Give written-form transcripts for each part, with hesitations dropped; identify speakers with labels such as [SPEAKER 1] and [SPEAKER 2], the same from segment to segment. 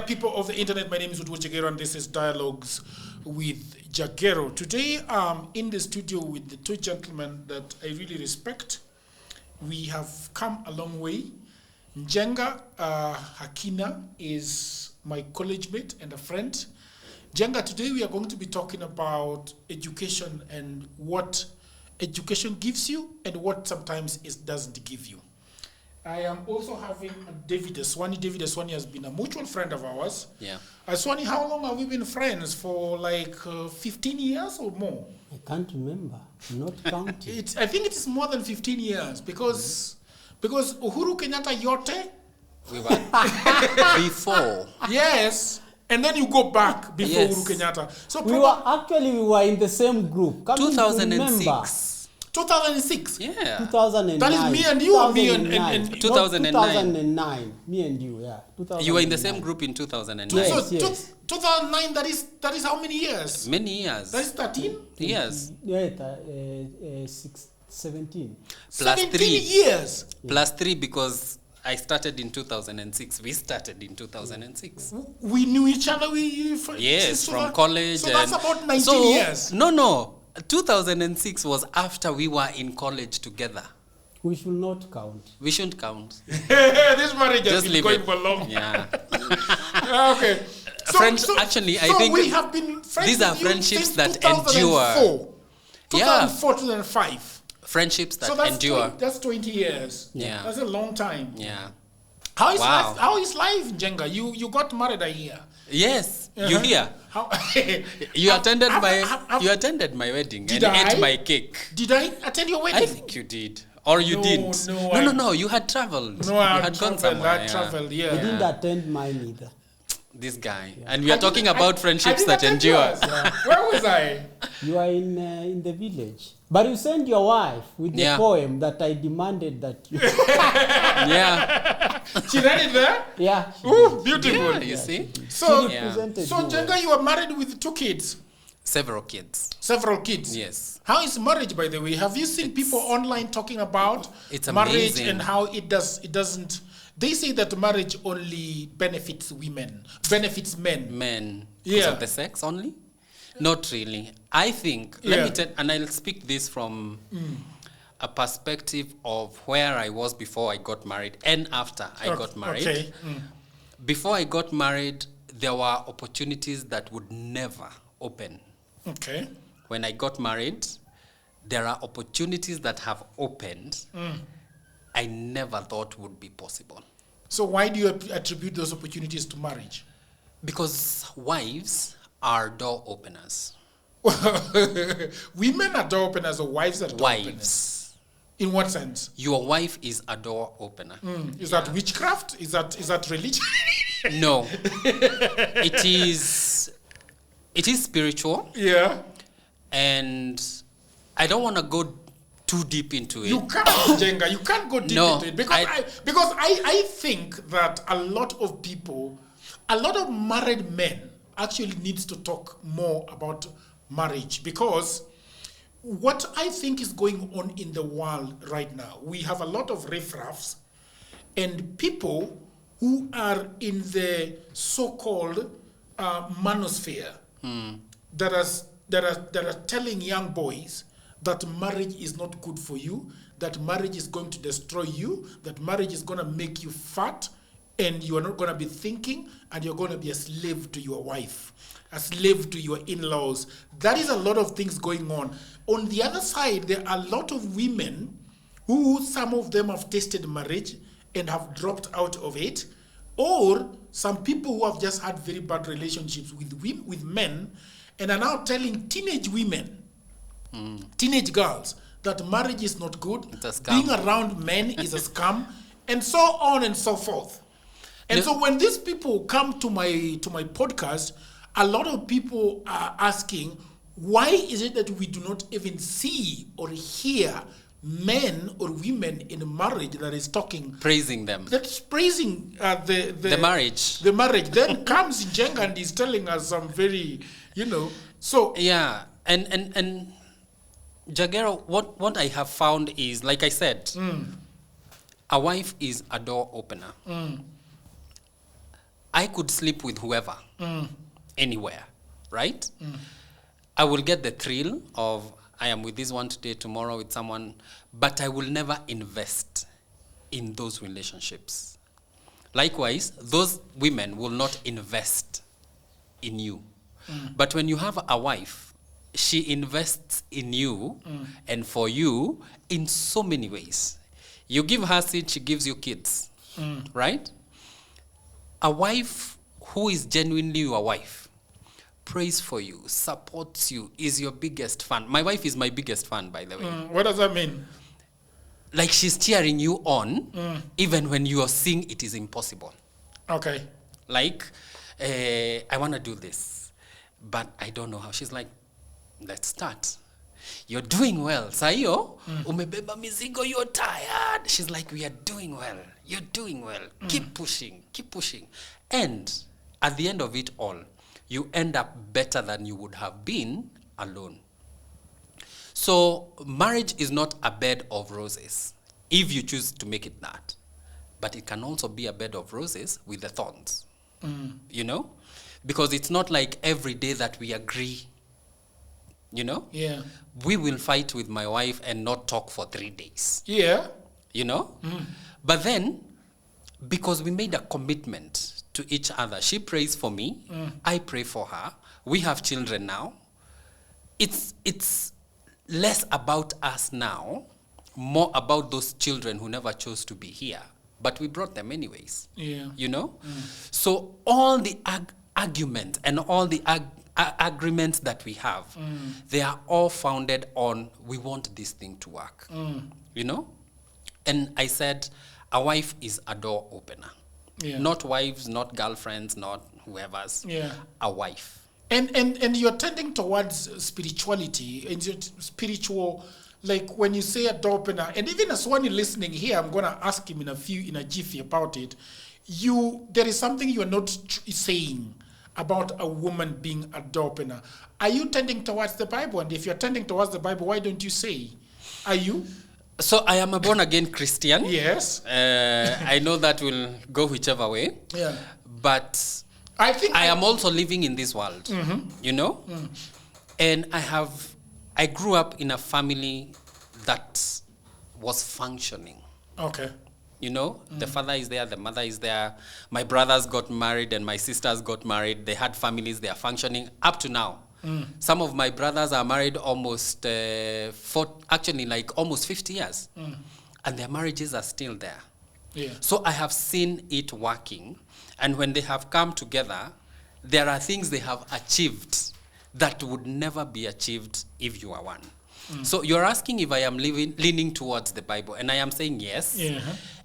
[SPEAKER 1] people of the internet. My name is Oduor Jagero, and this is Dialogues with Jagero. Today, in the studio with the two gentlemen that I really respect. We have come a long way. Njenga Hakeenah is my college mate and a friend. Njenga, today we are going to be talking about education and what education gives you and what sometimes it doesn't give you. I am also having David Aswani. David Aswani has been a mutual friend of ours.
[SPEAKER 2] Yeah.
[SPEAKER 1] Aswani, how long have we been friends? For like 15 years or more?
[SPEAKER 3] I can't remember. I'm not counting.
[SPEAKER 1] I think it is more than 15 years because Uhuru Kenyatta yote.
[SPEAKER 2] We were before.
[SPEAKER 1] Yes. And then you go back before
[SPEAKER 2] Yes.
[SPEAKER 1] Uhuru Kenyatta. So
[SPEAKER 3] we were in the same group. Can't you remember?
[SPEAKER 2] 2006.
[SPEAKER 1] 2006.
[SPEAKER 2] Yeah.
[SPEAKER 3] 2009.
[SPEAKER 1] That is me and you or me and
[SPEAKER 2] 2009.
[SPEAKER 3] 2009. Me and you, yeah. 2009.
[SPEAKER 2] You were in the same group in 2009.
[SPEAKER 3] Yes.
[SPEAKER 1] So 2009, that is how many years?
[SPEAKER 2] Many years.
[SPEAKER 1] That is 13?
[SPEAKER 2] Yes.
[SPEAKER 3] Yeah, 17.
[SPEAKER 2] Plus
[SPEAKER 1] 17
[SPEAKER 2] 3.
[SPEAKER 1] years.
[SPEAKER 2] Plus 3 because I started in 2006. We started in 2006.
[SPEAKER 1] We knew each other.
[SPEAKER 2] Yes,
[SPEAKER 1] so
[SPEAKER 2] from
[SPEAKER 1] that,
[SPEAKER 2] college.
[SPEAKER 1] So that's about 19 years.
[SPEAKER 2] No. 2006 was after we were in college together.
[SPEAKER 3] We should not count.
[SPEAKER 2] We shouldn't count.
[SPEAKER 1] This marriage has
[SPEAKER 2] Just
[SPEAKER 1] been
[SPEAKER 2] leave
[SPEAKER 1] going
[SPEAKER 2] it.
[SPEAKER 1] for long.
[SPEAKER 2] Yeah.
[SPEAKER 1] Okay.
[SPEAKER 2] Friends, actually, I think
[SPEAKER 1] we have been friends
[SPEAKER 2] these are
[SPEAKER 1] with you
[SPEAKER 2] friendships
[SPEAKER 1] since
[SPEAKER 2] that
[SPEAKER 1] 2004.
[SPEAKER 2] endure.
[SPEAKER 1] 2004, 2005.
[SPEAKER 2] Friendships that
[SPEAKER 1] So that's
[SPEAKER 2] endure.
[SPEAKER 1] that's 20 years.
[SPEAKER 2] Yeah.
[SPEAKER 1] That's a long time.
[SPEAKER 2] Yeah.
[SPEAKER 1] How is
[SPEAKER 2] Wow.
[SPEAKER 1] life? How is life, Njenga? You got married, I hear.
[SPEAKER 2] Yes, you hear.
[SPEAKER 1] How?
[SPEAKER 2] You attended
[SPEAKER 1] have-
[SPEAKER 2] you attended my wedding
[SPEAKER 1] Did
[SPEAKER 2] and
[SPEAKER 1] I?
[SPEAKER 2] ate my cake.
[SPEAKER 1] Did I attend your wedding?
[SPEAKER 2] I think you did. Or you
[SPEAKER 1] No,
[SPEAKER 2] didn't.
[SPEAKER 1] no,
[SPEAKER 2] No. You had traveled.
[SPEAKER 1] No,
[SPEAKER 2] you
[SPEAKER 1] I
[SPEAKER 2] had gone
[SPEAKER 1] traveled.
[SPEAKER 2] somewhere.
[SPEAKER 1] I traveled. Yeah.
[SPEAKER 3] I didn't attend mine either.
[SPEAKER 2] This guy. And we are talking about
[SPEAKER 1] I
[SPEAKER 2] friendships
[SPEAKER 1] didn't
[SPEAKER 2] that
[SPEAKER 1] attend
[SPEAKER 2] endure.
[SPEAKER 1] yours. Where was I?
[SPEAKER 3] You are in the village. But you sent your wife with the
[SPEAKER 2] Yeah.
[SPEAKER 3] poem that I demanded that you...
[SPEAKER 2] Yeah.
[SPEAKER 1] She read it there.
[SPEAKER 3] Yeah.
[SPEAKER 1] Ooh, beautiful.
[SPEAKER 2] Yeah, you see?
[SPEAKER 1] So,
[SPEAKER 3] She represented
[SPEAKER 1] so
[SPEAKER 3] you.
[SPEAKER 1] Njenga, you are married with 2 kids,
[SPEAKER 2] Several kids.
[SPEAKER 1] several kids.
[SPEAKER 2] Yes.
[SPEAKER 1] How is marriage, by the way? Have you seen people online talking about
[SPEAKER 2] It's
[SPEAKER 1] marriage
[SPEAKER 2] amazing.
[SPEAKER 1] and how it doesn't? They say that marriage only benefits benefits men.
[SPEAKER 2] Men. Because
[SPEAKER 1] Yeah.
[SPEAKER 2] of the sex only? Not really. I think, let
[SPEAKER 1] Yeah.
[SPEAKER 2] me tell, and I'll speak this from a perspective of where I was before I got married and after I got married.
[SPEAKER 1] Okay.
[SPEAKER 2] Before I got married, there were opportunities that would never open.
[SPEAKER 1] Okay.
[SPEAKER 2] When I got married, there are opportunities that have opened I never thought would be possible.
[SPEAKER 1] So why do you attribute those opportunities to marriage?
[SPEAKER 2] Because wives are door openers.
[SPEAKER 1] Women are door openers or wives are door openers?
[SPEAKER 2] Wives.
[SPEAKER 1] In what sense?
[SPEAKER 2] Your wife is a door opener.
[SPEAKER 1] Is that witchcraft? Is that religion?
[SPEAKER 2] No. It is spiritual,
[SPEAKER 1] Yeah.
[SPEAKER 2] and I don't want to go too deep into it.
[SPEAKER 1] You can't, Njenga. You can't go deep
[SPEAKER 2] No,
[SPEAKER 1] into it because I think that a lot of married men actually needs to talk more about marriage, because what I think is going on in the world right now, we have a lot of riffraffs and people who are in the so-called manosphere that are telling young boys that marriage is not good for you, that marriage is going to destroy you, that marriage is going to make you fat, and you are not going to be thinking, and you're going to be a slave to your wife, a slave to your in-laws. That is a lot of things going on. On the other side, there are a lot of women who, some of them have tasted marriage and have dropped out of it, or some people who have just had very bad relationships with men and are now telling teenage women, teenage girls, that marriage is not good,
[SPEAKER 2] It's a scam.
[SPEAKER 1] being around men is a scam, and so on and so forth. And so when these people come to my podcast, a lot of people are asking, why is it that we do not even see or hear men or women in marriage that is talking,
[SPEAKER 2] Praising them.
[SPEAKER 1] that's praising
[SPEAKER 2] The marriage.
[SPEAKER 1] The marriage. Then comes Njenga and is telling us some very, so
[SPEAKER 2] Yeah, and Jagero, what I have found is, like I said, a wife is a door opener. I could sleep with whoever, anywhere, right? I will get the thrill of I am with this one today, tomorrow with someone, but I will never invest in those relationships. Likewise, those women will not invest in you. But when you have a wife, she invests in you and for you in so many ways. You give her seed, she gives you kids, right? A wife who is genuinely your wife prays for you, supports you, is your biggest fan. My wife is my biggest fan, by the way.
[SPEAKER 1] What does that mean?
[SPEAKER 2] Like she's cheering you on, even when you are seeing it is impossible.
[SPEAKER 1] Okay.
[SPEAKER 2] Like, I want to do this, but I don't know how. She's like, let's start. You're doing well. Sayo, umebeba mizigo, you're tired. She's like, we are doing well. You're doing well. Keep pushing, keep pushing. And at the end of it all, you end up better than you would have been alone. So marriage is not a bed of roses, if you choose to make it that. But it can also be a bed of roses with the thorns, you know? Because it's not like every day that we agree, you know?
[SPEAKER 1] Yeah.
[SPEAKER 2] We will fight with my wife and not talk for 3 days,
[SPEAKER 1] Yeah.
[SPEAKER 2] you know? But then, because we made a commitment to each other, she prays for me, I pray for her, we have children now. It's less about us now, more about those children who never chose to be here, but we brought them anyways.
[SPEAKER 1] Yeah.
[SPEAKER 2] You know? So all the arguments and all the agreements that we have, they are all founded on, we want this thing to work. You know? And I said, a wife is a door opener.
[SPEAKER 1] Yeah.
[SPEAKER 2] Not wives, not girlfriends, not whoever's.
[SPEAKER 1] Yeah.
[SPEAKER 2] A wife.
[SPEAKER 1] And you're tending towards spirituality and spiritual, like when you say a door opener, and even Aswani listening here, I'm gonna ask him in a jiffy about it. There is something you're not saying about a woman being a door opener. Are you tending towards the Bible? And if you're tending towards the Bible, why don't you say? Are you?
[SPEAKER 2] So I am a born-again Christian.
[SPEAKER 1] Yes.
[SPEAKER 2] I know that will go whichever way.
[SPEAKER 1] Yeah.
[SPEAKER 2] But
[SPEAKER 1] I think
[SPEAKER 2] I am also living in this world, you know? And I grew up in a family that was functioning.
[SPEAKER 1] Okay.
[SPEAKER 2] You know, the father is there, the mother is there. My brothers got married and my sisters got married. They had families, they are functioning up to now. Some of my brothers are married almost, almost 50 years. And their marriages are still there.
[SPEAKER 1] Yeah.
[SPEAKER 2] So I have seen it working. And when they have come together, there are things they have achieved that would never be achieved if you are one. So you're asking if I am leaning towards the Bible, and I am saying yes.
[SPEAKER 1] Yeah.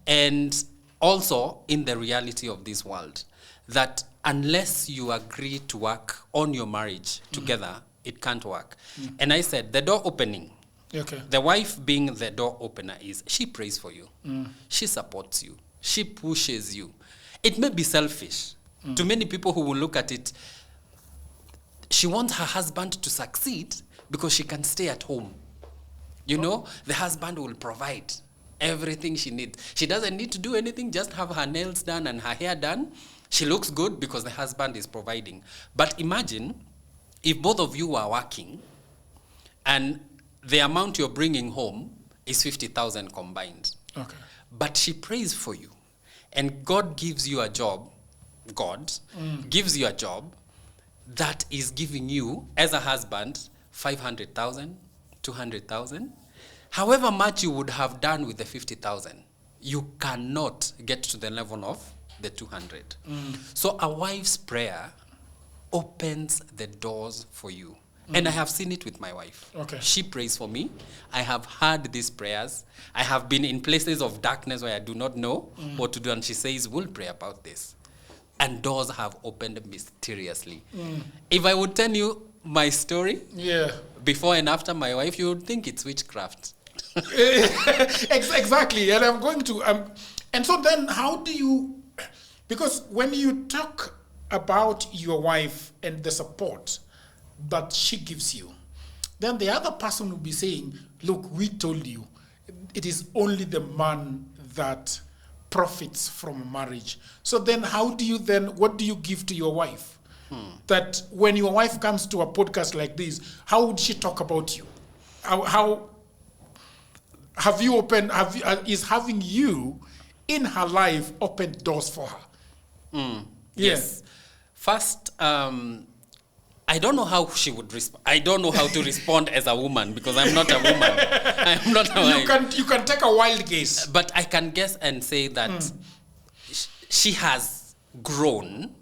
[SPEAKER 2] And also in the reality of this world, that unless you agree to work on your marriage together, it can't work. And I said, the door opening,
[SPEAKER 1] Okay.
[SPEAKER 2] the wife being the door opener is, she prays for you. She supports you. She pushes you. It may be selfish. To many people who will look at it, she wants her husband to succeed because she can stay at home. You know, the husband will provide everything she needs. She doesn't need to do anything, just have her nails done and her hair done. She looks good because the husband is providing. But imagine if both of you are working and the amount you're bringing home is 50,000 combined.
[SPEAKER 1] Okay.
[SPEAKER 2] But she prays for you. And God gives you a job, gives you a job that is giving you, as a husband, 500,000, 200,000. However much you would have done with the 50,000, you cannot get to the level of the 200. So a wife's prayer opens the doors for you. And I have seen it with my wife.
[SPEAKER 1] Okay.
[SPEAKER 2] She prays for me. I have heard these prayers. I have been in places of darkness where I do not know what to do. And she says, we'll pray about this. And doors have opened mysteriously. If I would tell you my story, before and after my wife, you would think it's witchcraft.
[SPEAKER 1] Exactly. And I'm going to... and so then how do you... Because when you talk about your wife and the support that she gives you, then the other person will be saying, look, we told you, it is only the man that profits from marriage. So then what do you give to your wife? That when your wife comes to a podcast like this, how would she talk about you? How have you opened, is having you in her life opened doors for her?
[SPEAKER 2] Yes. First, I don't know how she would respond. I don't know how to respond as a woman because I'm not a woman. I'm not a
[SPEAKER 1] You can take a wild guess.
[SPEAKER 2] But I can guess and say that she has grown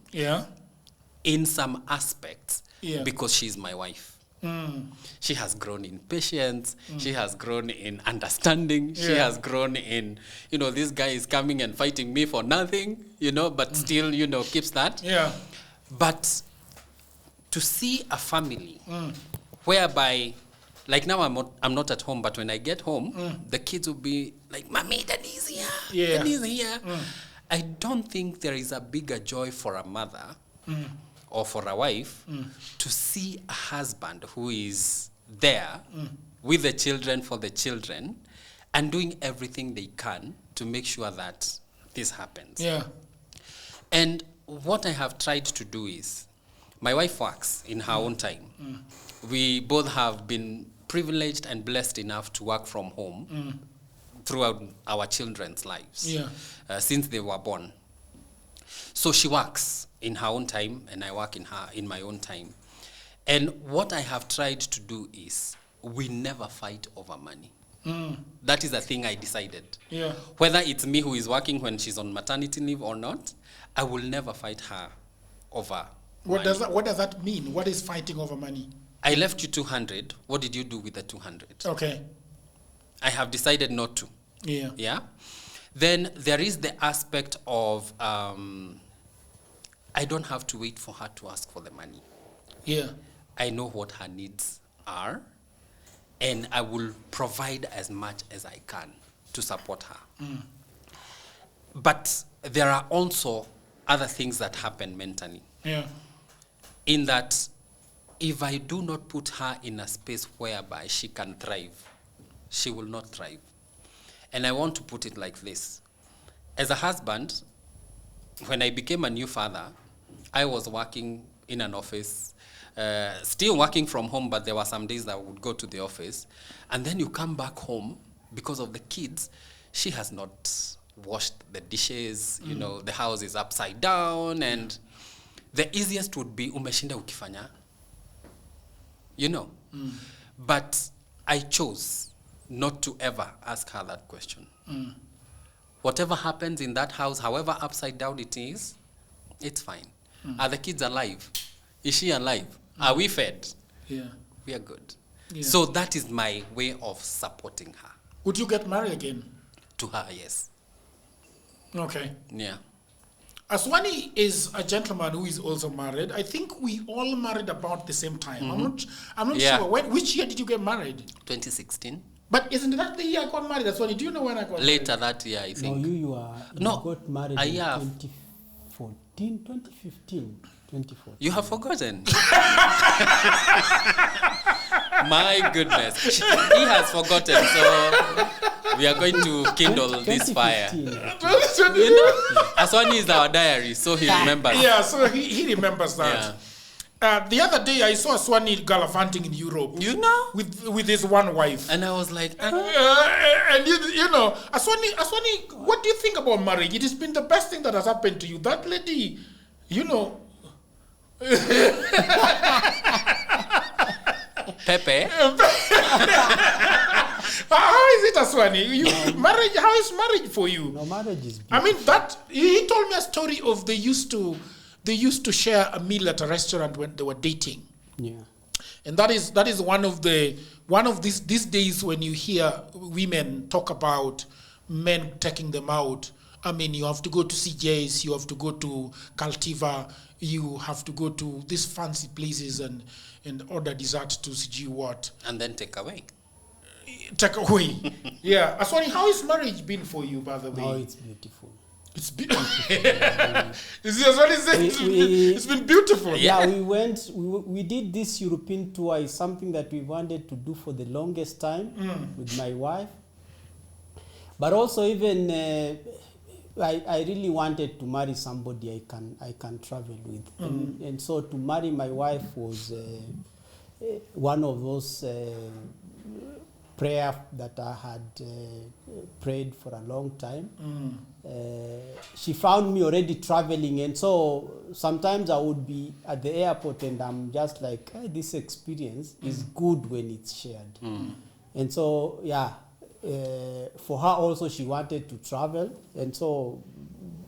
[SPEAKER 2] in some aspects because she's my wife. She has grown in patience. She has grown in understanding. She has grown in, this guy is coming and fighting me for nothing, but still, keeps that. But to see a family whereby, like now I'm not at home, but when I get home, the kids will be like, Mommy, Daddy's here. Daddy's here. I don't think there is a bigger joy for a mother or for a wife to see a husband who is there with the children, for the children, and doing everything they can to make sure that this happens. And what I have tried to do is, my wife works in her own time. We both have been privileged and blessed enough to work from home throughout our children's lives since they were born. So she works in her own time, and I work in my own time. And what I have tried to do is, we never fight over money. That is a thing I decided. Whether it's me who is working when she's on maternity leave or not, I will never fight her over
[SPEAKER 1] What does that mean? What is fighting over money?
[SPEAKER 2] I left you 200. What did you do with the 200?
[SPEAKER 1] Okay.
[SPEAKER 2] I have decided not to. Yeah. Then there is the aspect of I don't have to wait for her to ask for the money. I know what her needs are, and I will provide as much as I can to support her. But there are also other things that happen mentally. In that, if I do not put her in a space whereby she can thrive, she will not thrive. And I want to put it like this. As a husband, when I became a new father, I was working in an office, still working from home, but there were some days that I would go to the office. And then you come back home, because of the kids, she has not washed the dishes, the house is upside down, and the easiest would be umeshinda ukifanya, But I chose not to ever ask her that question. Whatever happens in that house, however upside down it is, it's fine. Are the kids alive? Is she alive? Are we fed? We are good. So that is my way of supporting her.
[SPEAKER 1] Would you get married again?
[SPEAKER 2] To her, yes.
[SPEAKER 1] Okay.
[SPEAKER 2] Yeah.
[SPEAKER 1] Aswani is a gentleman who is also married. I think we all married about the same time. I'm not sure. Which year did you get married?
[SPEAKER 2] 2016.
[SPEAKER 1] But isn't that the year I got married? Aswani, do you know when I got married?
[SPEAKER 2] Later that year, I think.
[SPEAKER 3] No, you got married in 2014, 2015, 2014.
[SPEAKER 2] You have forgotten. My goodness. He has forgotten, so we are going to kindle this fire. Aswani is our diary, so he remembers.
[SPEAKER 1] Yeah, so he remembers that. The other day, I saw Aswani gallivanting in Europe. With his one wife.
[SPEAKER 2] And I was like...
[SPEAKER 1] and Aswani, what do you think about marriage? It has been the best thing that has happened to you. That lady,
[SPEAKER 2] Pepe.
[SPEAKER 1] How is it, Aswani? Marriage? How is marriage for you?
[SPEAKER 3] No, marriage is beautiful.
[SPEAKER 1] I mean, he told me a story of they used to share a meal at a restaurant when they were dating. And that is one of these days when you hear women talk about men taking them out. I mean, you have to go to CJ's, you have to go to Cultiva, you have to go to these fancy places and order dessert to CG what.
[SPEAKER 2] And then take away.
[SPEAKER 1] Take away. Yeah. Aswani, how has marriage been for you, by the way?
[SPEAKER 3] Oh, it's beautiful.
[SPEAKER 1] It's beautiful. It's been beautiful.
[SPEAKER 3] Yeah, we did this European tour. Is something that we wanted to do for the longest time with my wife. But also even I really wanted to marry somebody I can travel with, and so to marry my wife was one of those prayer that I had prayed for a long time. She found me already traveling, and so sometimes I would be at the airport and I'm just like, hey, this experience is good when it's shared. And so, for her also, she wanted to travel, and so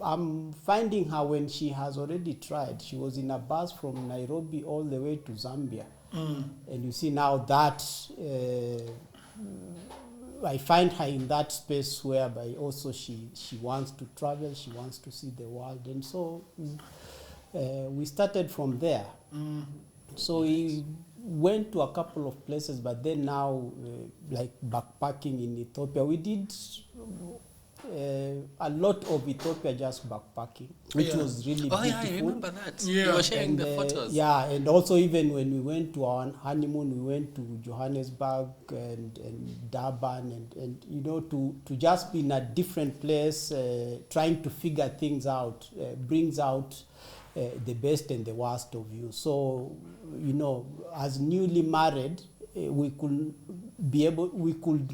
[SPEAKER 3] I'm finding her when she has already tried. She was in a bus from Nairobi all the way to Zambia. And you see now that I find her in that space whereby also she wants to travel, she wants to see the world. And so we started from there. So we went to a couple of places, but then now, like backpacking in Ethiopia, we did a lot of Ethiopia just backpacking, which was really beautiful.
[SPEAKER 2] Yeah, I remember that. You were sharing the photos.
[SPEAKER 3] Yeah, and also even when we went to our honeymoon, we went to Johannesburg and Durban, and you know, to just be in a different place, trying to figure things out, brings out the best and the worst of you. So, you know, as newly married, we could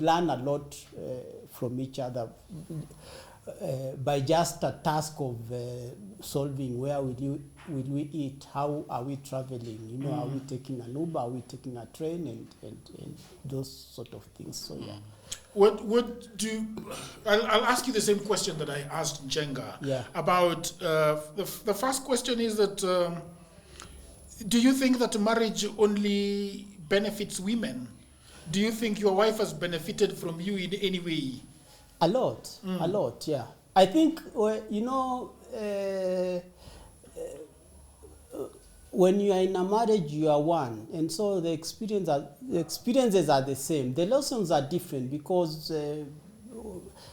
[SPEAKER 3] learn a lot from each other by just a task of solving where will we eat, how are we traveling, you know, are we taking an Uber, are we taking a train, and those sort of things. So yeah.
[SPEAKER 1] What do I'll ask you the same question that I asked Njenga about the first question is that do you think that marriage only benefits women? Do you think your wife has benefited from you in any way?
[SPEAKER 3] A lot, yeah. I think, you know, when you are in a marriage, you are one, and so the experiences are the same. The lessons are different because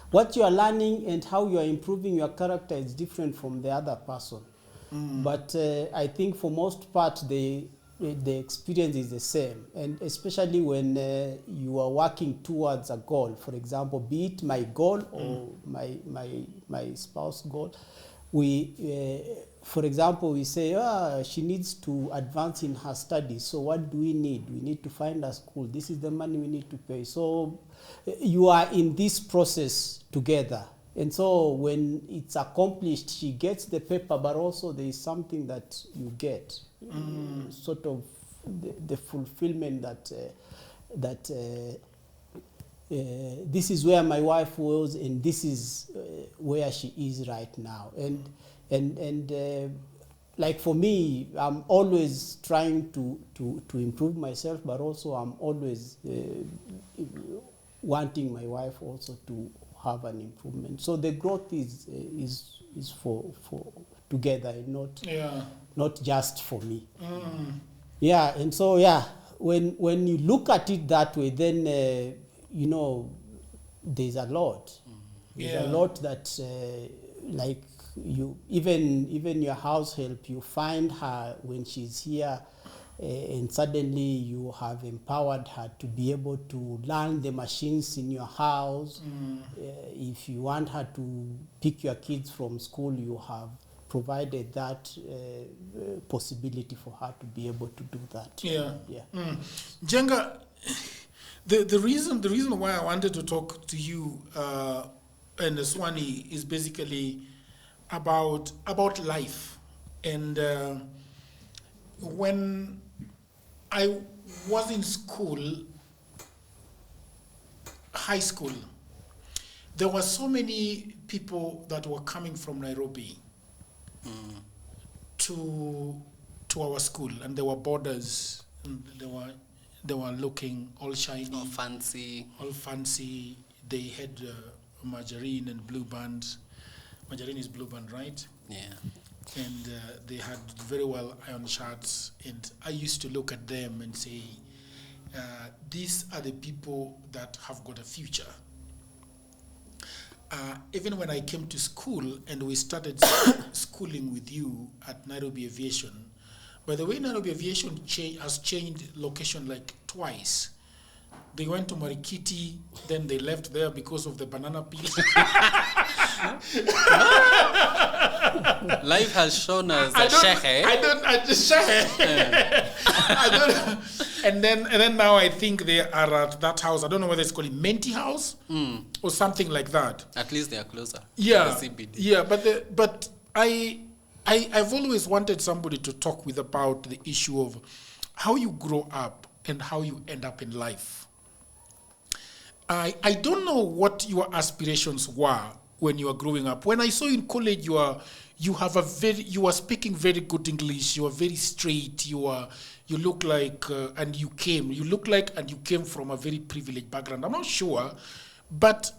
[SPEAKER 3] what you are learning and how you are improving your character is different from the other person. But I think for most part, the experience is the same, and especially when you are working towards a goal. For example, be it my goal or my spouse's goal. For example, we say, she needs to advance in her studies. So what do we need? We need to find a school. This is the money we need to pay. So you are in this process together. And so when it's accomplished, she gets the paper, but also there is something that you get, sort of the fulfillment that this is where my wife was, and this is where she is right now. And like for me, I'm always trying to improve myself, but also I'm always wanting my wife also to have an improvement. So the growth is for together, not just for me. Yeah, and so when you look at it that way, then you know, there's a lot. There's a lot that like you even your house help, you find her when she's here, and suddenly you have empowered her to be able to learn the machines in your house. If you want her to pick your kids from school, you have provided that possibility for her to be able to do that.
[SPEAKER 1] Njenga, the reason why I wanted to talk to you and Aswani is basically about life. And when I was in school, high school, there were so many people that were coming from Nairobi to our school, and there were borders, and they were looking all shiny, all fancy. They had margarine and blue bands. Margarine is blue band, right?
[SPEAKER 2] Yeah.
[SPEAKER 1] And they had very well ironed shirts, and I used to look at them and say, these are the people that have got a future. Even when I came to school and we started schooling with you at Nairobi Aviation, by the way, Nairobi Aviation has changed location like twice. They went to Marikiti, then they left there because of the banana peel.
[SPEAKER 2] Life has shown us
[SPEAKER 1] I
[SPEAKER 2] that
[SPEAKER 1] don't. And then now I think they are at that house. I don't know whether it's called Menti House or something like that.
[SPEAKER 2] At least they are closer.
[SPEAKER 1] Yeah,
[SPEAKER 2] to the CBD.
[SPEAKER 1] yeah. But I've always wanted somebody to talk with about the issue of how you grow up and how you end up in life. I don't know what your aspirations were when you were growing up. When I saw you in college, you are speaking very good English. You are very straight. You look like and you came from a very privileged background. I'm not sure, but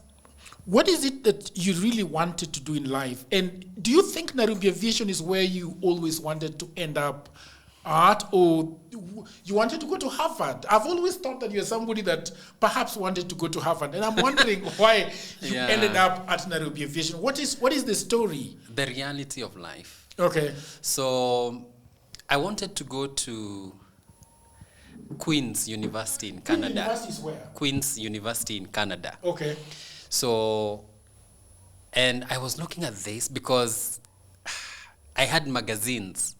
[SPEAKER 1] what is it that you really wanted to do in life? And do you think Nairobi Aviation is where you always wanted to end up at, or you wanted to go to Harvard? I've always thought that you're somebody that perhaps wanted to go to Harvard, and I'm wondering why you ended up at Nairobi Aviation. What is the story?
[SPEAKER 2] The reality of life.
[SPEAKER 1] Okay.
[SPEAKER 2] So I wanted to go to Queen's University in Canada.
[SPEAKER 1] University is where?
[SPEAKER 2] Queen's University in Canada.
[SPEAKER 1] Okay.
[SPEAKER 2] So, and I was looking at this because I had magazines.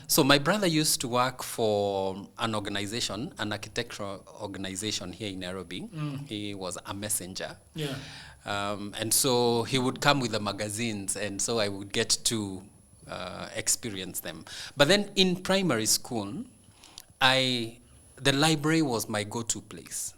[SPEAKER 2] So my brother used to work for an organization, an architectural organization here in Nairobi. He was a messenger.
[SPEAKER 1] Yeah.
[SPEAKER 2] And so he would come with the magazines, and so I would get to experience them. But then in primary school, the library was my go-to place.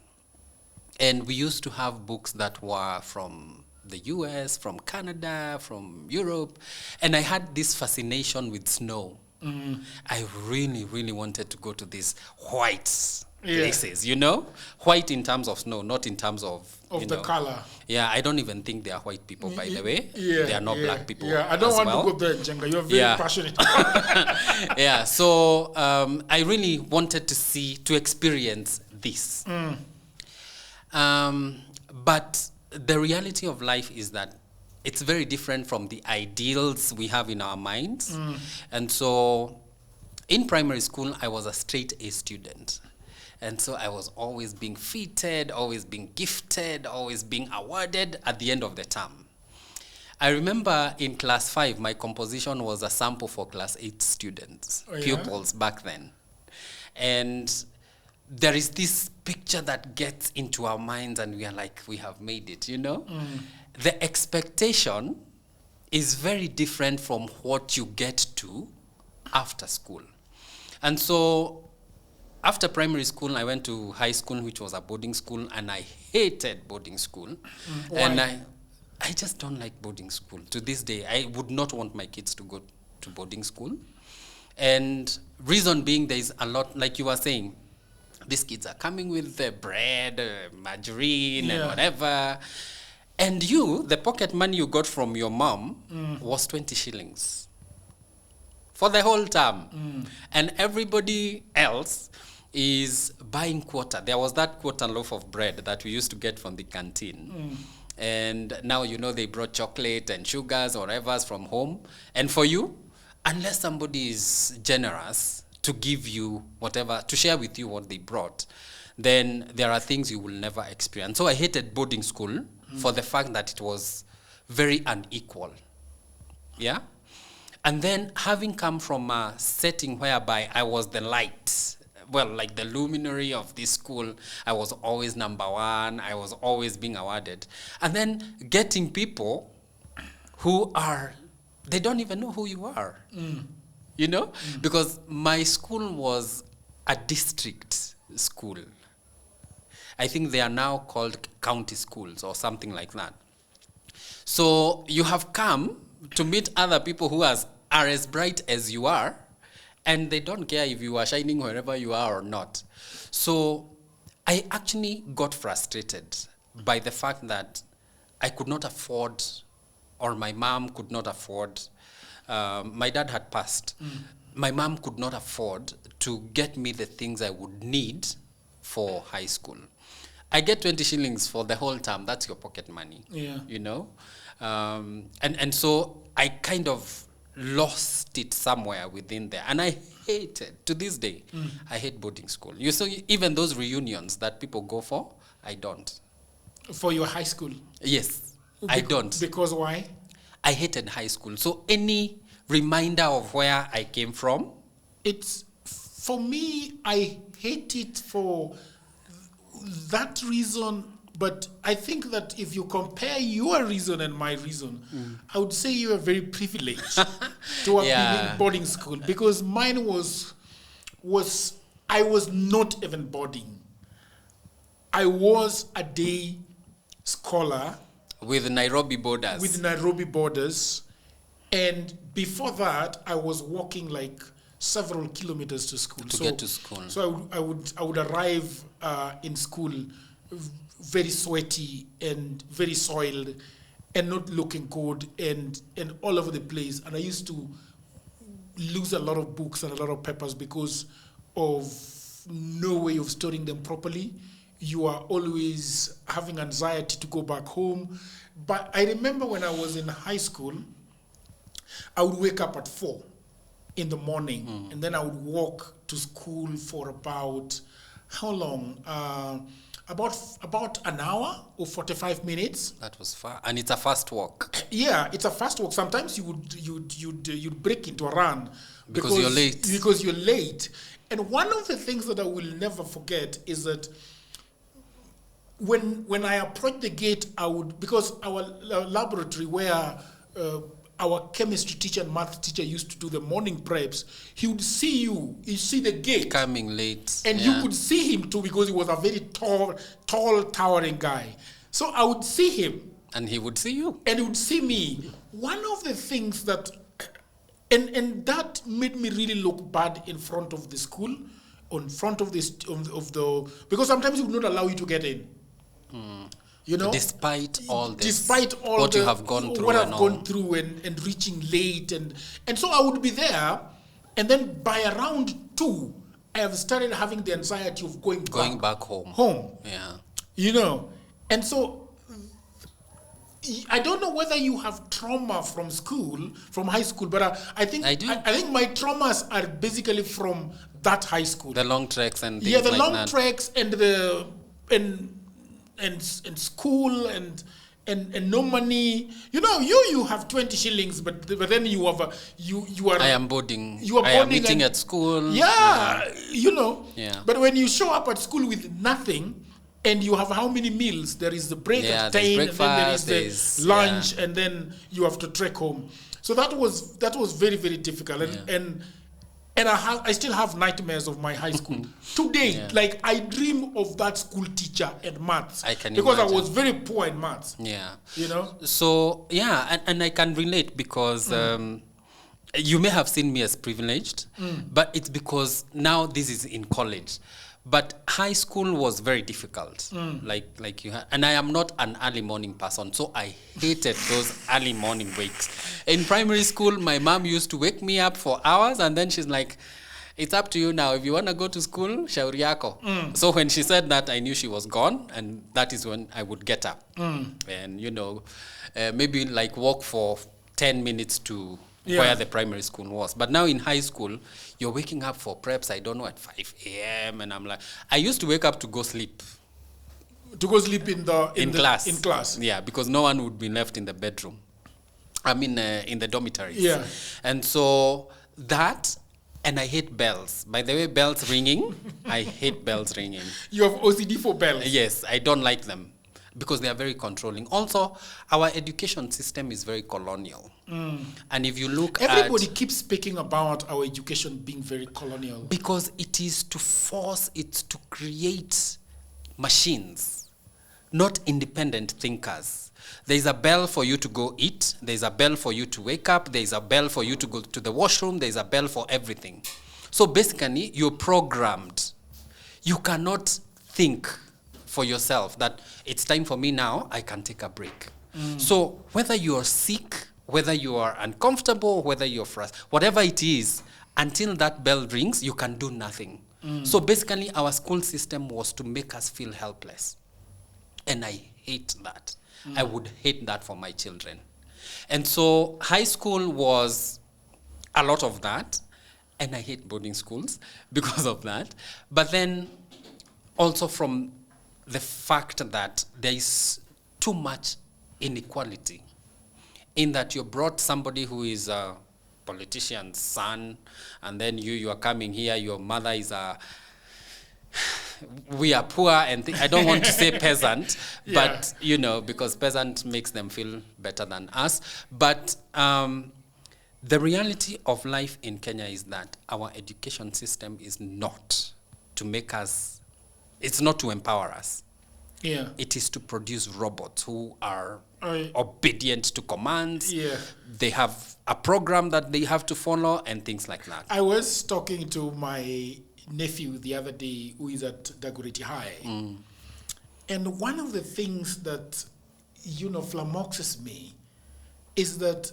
[SPEAKER 2] And we used to have books that were from the US, from Canada, from Europe. And I had this fascination with snow. I really, really wanted to go to these white places, you know? White in terms of snow, not in terms of
[SPEAKER 1] the color.
[SPEAKER 2] Yeah, I don't even think they are white people, by the way.
[SPEAKER 1] Yeah,
[SPEAKER 2] they are not black people.
[SPEAKER 1] Yeah, I don't want to go there, Njenga. You're very passionate.
[SPEAKER 2] Yeah, so I really wanted to experience this. But the reality of life is that it's very different from the ideals we have in our minds. And so in primary school, I was a straight A student. And so I was always being feted, always being gifted, always being awarded at the end of the term. I remember in class 5, my composition was a sample for class 8 students, pupils back then. And there is this picture that gets into our minds and we are like, we have made it, you know? The expectation is very different from what you get to after school. And so after primary school, I went to high school, which was a boarding school, and I hated boarding school. And I just don't like boarding school. To this day, I would not want my kids to go to boarding school. And reason being, there is a lot, like you were saying, these kids are coming with the bread, margarine, and whatever. And the pocket money you got from your mom was 20 shillings for the whole term. And everybody else is buying quarter. There was that quarter loaf of bread that we used to get from the canteen. And now, you know, they brought chocolate and sugars or whatever's from home. And for you, unless somebody is generous to give you whatever, to share with you what they brought, then there are things you will never experience. So I hated boarding school for the fact that it was very unequal. Yeah? And then having come from a setting whereby I was the light, well, like the luminary of this school, I was always number one, I was always being awarded. And then getting people who they don't even know who you are. You know? Because my school was a district school. I think they are now called county schools or something like that. So you have come to meet other people who are as bright as you are, and they don't care if you are shining wherever you are or not. So I actually got frustrated by the fact that I could not afford, or my mom could not afford. My dad had passed. My mom could not afford to get me the things I would need for high school. I get 20 shillings for the whole term. That's your pocket money. Yeah. You know? And so I kind of lost it somewhere within there. And I hate it. To this day, I hate boarding school. You see, even those reunions that people go for, I don't.
[SPEAKER 1] For your high school?
[SPEAKER 2] Yes. I don't.
[SPEAKER 1] Because why?
[SPEAKER 2] I hated high school. So any reminder of where I came from?
[SPEAKER 1] It's, for me, I hate it for that reason. But I think that if you compare your reason and my reason, I would say you are very privileged to have been in boarding school, because mine was I was not even boarding. I was a day scholar
[SPEAKER 2] with Nairobi borders.
[SPEAKER 1] And before that, I was walking like several kilometers to school.
[SPEAKER 2] To get to school.
[SPEAKER 1] So I would arrive in school very sweaty and very soiled and not looking good and all over the place. And I used to lose a lot of books and a lot of papers because of no way of storing them properly. You are always having anxiety to go back home. But I remember when I was in high school, I would wake up at 4 in the morning, and then I would walk to school for about, how long? About an hour or 45 minutes.
[SPEAKER 2] That was far, and it's a fast walk.
[SPEAKER 1] Yeah, it's a fast walk. Sometimes you'd break into a run
[SPEAKER 2] because you're late.
[SPEAKER 1] Because you're late. And one of the things that I will never forget is that when I approached the gate, I would, because our laboratory where our chemistry teacher and math teacher used to do the morning preps, he would see you see the gate.
[SPEAKER 2] Coming late.
[SPEAKER 1] And you could see him too, because he was a very tall, towering guy. So I would see him.
[SPEAKER 2] And he would see you.
[SPEAKER 1] And he would see me. One of the things that, and that made me really look bad in front of the school, in front of because sometimes he would not allow you to get in. You know,
[SPEAKER 2] despite all
[SPEAKER 1] what
[SPEAKER 2] you have gone through,
[SPEAKER 1] what I've gone through, and reaching late, and so I would be there, and then by around 2, I have started having the anxiety of going back home.
[SPEAKER 2] Yeah,
[SPEAKER 1] you know, and so I don't know whether you have trauma from high school, but I think
[SPEAKER 2] I do.
[SPEAKER 1] I think my traumas are basically from that high school.
[SPEAKER 2] The long treks and things
[SPEAKER 1] the
[SPEAKER 2] like
[SPEAKER 1] long
[SPEAKER 2] that.
[SPEAKER 1] treks and school and no money. You know, you have 20 shillings, but then you have you are.
[SPEAKER 2] I am boarding.
[SPEAKER 1] You are
[SPEAKER 2] I
[SPEAKER 1] boarding
[SPEAKER 2] am eating at school.
[SPEAKER 1] Yeah, you know.
[SPEAKER 2] Yeah.
[SPEAKER 1] But when you show up at school with nothing, and you have how many meals? There is the break at 10, and then there is the lunch, and then you have to trek home. So that was very, very difficult, and I still have nightmares of my high school. Today, like I dream of that school teacher and maths. Because I was very poor in maths.
[SPEAKER 2] Yeah.
[SPEAKER 1] You know?
[SPEAKER 2] So, yeah, and I can relate because you may have seen me as privileged, but it's because now this is in college. But high school was very difficult, like you had, and I am not an early morning person, so I hated those early morning wakes. In primary school, my mom used to wake me up for hours, and then she's like, "It's up to you now. If you want to go to school, shauri yako." So when she said that, I knew she was gone, and that is when I would get up and maybe like walk for 10 minutes to where the primary school was. But now in high school, you're waking up for preps, I don't know, at 5 a.m. And I'm like, I used to wake up to go sleep.
[SPEAKER 1] To go sleep in class? In class.
[SPEAKER 2] Yeah, because no one would be left in the bedroom. I mean, in the dormitories.
[SPEAKER 1] Yeah.
[SPEAKER 2] And so that, and I hate bells. By the way, bells ringing, I hate bells ringing.
[SPEAKER 1] You have OCD for bells?
[SPEAKER 2] Yes, I don't like them, because they are very controlling. Also, our education system is very colonial. And if you look
[SPEAKER 1] everybody keeps speaking about our education being very colonial.
[SPEAKER 2] Because it is to force it to create machines, not independent thinkers. There's a bell for you to go eat. There's a bell for you to wake up. There's a bell for you to go to the washroom. There's a bell for everything. So basically, you're programmed. You cannot think for yourself that it's time for me now, I can take a break. So whether you're sick, whether you are uncomfortable, whether you're frustrated, whatever it is, until that bell rings, you can do nothing. So basically, our school system was to make us feel helpless. And I hate that. I would hate that for my children. And so high school was a lot of that. And I hate boarding schools because of that. But then also from the fact that there is too much inequality, in that you brought somebody who is a politician's son, and then you are coming here, your mother is a, we are poor, and I don't want to say peasant, but, you know, because peasant makes them feel better than us. But the reality of life in Kenya is that our education system is not to make us, it's not to empower us.
[SPEAKER 1] Yeah.
[SPEAKER 2] It is to produce robots who are obedient to commands.
[SPEAKER 1] Yeah.
[SPEAKER 2] They have a program that they have to follow and things like that.
[SPEAKER 1] I was talking to my nephew the other day who is at Dagoretti High. And one of the things that, you know, flummoxes me is that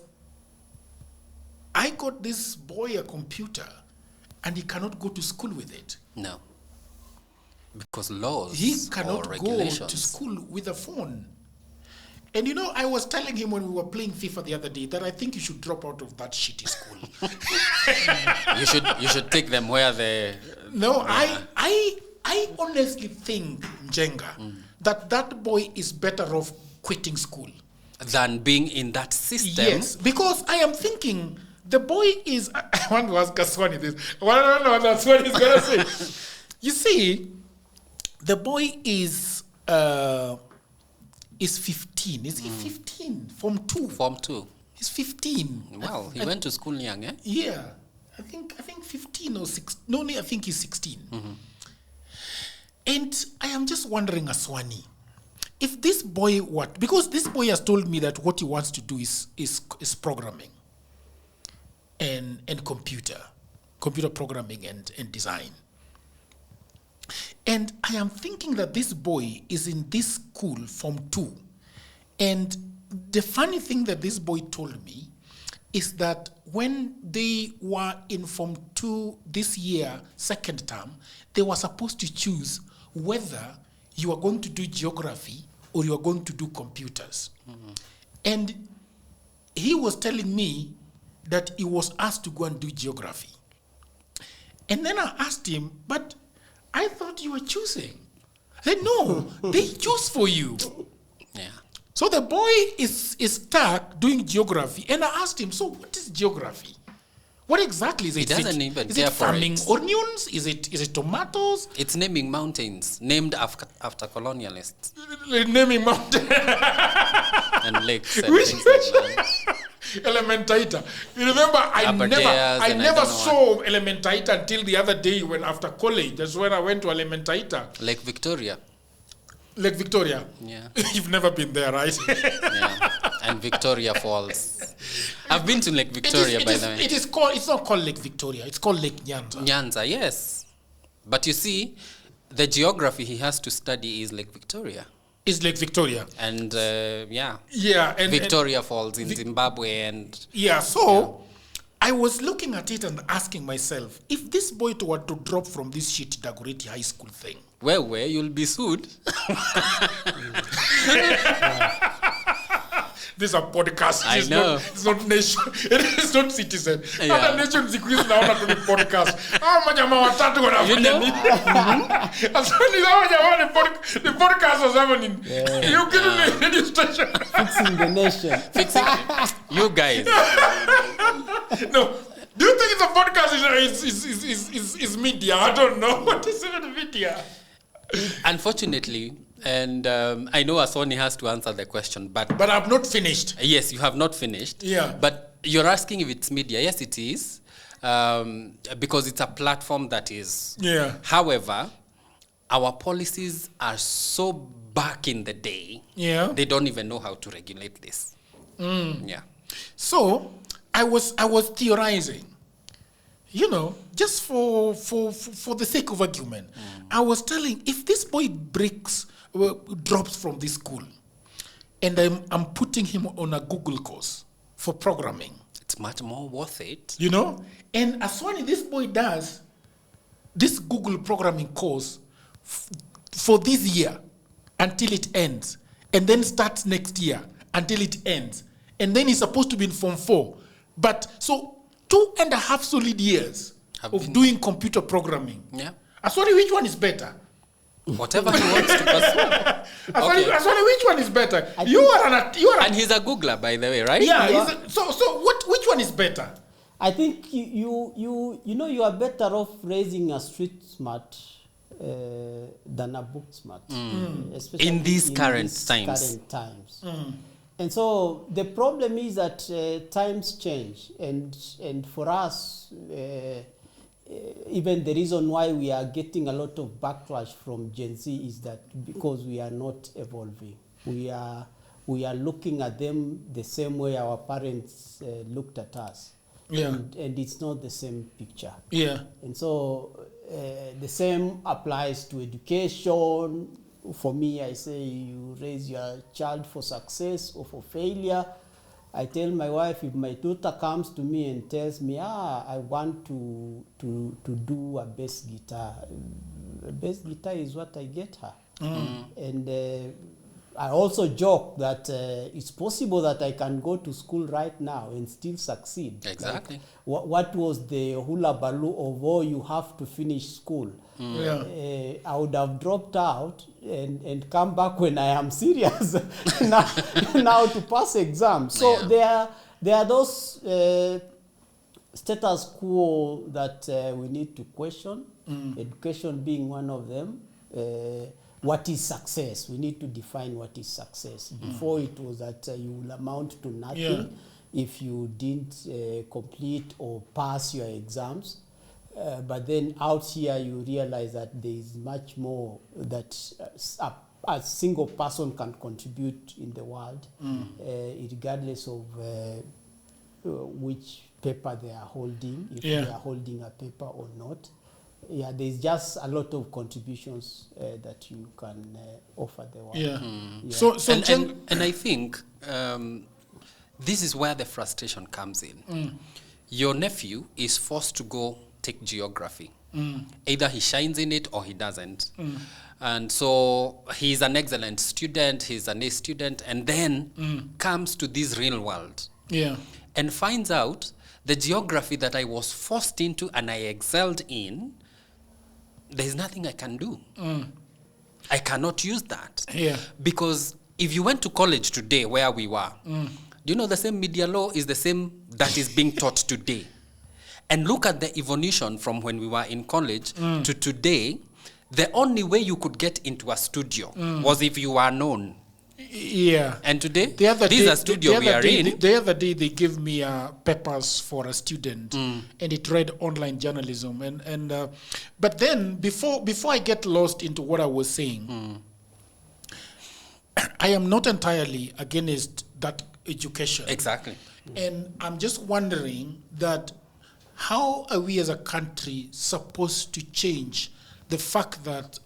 [SPEAKER 1] I got this boy a computer and he cannot go to school with it.
[SPEAKER 2] No. Because laws
[SPEAKER 1] He cannot
[SPEAKER 2] or
[SPEAKER 1] go
[SPEAKER 2] regulations.
[SPEAKER 1] to school with a phone. And you know, I was telling him when we were playing FIFA the other day that I think you should drop out of that shitty school.
[SPEAKER 2] You should take them where they...
[SPEAKER 1] No, I honestly think, Njenga, that boy is better off quitting school
[SPEAKER 2] than being in that system.
[SPEAKER 1] Yes, because I am thinking the boy is. I want to ask Aswani this. I don't know what Aswani is going to say. You see, the boy is 15. Is he 15? Form 2.
[SPEAKER 2] Form 2.
[SPEAKER 1] He's 15.
[SPEAKER 2] Well, he went to school young, eh?
[SPEAKER 1] Yeah, I think 15 or 16. No, I think he's 16. And I am just wondering, Aswani, if this boy because this boy has told me that what he wants to do is programming and computer programming and design. And I am thinking that this boy is in this school Form 2. And the funny thing that this boy told me is that when they were in Form 2 this year, second term, they were supposed to choose whether you are going to do geography or you are going to do computers. And he was telling me that he was asked to go and do geography. And then I asked him, but I thought you were choosing. I said, no, they choose for you.
[SPEAKER 2] Yeah.
[SPEAKER 1] So the boy is stuck doing geography. And I asked him, so what is geography? What exactly is it?
[SPEAKER 2] He doesn't even
[SPEAKER 1] is
[SPEAKER 2] care
[SPEAKER 1] it
[SPEAKER 2] for
[SPEAKER 1] farming
[SPEAKER 2] it.
[SPEAKER 1] onions? Is it tomatoes?
[SPEAKER 2] It's naming mountains, named after colonialists
[SPEAKER 1] Naming mountain.
[SPEAKER 2] and lakes and
[SPEAKER 1] Which-
[SPEAKER 2] things like that.
[SPEAKER 1] Elementaita. You remember, I
[SPEAKER 2] Aberdares and I
[SPEAKER 1] never
[SPEAKER 2] don't know
[SPEAKER 1] saw Elementaita until the other day when after college. That's when I went to Elementaita.
[SPEAKER 2] Lake Victoria.
[SPEAKER 1] Lake Victoria.
[SPEAKER 2] Yeah.
[SPEAKER 1] You've never been there, right?
[SPEAKER 2] Yeah. And Victoria Falls. I've been to Lake Victoria, by the way.
[SPEAKER 1] It's not called Lake Victoria. It's called Lake Nyanza.
[SPEAKER 2] Nyanza, yes. But you see, the geography he has to study is Lake Victoria.
[SPEAKER 1] It's Lake Victoria.
[SPEAKER 2] And
[SPEAKER 1] Yeah. And
[SPEAKER 2] Victoria Falls in Zimbabwe and...
[SPEAKER 1] Yeah, so I was looking at it and asking myself, if this boy were to drop from this shit Dagoretti High School thing.
[SPEAKER 2] Where you'll be sued.
[SPEAKER 1] This is a podcast.
[SPEAKER 2] I know.
[SPEAKER 1] It's not nation. It is not citizen.
[SPEAKER 2] Yeah.
[SPEAKER 1] Hata nation siku hizi naona tu ni podcast. Hao majamaa watatu wanafanya nini? Asante hao jamaa ni podcast was happening. You give me radio station.
[SPEAKER 3] Fixing the nation.
[SPEAKER 2] Fixing you guys.
[SPEAKER 1] No. Do you think it's a podcast is media? I don't know. What is even media?
[SPEAKER 2] Unfortunately, and I know Aswani has to answer the question, but
[SPEAKER 1] I've not finished.
[SPEAKER 2] yes, you have not finished.
[SPEAKER 1] Yeah.
[SPEAKER 2] But you're asking if it's media. Yes, it is, because it's a platform that is.
[SPEAKER 1] Yeah.
[SPEAKER 2] However, our policies are so back in the day.
[SPEAKER 1] Yeah.
[SPEAKER 2] They don't even know how to regulate this. Yeah.
[SPEAKER 1] So I was theorizing, you know, just for the sake of argument. I was telling, if this boy drops from this school, and I'm putting him on a Google course for programming,
[SPEAKER 2] It's much more worth it.
[SPEAKER 1] you know, and as soon as this boy does this Google programming course for this year until it ends, and then starts next year until it ends, and then he's supposed to be in Form 4. But so 2.5 solid years
[SPEAKER 2] Have
[SPEAKER 1] of
[SPEAKER 2] been-
[SPEAKER 1] doing computer programming.
[SPEAKER 2] Yeah.
[SPEAKER 1] Sorry, which one is better?
[SPEAKER 2] Whatever he wants to pursue.
[SPEAKER 1] Aswani, which one is better?
[SPEAKER 2] And he's a Googler, by the way, right?
[SPEAKER 1] Yeah. Which one is better?
[SPEAKER 3] I think you are better off raising a street smart than a book smart, especially
[SPEAKER 2] in these current times.
[SPEAKER 3] And so the problem is that times change, and for us, even the reason why we are getting a lot of backlash from Gen Z is that because we are not evolving. We are looking at them the same way our parents looked at us.
[SPEAKER 1] Yeah.
[SPEAKER 3] And it's not the same picture.
[SPEAKER 1] Yeah.
[SPEAKER 3] And so the same applies to education. For me, I say you raise your child for success or for failure. I tell my wife, if my daughter comes to me and tells me, I want to do a bass guitar, a bass guitar is what I get her. And I also joke that it's possible that I can go to school right now and still succeed.
[SPEAKER 2] Exactly.
[SPEAKER 3] Like, what was the hula baloo of, oh, you have to finish school? I would have dropped out and come back when I am serious now to pass exams. So there are those status quo that we need to question, education being one of them. What is success? We need to define what is success. Before it was that you will amount to nothing if you didn't complete or pass your exams. But then out here you realize that there is much more that a single person can contribute in the world, regardless of which paper they are holding, if they are holding a paper or not. Yeah, there's just a lot of contributions that you can offer the world.
[SPEAKER 1] So
[SPEAKER 2] and I think this is where the frustration comes in. Your nephew is forced to go take geography. Either he shines in it or he doesn't. And so he's an excellent student, he's an A student, and then comes to this real world. And finds out the geography that I was forced into and I excelled in, there's nothing I can do. I cannot use that. Because if you went to college today where we were, do you know the same media law is the same that is being taught today? And look at the evolution from when we were in college to today. The only way you could get into a studio was if you were known. And today, this is a studio we are in.
[SPEAKER 1] The other day, they gave me papers for a student, and it read online journalism. But then, before I get lost into what I was saying, I am not entirely against that education.
[SPEAKER 2] Exactly.
[SPEAKER 1] And I'm just wondering that how are we as a country supposed to change the fact that,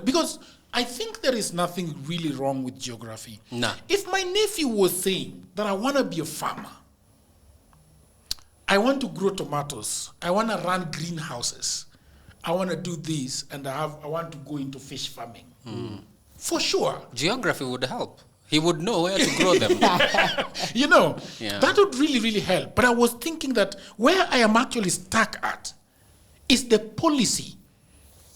[SPEAKER 1] because I think there is nothing really wrong with geography.
[SPEAKER 2] No.
[SPEAKER 1] If my nephew was saying that I want to be a farmer, I want to grow tomatoes, I want to run greenhouses, I want to do this, and I want to go into fish farming. For sure.
[SPEAKER 2] Geography would help. He would know where to grow them.
[SPEAKER 1] That would really, really help. But I was thinking that where I am actually stuck at is the policy.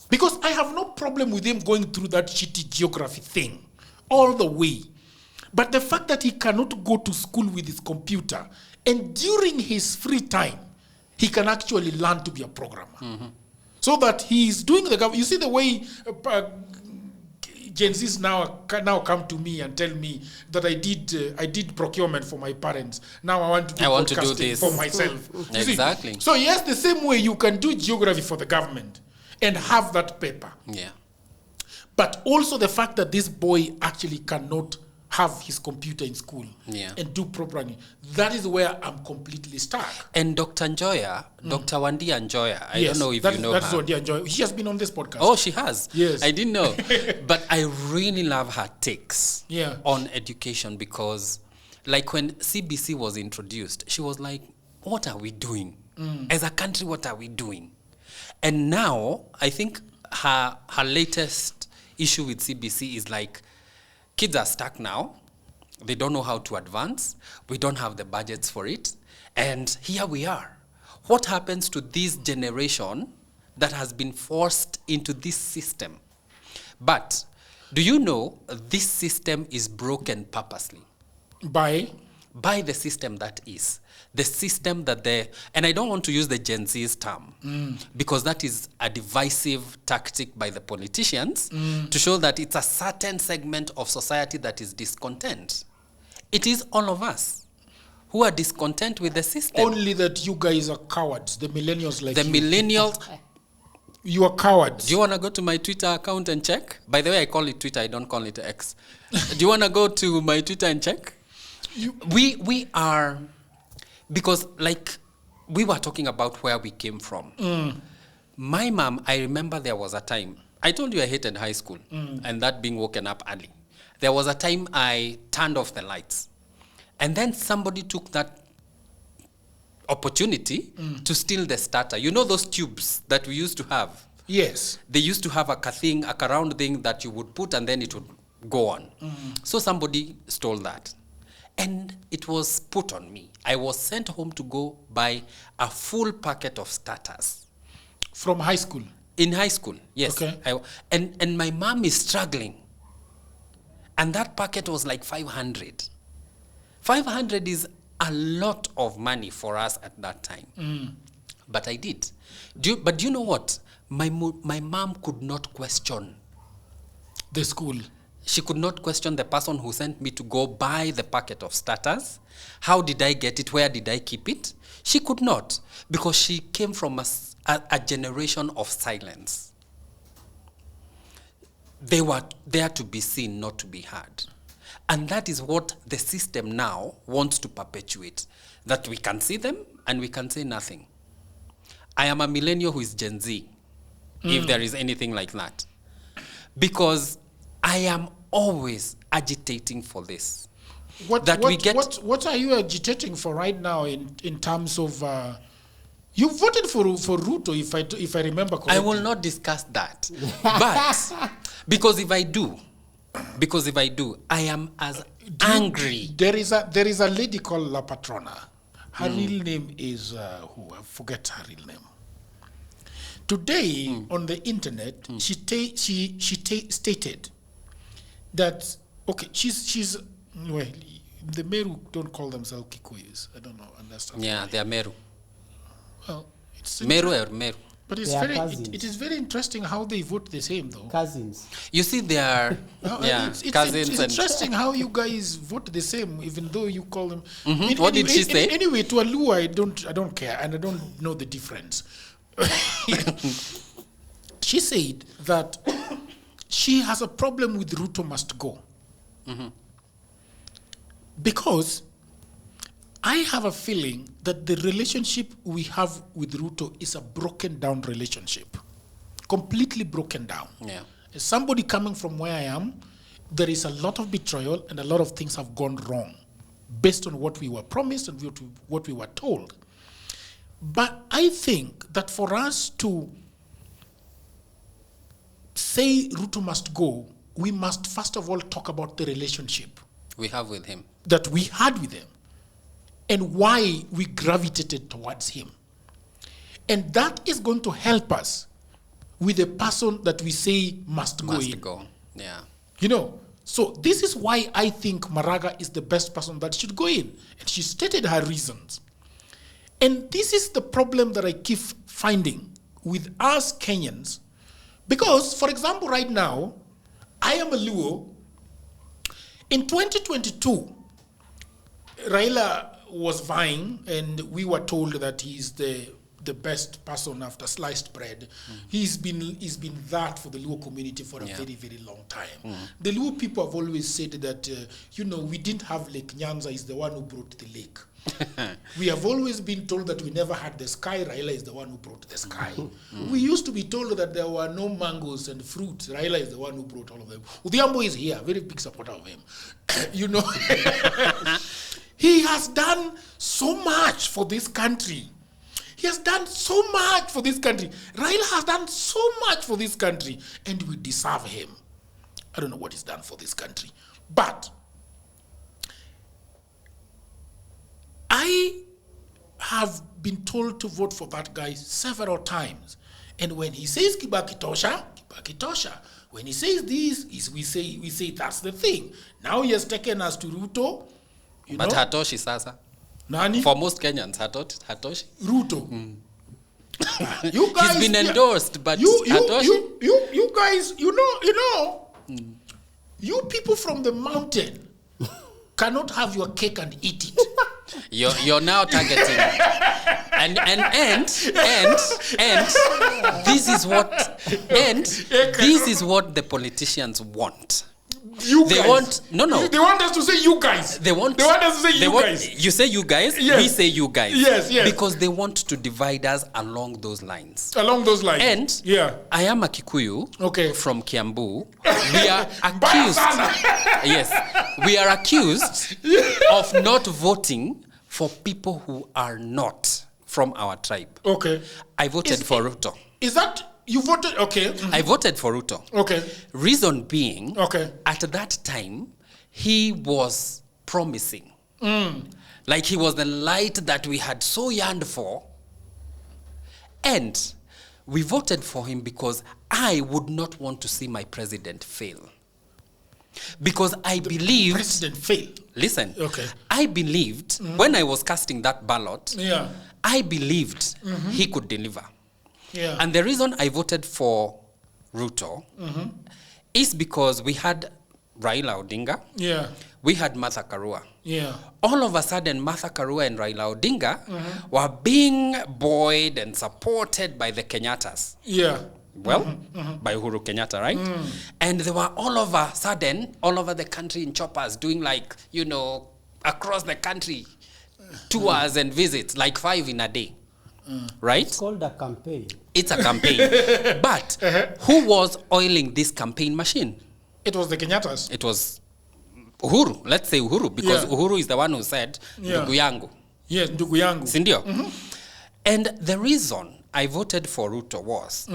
[SPEAKER 1] Because I have no problem with him going through that shitty geography thing all the way. But the fact that he cannot go to school with his computer and during his free time, he can actually learn to be a programmer. So that he's doing the government. You see the way Gen Zs now come to me and tell me that I did procurement for my parents. Now I want to do podcasting for myself.
[SPEAKER 2] Exactly.
[SPEAKER 1] So yes, the same way you can do geography for the government and have that paper. But also the fact that this boy actually cannot have his computer in school and do programming. That is where I'm completely stuck.
[SPEAKER 2] And Dr. Njoya, Dr. Wandia Njoya, I don't know if you know
[SPEAKER 1] that's
[SPEAKER 2] her.
[SPEAKER 1] Wandia Njoya. She has been on this podcast.
[SPEAKER 2] Oh, she has?
[SPEAKER 1] Yes.
[SPEAKER 2] I didn't know. But I really love her takes on education because like when CBC was introduced, she was like, what are we doing? As a country, what are we doing? And now, I think her latest issue with CBC is like, kids are stuck now. They don't know how to advance. We don't have the budgets for it. And here we are. What happens to this generation that has been forced into this system? But do you know this system is broken purposely? By the system that is. The system that and I don't want to use the Gen Z's term, because that is a divisive tactic by the politicians to show that it's a certain segment of society that is discontent. It is all of us who are discontent with the system.
[SPEAKER 1] Only that you guys are cowards, the millennials like
[SPEAKER 2] the
[SPEAKER 1] you.
[SPEAKER 2] Millennials.
[SPEAKER 1] You are cowards.
[SPEAKER 2] Do you want to go to my Twitter account and check? By the way, I call it Twitter, I don't call it X. Do you want to go to my Twitter and check? We are... Because, like, we were talking about where we came from. My mom, I remember there was a time, I told you I hated high school, and that being woken up early. There was a time I turned off the lights. And then somebody took that opportunity to steal the starter. You know those tubes that we used to have?
[SPEAKER 1] Yes.
[SPEAKER 2] They used to have a round thing that you would put and then it would go on. So somebody stole that. And it was put on me. I was sent home to go buy a full packet of starters.
[SPEAKER 1] From high school?
[SPEAKER 2] In high school, yes.
[SPEAKER 1] Okay.
[SPEAKER 2] And my mom is struggling. And that packet was like 500. 500 is a lot of money for us at that time. But I did. But do you know what? My mom could not question
[SPEAKER 1] the school.
[SPEAKER 2] She could not question the person who sent me to go buy the packet of starters. How did I get it? Where did I keep it? She could not, because she came from a generation of silence. They were there to be seen, not to be heard. And that is what the system now wants to perpetuate, that we can see them and we can say nothing. I am a millennial who is Gen Z, if there is anything like that. Because I am always agitating for this.
[SPEAKER 1] What are you agitating for right now in terms of... you voted for Ruto, if I remember correctly.
[SPEAKER 2] I will not discuss that. But, because if I do, I am as angry.
[SPEAKER 1] There is a lady called La Patrona. Her real name is, I forget her real name. Today, on the internet, she stated that, okay, she's well, the Meru don't call themselves Kikuyus. I don't know, understand.
[SPEAKER 2] Yeah, they are Meru.
[SPEAKER 1] Well, it's
[SPEAKER 2] Meru or Meru.
[SPEAKER 1] But it's it is very interesting how they vote the same, though.
[SPEAKER 3] Cousins.
[SPEAKER 2] You see, they are cousins.
[SPEAKER 1] It's interesting how you guys vote the same, even though you call them.
[SPEAKER 2] What did she say?
[SPEAKER 1] Anyway, to Alua, I don't care, and I don't know the difference. She said that she has a problem with Ruto must go. Because I have a feeling that the relationship we have with Ruto is a broken down relationship. Completely broken down.
[SPEAKER 2] Yeah.
[SPEAKER 1] As somebody coming from where I am, there is a lot of betrayal and a lot of things have gone wrong based on what we were promised and what we were told. But I think that for us to say Ruto must go, we must first of all talk about the relationship
[SPEAKER 2] we have with him.
[SPEAKER 1] That we had with him and why we gravitated towards him. And that is going to help us with the person that we say must go in.
[SPEAKER 2] Yeah.
[SPEAKER 1] You know, so this is why I think Maraga is the best person that should go in. And she stated her reasons. And this is the problem that I keep finding with us Kenyans. Because, for example, right now, I am a Luo. In 2022, Raila was vying, and we were told that he's the best person after sliced bread. He's been that for the Luo community for a very, very long time. The Luo people have always said that, we didn't have Lake Nyanza, is the one who brought the lake. We have always been told that we never had the sky. Raila is the one who brought the sky. We used to be told that there were no mangoes and fruits. Raila is the one who brought all of them. Udhiambo is here, very big supporter of him. He has done so much for this country. He has done so much for this country. Raila has done so much for this country, and we deserve him. I don't know what he's done for this country, but I have been told to vote for that guy several times. And when he says Kibaki Tosha, Kibaki Tosha. When he says this, we say that's the thing. Now he has taken us to Ruto.
[SPEAKER 2] But Hatoshi Sasa.
[SPEAKER 1] Nani?
[SPEAKER 2] For most Kenyans, Hatoshi.
[SPEAKER 1] Ruto. You guys,
[SPEAKER 2] he's been endorsed, but
[SPEAKER 1] Hatoshi. You guys, you know, you people from the mountain cannot have your cake and eat it.
[SPEAKER 2] You're now targeting, and this is what the politicians want.
[SPEAKER 1] They want us to say you guys.
[SPEAKER 2] They want us to say you guys. You say you guys. Yes. We say you guys.
[SPEAKER 1] Yes.
[SPEAKER 2] Because they want to divide us along those lines.
[SPEAKER 1] And
[SPEAKER 2] I am a Kikuyu.
[SPEAKER 1] Okay.
[SPEAKER 2] From Kiambu. We are accused. Yes. We are accused of not voting for people who are not from our tribe.
[SPEAKER 1] Okay.
[SPEAKER 2] I voted for Ruto.
[SPEAKER 1] Is that you voted? Okay. Mm-hmm.
[SPEAKER 2] I voted for Ruto.
[SPEAKER 1] Okay.
[SPEAKER 2] Reason being,
[SPEAKER 1] okay,
[SPEAKER 2] at that time, he was promising. Like he was the light that we had so yearned for. And we voted for him because I would not want to see my president fail. Because I believed...
[SPEAKER 1] President fail?
[SPEAKER 2] Listen.
[SPEAKER 1] Okay.
[SPEAKER 2] I believed, when I was casting that ballot, I believed he could deliver.
[SPEAKER 1] Yeah.
[SPEAKER 2] And the reason I voted for Ruto is because we had Raila Odinga.
[SPEAKER 1] Yeah.
[SPEAKER 2] We had Martha Karua.
[SPEAKER 1] Yeah.
[SPEAKER 2] All of a sudden, Martha Karua and Raila Odinga were being buoyed and supported by the Kenyattas.
[SPEAKER 1] Yeah.
[SPEAKER 2] Well, by Uhuru Kenyatta, right? And they were all of a sudden, all over the country in choppers, doing like, across the country, tours and visits, like 5 in a day. Right?
[SPEAKER 3] It's called a campaign.
[SPEAKER 2] It's a campaign. But who was oiling this campaign machine?
[SPEAKER 1] It was the Kenyattas.
[SPEAKER 2] It was Uhuru. Let's say Uhuru, because Uhuru is the one who said, ndugu yangu.
[SPEAKER 1] Yes, ndugu yangu.
[SPEAKER 2] Sindio? And the reason I voted for Ruto was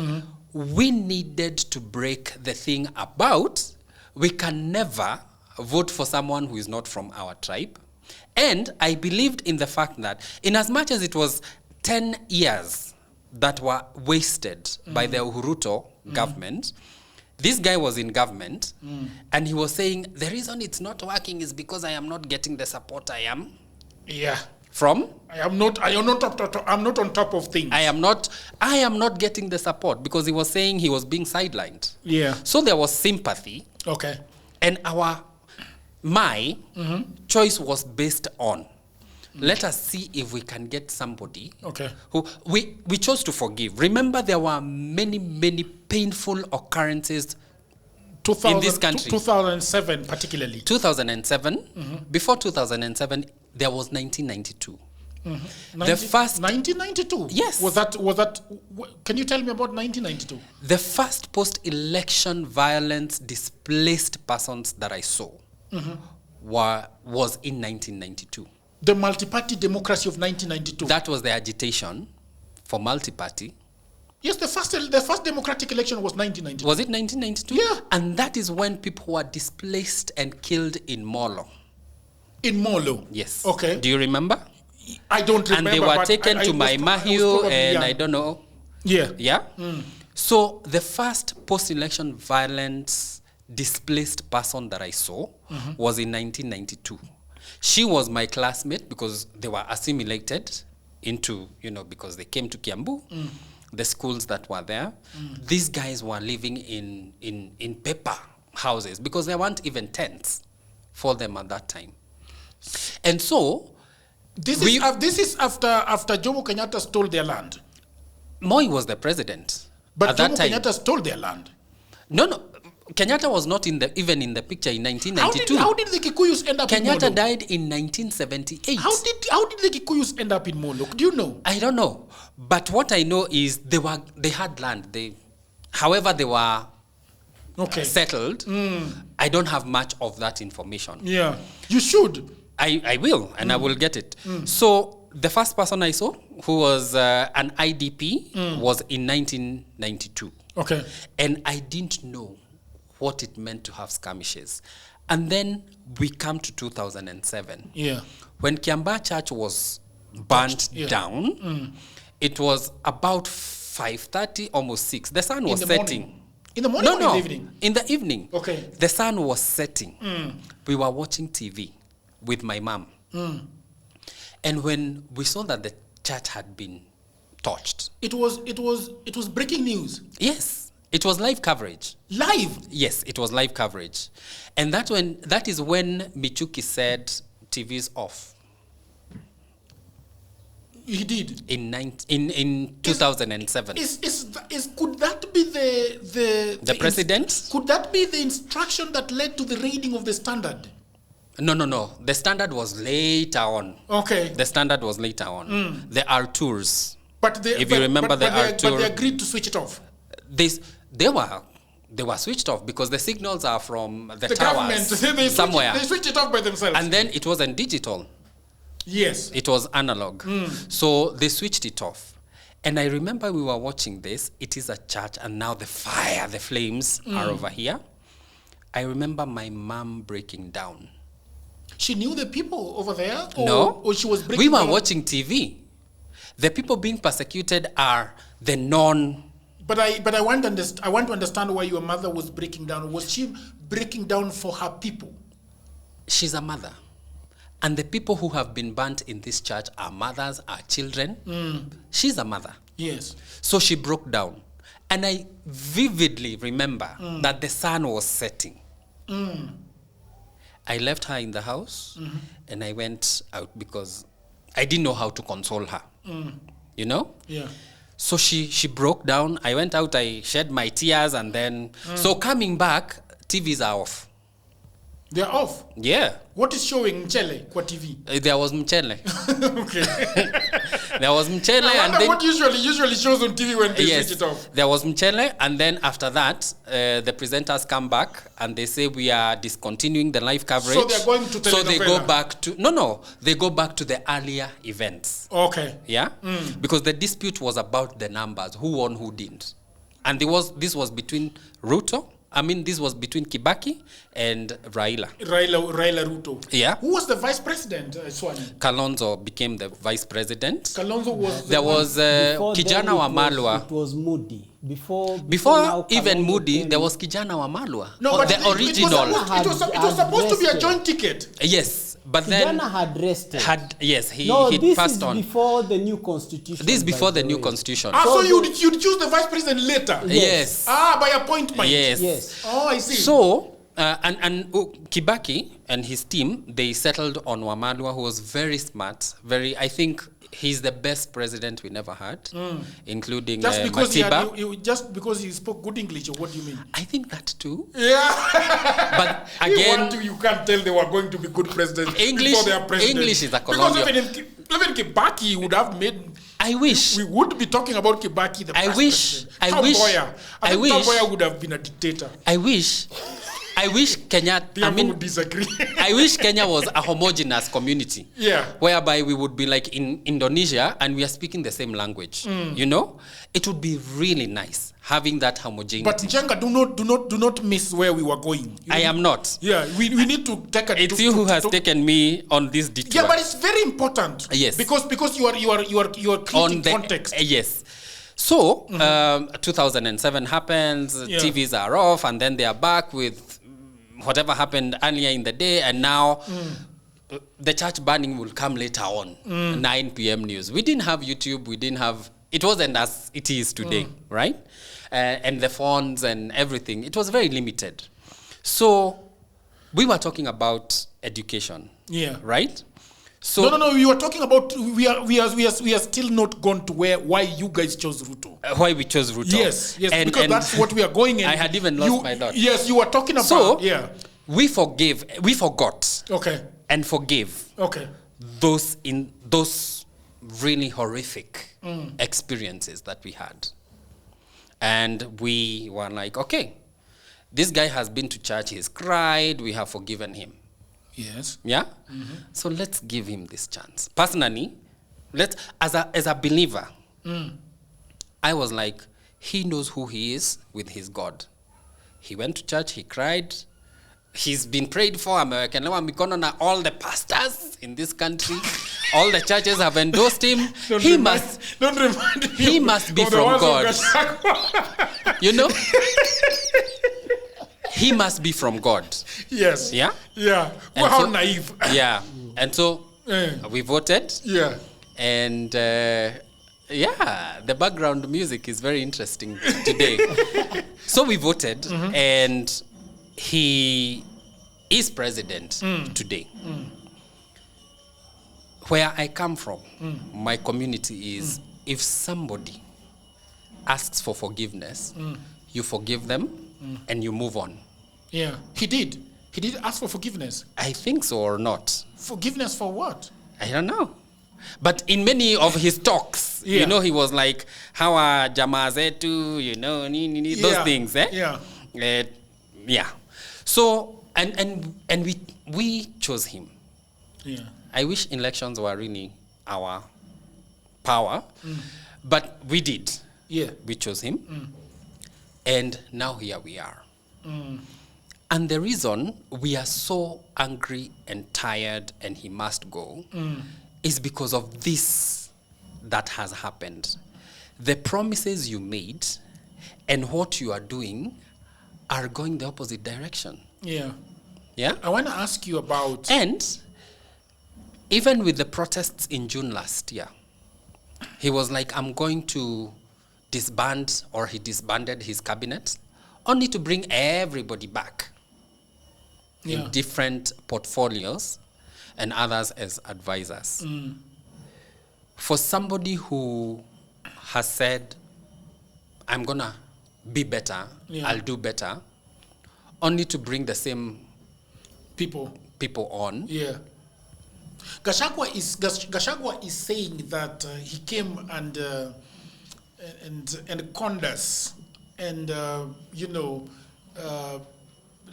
[SPEAKER 2] we needed to break the thing about we can never vote for someone who is not from our tribe. And I believed in the fact that in as much as it was 10 years that were wasted by the Uhuruto government, this guy was in government and he was saying, the reason it's not working is because I am not getting the support I am.
[SPEAKER 1] Yeah.
[SPEAKER 2] From?
[SPEAKER 1] I'm not on top of things.
[SPEAKER 2] I am not getting the support because he was saying he was being sidelined.
[SPEAKER 1] Yeah.
[SPEAKER 2] So there was sympathy.
[SPEAKER 1] Okay.
[SPEAKER 2] And my choice was based on, let us see if we can get somebody who we chose to forgive. Remember, there were many, many painful occurrences in this country.
[SPEAKER 1] 2007 particularly.
[SPEAKER 2] 2007. Before 2007, there was 1992. The first
[SPEAKER 1] 1992.
[SPEAKER 2] Yes.
[SPEAKER 1] Was that? Can you tell me about 1992?
[SPEAKER 2] The first post-election violence displaced persons that I saw was in 1992.
[SPEAKER 1] The multi-party democracy of 1992.
[SPEAKER 2] That was the agitation for multi-party.
[SPEAKER 1] Yes, the first democratic election was 1992.
[SPEAKER 2] Was it 1992?
[SPEAKER 1] Yeah.
[SPEAKER 2] And that is when people were displaced and killed in Molo.
[SPEAKER 1] In Molo?
[SPEAKER 2] Yes.
[SPEAKER 1] Okay.
[SPEAKER 2] Do you remember?
[SPEAKER 1] I don't remember.
[SPEAKER 2] And they were taken to Mai Mahiu and I don't know.
[SPEAKER 1] Yeah.
[SPEAKER 2] Yeah? So the first post-election violence displaced person that I saw was in 1992. She was my classmate because they were assimilated into, because they came to Kiambu, the schools that were there. These guys were living in paper houses because there weren't even tents for them at that time. And so... This is after Jomo Kenyatta stole their land. Moi was the president.
[SPEAKER 1] But
[SPEAKER 2] at
[SPEAKER 1] Jomo
[SPEAKER 2] that time.
[SPEAKER 1] Kenyatta stole their land.
[SPEAKER 2] No. Kenyatta was not even in the picture in 1992.
[SPEAKER 1] How did the Kikuyus end up in Molo?
[SPEAKER 2] Kenyatta died in 1978.
[SPEAKER 1] How did the Kikuyus end up in Molo? Do you know?
[SPEAKER 2] I don't know. But what I know is they had land. However they were settled. I don't have much of that information.
[SPEAKER 1] Yeah. You should.
[SPEAKER 2] I will, and I will get it. So the first person I saw who was an IDP was in 1992.
[SPEAKER 1] Okay.
[SPEAKER 2] And I didn't know what it meant to have skirmishes. And then we come to 2007.
[SPEAKER 1] Yeah.
[SPEAKER 2] When Kiambaa Church was burnt down, it was about 5:30, almost 6. The sun was setting.
[SPEAKER 1] In the morning or in the evening?
[SPEAKER 2] In the evening.
[SPEAKER 1] Okay.
[SPEAKER 2] The sun was setting. We were watching TV with my mom. And when we saw that the church had been torched.
[SPEAKER 1] It was breaking news.
[SPEAKER 2] Yes. It was live coverage.
[SPEAKER 1] Live?
[SPEAKER 2] Yes, it was live coverage. And that is when Michuki said TV's off.
[SPEAKER 1] He did.
[SPEAKER 2] In 2007.
[SPEAKER 1] Could that be
[SPEAKER 2] the president?
[SPEAKER 1] Could that be the instruction that led to the raiding of the Standard?
[SPEAKER 2] No. The Standard was later on.
[SPEAKER 1] Okay.
[SPEAKER 2] The Standard was later on. There are tours.
[SPEAKER 1] But they agreed to switch it off.
[SPEAKER 2] They were switched off because the signals are from the towers
[SPEAKER 1] government.
[SPEAKER 2] somewhere.
[SPEAKER 1] They switched it off by themselves.
[SPEAKER 2] And then it wasn't digital.
[SPEAKER 1] Yes.
[SPEAKER 2] It was analog. So they switched it off. And I remember we were watching this. It is a church, and now the flames are over here. I remember my mom breaking down.
[SPEAKER 1] She knew the people over there? Or she was breaking
[SPEAKER 2] We were
[SPEAKER 1] down?
[SPEAKER 2] watching TV. The people being persecuted are the non...
[SPEAKER 1] But I want to understand why your mother was breaking down. Was she breaking down for her people?
[SPEAKER 2] She's a mother. And the people who have been burnt in this church are mothers, are children. She's a mother.
[SPEAKER 1] Yes.
[SPEAKER 2] So she broke down. And I vividly remember that the sun was setting. I left her in the house and I went out because I didn't know how to console her. You know?
[SPEAKER 1] Yeah.
[SPEAKER 2] So she broke down. I went out, I shed my tears, and then... So coming back, TVs are off.
[SPEAKER 1] They're off?
[SPEAKER 2] Yeah.
[SPEAKER 1] What is showing Mchele kwa TV?
[SPEAKER 2] There was Mchele.
[SPEAKER 1] Okay.
[SPEAKER 2] There was Mchele.
[SPEAKER 1] I wonder what usually shows on TV when they switch it off.
[SPEAKER 2] There was Mchele, and then after that, the presenters come back and they say we are discontinuing the live coverage.
[SPEAKER 1] So they're going to telenovela.
[SPEAKER 2] So they go back to... No. They go back to the earlier events.
[SPEAKER 1] Okay.
[SPEAKER 2] Yeah? Because the dispute was about the numbers. Who won, who didn't. And this was between Ruto... this was between Kibaki and Raila.
[SPEAKER 1] Raila Ruto.
[SPEAKER 2] Yeah.
[SPEAKER 1] Who was the vice president, Aswani?
[SPEAKER 2] Kalonzo became the vice president.
[SPEAKER 1] Kalonzo was
[SPEAKER 2] There was Kijana Wamalwa.
[SPEAKER 3] It was Moody. Before
[SPEAKER 2] even Moody, there was Kijana Wamalwa.
[SPEAKER 1] No, but
[SPEAKER 2] the original.
[SPEAKER 1] It was supposed to be a joint ticket.
[SPEAKER 2] Yes, but then...
[SPEAKER 3] Kijana had rested.
[SPEAKER 2] He passed on.
[SPEAKER 3] This is before the new constitution.
[SPEAKER 2] This is before the new constitution.
[SPEAKER 1] So you'd choose the vice president later?
[SPEAKER 2] Yes.
[SPEAKER 1] By appointment?
[SPEAKER 2] Yes.
[SPEAKER 1] Oh, I see.
[SPEAKER 2] So, Kibaki and his team, they settled on Wamalwa, who was very smart, I think he's the best president we never had, including Matiba.
[SPEAKER 1] Just because he spoke good English, or what do you mean?
[SPEAKER 2] I think that too.
[SPEAKER 1] Yeah.
[SPEAKER 2] But again...
[SPEAKER 1] you can't tell they were going to be good presidents before they are president.
[SPEAKER 2] English is a colonial...
[SPEAKER 1] Because even Kibaki would have made...
[SPEAKER 2] I wish.
[SPEAKER 1] We would be talking about Kibaki, the past president.
[SPEAKER 2] I wish.
[SPEAKER 1] Tom Mboya would have been a dictator.
[SPEAKER 2] I wish Kenya...
[SPEAKER 1] would disagree.
[SPEAKER 2] I wish Kenya was a homogeneous community.
[SPEAKER 1] Yeah.
[SPEAKER 2] Whereby we would be like in Indonesia and we are speaking the same language. You know? It would be really nice having that homogeneity.
[SPEAKER 1] But Njenga, do not miss where we were going.
[SPEAKER 2] I am not.
[SPEAKER 1] Yeah, we need to take a...
[SPEAKER 2] It's you who has taken me on this detour.
[SPEAKER 1] Yeah, but it's very important.
[SPEAKER 2] Yes.
[SPEAKER 1] Because you are creating context.
[SPEAKER 2] Yes. So, 2007 happens, TVs are off, and then they are back with whatever happened earlier in the day, and now the church burning will come later on, 9 p.m. news. We didn't have YouTube, it wasn't as it is today, right? And the phones and everything, it was very limited. So, we were talking about education, right? So
[SPEAKER 1] no. We were talking about we are still not gone to why you guys chose Ruto.
[SPEAKER 2] Why we chose Ruto?
[SPEAKER 1] Yes, because that's what we are going in.
[SPEAKER 2] I had even lost my thought.
[SPEAKER 1] Yes, you were talking about.
[SPEAKER 2] So we forgot.
[SPEAKER 1] Okay.
[SPEAKER 2] And forgave.
[SPEAKER 1] Okay.
[SPEAKER 2] Those really horrific experiences that we had, and we were like, okay, this guy has been to church. He's cried. We have forgiven him.
[SPEAKER 1] Yes.
[SPEAKER 2] Yeah? So let's give him this chance. Personally, as a believer, I was like, he knows who he is with his God. He went to church, he cried. He's been prayed for. All the pastors in this country, all the churches have endorsed him. He must be from God. You know? he must be from God.
[SPEAKER 1] Yes.
[SPEAKER 2] Yeah?
[SPEAKER 1] Yeah.
[SPEAKER 2] And
[SPEAKER 1] Well, how
[SPEAKER 2] so-
[SPEAKER 1] naive.
[SPEAKER 2] Yeah. And so we voted.
[SPEAKER 1] Yeah.
[SPEAKER 2] And yeah, the background music is very interesting today. So we voted, and he is president today. Where I come from, my community is if somebody asks for forgiveness, you forgive them and you move on.
[SPEAKER 1] Yeah. He did. He did ask for forgiveness.
[SPEAKER 2] I think so or not.
[SPEAKER 1] Forgiveness for what?
[SPEAKER 2] I don't know. But in many of his talks,
[SPEAKER 1] Yeah.
[SPEAKER 2] you know, he was like, how are jamaa zetu, you know, those
[SPEAKER 1] Yeah.
[SPEAKER 2] things, eh?
[SPEAKER 1] Yeah.
[SPEAKER 2] Yeah. So, and we chose him.
[SPEAKER 1] Yeah.
[SPEAKER 2] I wish elections were really our power, but we did.
[SPEAKER 1] Yeah.
[SPEAKER 2] We chose him. And now here we are. And the reason we are so angry and tired and he must go is because of this that has happened. The promises you made and what you are doing are going the opposite direction.
[SPEAKER 1] Yeah.
[SPEAKER 2] Yeah?
[SPEAKER 1] I want to ask you about.
[SPEAKER 2] And even with the protests in June last year, he was like, I'm going to disband, or he disbanded his cabinet, only to bring everybody back in different portfolios and others as advisors. For somebody who has said, I'm going to be better, I'll do better, only to bring the same
[SPEAKER 1] people
[SPEAKER 2] on.
[SPEAKER 1] Yeah. Gachagua is saying that he came and conned us and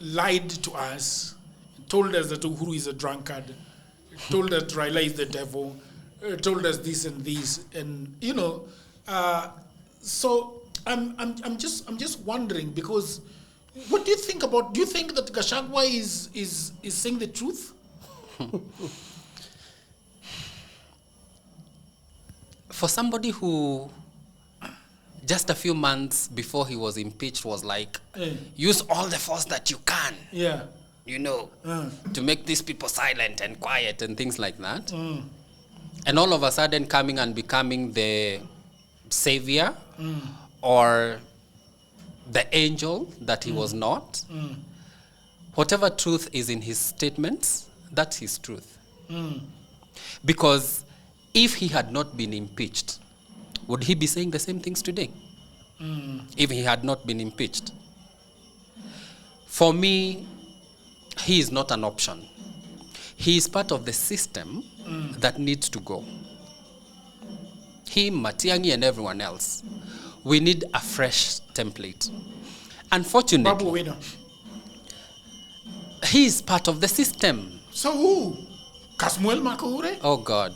[SPEAKER 1] lied to us, told us that Uhuru is a drunkard, told us Raila is the devil, told us this and this, and so I'm just wondering, because what do you think about? Do you think that Gachagua is saying the truth?
[SPEAKER 2] For somebody who just a few months before he was impeached was like, use all the force that you can, to make these people silent and quiet and things like that. And all of a sudden coming and becoming the savior or the angel that he was not. Whatever truth is in his statements, that's his truth. Because if he had not been impeached, would he be saying the same things today? If he had not been impeached? For me, he is not an option. He is part of the system that needs to go. Him, Matiang'i, and everyone else. We need a fresh template. Unfortunately, he is part of the system.
[SPEAKER 1] So who? Kasmuel Makoure?
[SPEAKER 2] Oh God.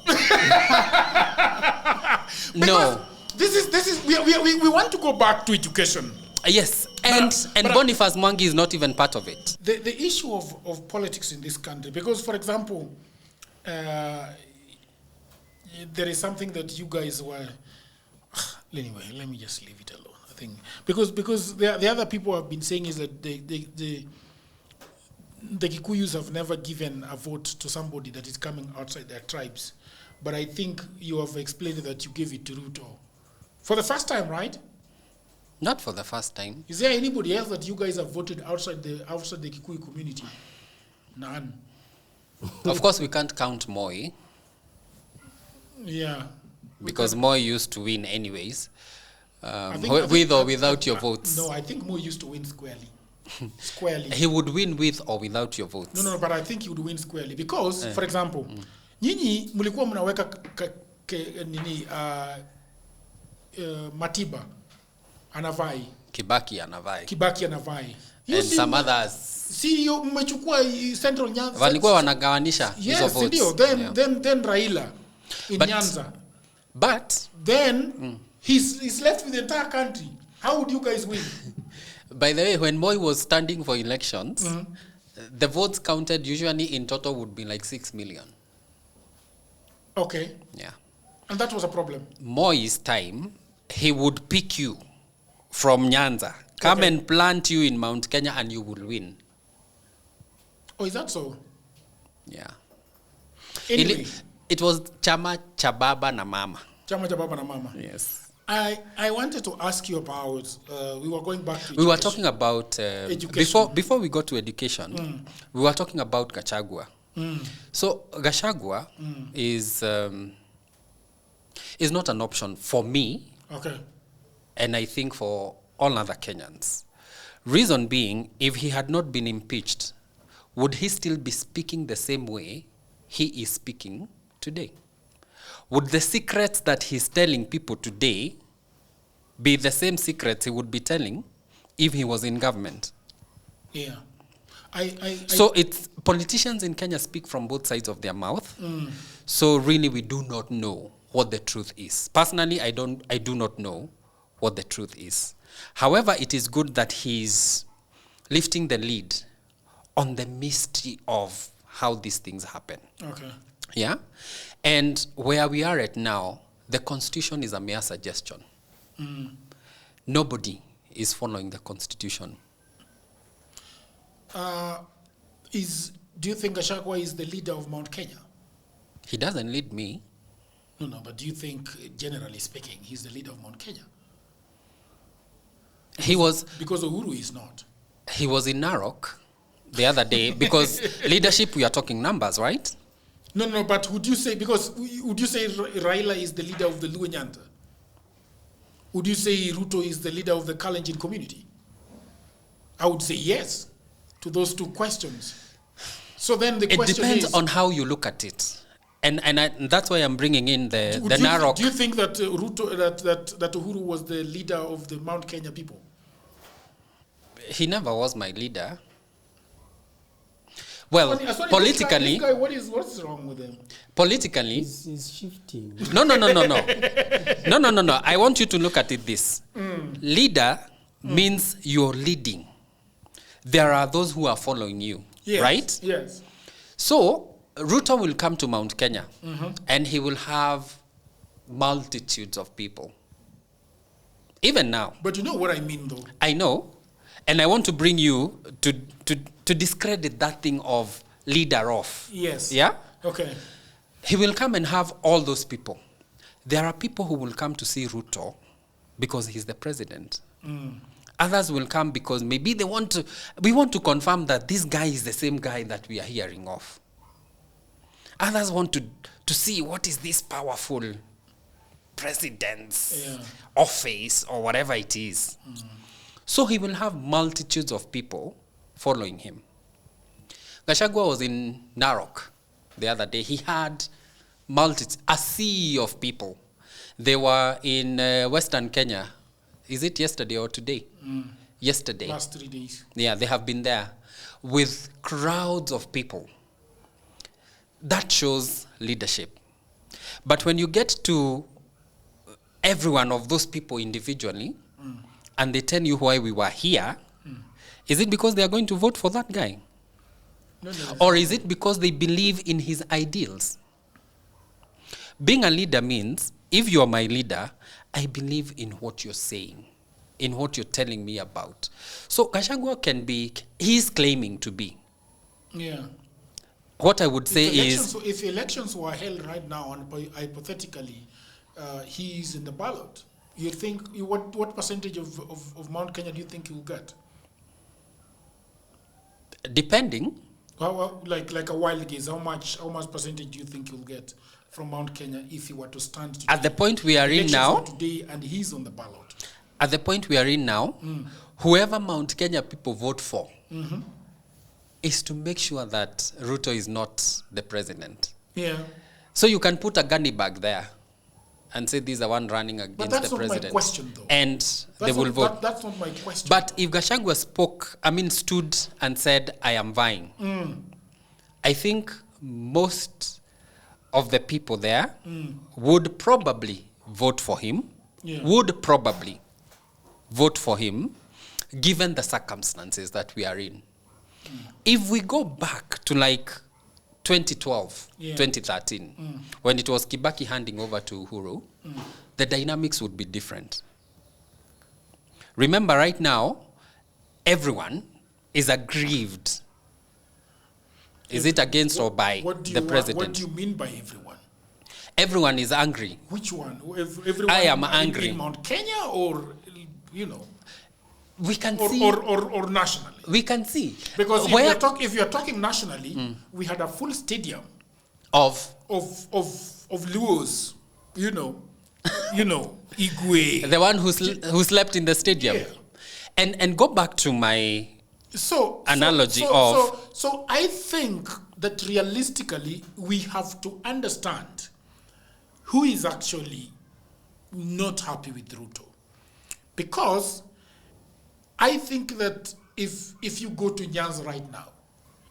[SPEAKER 2] No.
[SPEAKER 1] This is we want to go back to education.
[SPEAKER 2] Yes, and Boniface Mwangi is not even part of it.
[SPEAKER 1] The issue of politics in this country, because for example, there is something that you guys were. Anyway, let me just leave it alone. I think because the other people have been saying is that the Kikuyus have never given a vote to somebody that is coming outside their tribes, but I think you have explained that you gave it to Ruto for the first time, right?
[SPEAKER 2] Not for the first time.
[SPEAKER 1] Is there anybody else that you guys have voted outside the Kikuyu community? None.
[SPEAKER 2] Of course, we can't count Moi.
[SPEAKER 1] Yeah.
[SPEAKER 2] Because Moi used to win anyways, with or without your votes.
[SPEAKER 1] No, I think Moi used to win squarely. Squarely.
[SPEAKER 2] He would win with or without your votes.
[SPEAKER 1] No, but I think he would win squarely because, for example, nyinyi mlikuwa mnaweka Matiba anavai.
[SPEAKER 2] Kibaki anavai.
[SPEAKER 1] You
[SPEAKER 2] and some others.
[SPEAKER 1] See, you mmechukua Central Nyanza.
[SPEAKER 2] Walikuwa wanagawanisha hizo votes.
[SPEAKER 1] Yes, then Raila in Nyanza.
[SPEAKER 2] But
[SPEAKER 1] then he's left with the entire country. How would you guys win?
[SPEAKER 2] By the way, when Moi was standing for elections, the votes counted usually in total would be like 6 million.
[SPEAKER 1] Okay.
[SPEAKER 2] Yeah.
[SPEAKER 1] And that was a problem.
[SPEAKER 2] Moi's time, he would pick you from Nyanza, Come and plant you in Mount Kenya and you will win.
[SPEAKER 1] Oh, is that so?
[SPEAKER 2] Yeah.
[SPEAKER 1] Anyway.
[SPEAKER 2] It was Chama Chababa na Mama.
[SPEAKER 1] Chama Chababa na Mama.
[SPEAKER 2] Yes.
[SPEAKER 1] I wanted to ask you about, we were going back to education.
[SPEAKER 2] We were talking about,
[SPEAKER 1] education.
[SPEAKER 2] Before we got to education, we were talking about Gachagua. So Gachagua is not an option for me.
[SPEAKER 1] Okay.
[SPEAKER 2] And I think for all other Kenyans. Reason being, if he had not been impeached, would he still be speaking the same way he is speaking today? Would the secrets that he's telling people today be the same secrets he would be telling if he was in government?
[SPEAKER 1] Yeah.
[SPEAKER 2] So it's politicians in Kenya speak from both sides of their mouth. So really we do not know what the truth is. Personally, I do not know what the truth is. However, it is good that he's lifting the lead on the mystery of how these things happen.
[SPEAKER 1] Okay.
[SPEAKER 2] Yeah? And where we are at now, the Constitution is a mere suggestion. Nobody is following the Constitution.
[SPEAKER 1] Do you think Gachagua is the leader of Mount Kenya?
[SPEAKER 2] He doesn't lead me.
[SPEAKER 1] No, but do you think, generally speaking, he's the leader of Mount Kenya?
[SPEAKER 2] Because
[SPEAKER 1] Uhuru is not.
[SPEAKER 2] He was in Narok the other day, because leadership, we are talking numbers, right?
[SPEAKER 1] No, but would you say Raila is the leader of the Luo Nyanta? Would you say Ruto is the leader of the Kalenjin community? I would say yes to those two questions. So then the question is... It
[SPEAKER 2] depends on how you look at it. And that's why I'm bringing in the Narok.
[SPEAKER 1] Do you think that that Uhuru was the leader of the Mount Kenya people?
[SPEAKER 2] He never was my leader. Well,
[SPEAKER 1] Aswani,
[SPEAKER 2] politically...
[SPEAKER 1] This guy, what's wrong with him?
[SPEAKER 2] Politically...
[SPEAKER 3] He's shifting.
[SPEAKER 2] No. No. I want you to look at it this. Leader means you're leading. There are those who are following you, right?
[SPEAKER 1] Yes.
[SPEAKER 2] So, Ruto will come to Mount Kenya, and he will have multitudes of people. Even now.
[SPEAKER 1] But you know what I mean, though?
[SPEAKER 2] I know. And I want to bring you to discredit that thing of leader of.
[SPEAKER 1] Yes.
[SPEAKER 2] Yeah?
[SPEAKER 1] Okay.
[SPEAKER 2] He will come and have all those people. There are people who will come to see Ruto because he's the president. Others will come because maybe we want to confirm that this guy is the same guy that we are hearing of. Others want to see what is this powerful president's office or whatever it is. So he will have multitudes of people following him. Gachagua was in Narok the other day. He had a sea of people. They were in Western Kenya. Is it yesterday or today? Yesterday.
[SPEAKER 1] Last 3 days.
[SPEAKER 2] Yeah, they have been there with crowds of people. That shows leadership. But when you get to every one of those people individually, and they tell you why we were here, is it because they are going to vote for that guy?
[SPEAKER 1] No.
[SPEAKER 2] Or is it because they believe in his ideals? Being a leader means, if you are my leader, I believe in what you're saying, in what you're telling me about. So Gachagua he's claiming to be.
[SPEAKER 1] Yeah.
[SPEAKER 2] What I would say is...
[SPEAKER 1] If elections were held right now, and hypothetically, he is in the ballot, you think, what percentage of Mount Kenya do you think he will get?
[SPEAKER 2] Depending.
[SPEAKER 1] Like a wild guess, how much percentage do you think he'll get from Mount Kenya if he were to stand today?
[SPEAKER 2] At the point we are in now...
[SPEAKER 1] today, and he's on the ballot.
[SPEAKER 2] At the point we are in now, whoever Mount Kenya people vote for is to make sure that Ruto is not the president.
[SPEAKER 1] Yeah.
[SPEAKER 2] So you can put a gunny bag there and say these are one running against the president.
[SPEAKER 1] But that's not my question, though.
[SPEAKER 2] And they will vote.
[SPEAKER 1] That's not my question.
[SPEAKER 2] But if Gachagua stood and said, I am vying, I think most of the people there would probably vote for him, given the circumstances that we are in. If we go back to like 2012, 2013, when it was Kibaki handing over to Uhuru, the dynamics would be different. Remember right now, everyone is aggrieved. Is it against or by the president?
[SPEAKER 1] What do you mean by everyone?
[SPEAKER 2] Everyone is angry.
[SPEAKER 1] Which one? Everyone
[SPEAKER 2] I am angry.
[SPEAKER 1] In Mount Kenya or,
[SPEAKER 2] We can
[SPEAKER 1] or,
[SPEAKER 2] see.
[SPEAKER 1] Or nationally?
[SPEAKER 2] We can see.
[SPEAKER 1] Because if you're talking nationally, we had a full stadium
[SPEAKER 2] of
[SPEAKER 1] Luos, Igwe.
[SPEAKER 2] the one who slept in the stadium.
[SPEAKER 1] Yeah.
[SPEAKER 2] And go back to my analogy of...
[SPEAKER 1] So I think that realistically, we have to understand who is actually not happy with Ruto. Because I think that if you go to Nyanza right now,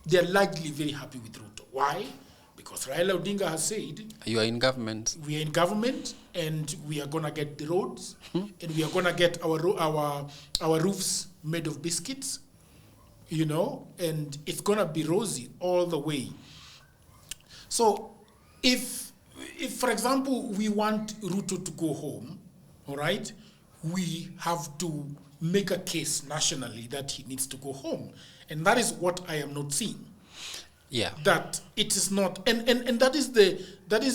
[SPEAKER 1] they're largely very happy with Ruto. Why? Because Raila Odinga has said...
[SPEAKER 2] You are in government.
[SPEAKER 1] We are in government, and we are going to get the roads, and we are going to get our roofs made of biscuits, and it's going to be rosy all the way. So if, for example, we want Ruto to go home, all right, we have to make a case nationally that he needs to go home. And that is what I am not seeing.
[SPEAKER 2] Yeah.
[SPEAKER 1] That it is not, and that is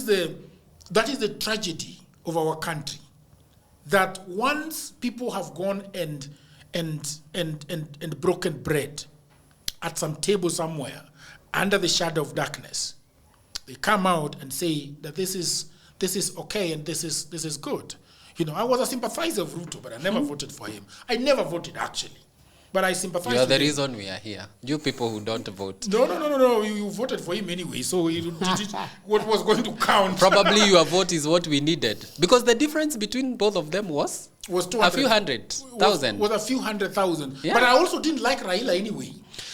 [SPEAKER 1] the tragedy of our country. That once people have gone and broken bread at some table somewhere under the shadow of darkness, they come out and say that this is okay and this is good. I was a sympathizer of Ruto, but I never voted for him. I never voted actually, but I sympathize.
[SPEAKER 2] You are
[SPEAKER 1] with
[SPEAKER 2] the
[SPEAKER 1] him.
[SPEAKER 2] reason we are here. You people who don't vote.
[SPEAKER 1] No. You voted for him anyway, so what was going to count?
[SPEAKER 2] Probably your vote is what we needed, because the difference between both of them was a few 100,000.
[SPEAKER 1] Was a few 100,000.
[SPEAKER 2] Yeah.
[SPEAKER 1] But I also didn't like Raila anyway.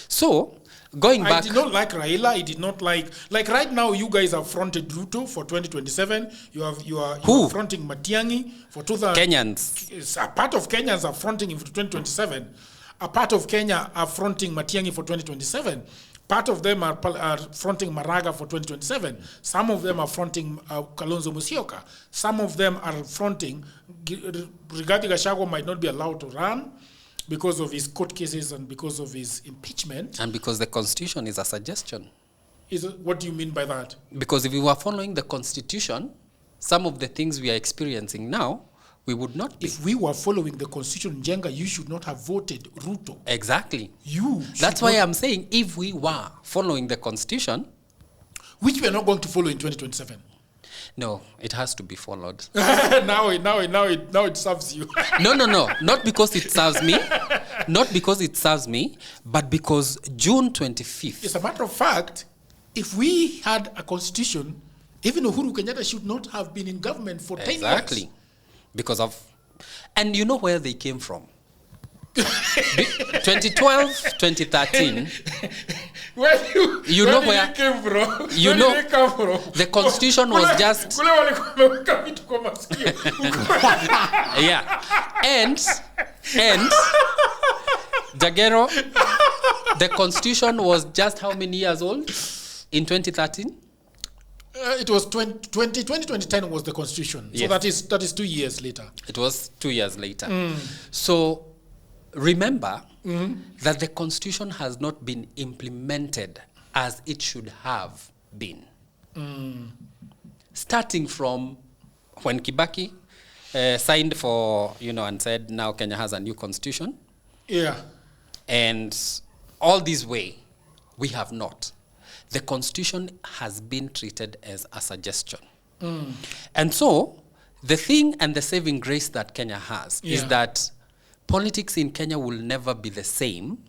[SPEAKER 2] So, going back...
[SPEAKER 1] I did not like Raila. I did not like right now you guys have fronted Ruto for 2027. You are fronting Matiang'i for 2000.
[SPEAKER 2] Kenyans.
[SPEAKER 1] A part of Kenyans are fronting him for 2027. A part of Kenya are fronting Matiang'i for 2027. Part of them are fronting Maraga for 2027. Some of them are fronting Kalonzo Musyoka. Some of them are fronting Rigathi Gachagua might not be allowed to run because of his court cases and because of his impeachment.
[SPEAKER 2] And because the Constitution is a suggestion.
[SPEAKER 1] What do you mean by that?
[SPEAKER 2] Because if we were following the Constitution, some of the things we are experiencing now, we would not be.
[SPEAKER 1] If we were following the Constitution, Njenga, you should not have voted Ruto.
[SPEAKER 2] Exactly.
[SPEAKER 1] That's
[SPEAKER 2] why I'm saying if we were following the Constitution...
[SPEAKER 1] Which we are not going to follow in 2027.
[SPEAKER 2] No, it has to be followed.
[SPEAKER 1] now it serves you.
[SPEAKER 2] No. Not because it serves me. Not because it serves me, but because June 25th...
[SPEAKER 1] As a matter of fact, if we had a constitution, even Uhuru Kenyatta should not have been in government for 10 years.
[SPEAKER 2] Exactly. Because of... And you know where they came from? 2012, 2013...
[SPEAKER 1] Where did they came from?
[SPEAKER 2] The Constitution was just... Yeah. And Jagero, the Constitution was just how many years old in 2013?
[SPEAKER 1] It was 2010 was the Constitution.
[SPEAKER 2] Yes.
[SPEAKER 1] So that is 2 years later.
[SPEAKER 2] It was 2 years later. So remember that the Constitution has not been implemented as it should have been. Starting from when Kibaki signed for, and said now Kenya has a new constitution.
[SPEAKER 1] Yeah.
[SPEAKER 2] And all this way, we have not. The Constitution has been treated as a suggestion. And so, the thing and the saving grace that Kenya has is that politics in Kenya will never be the same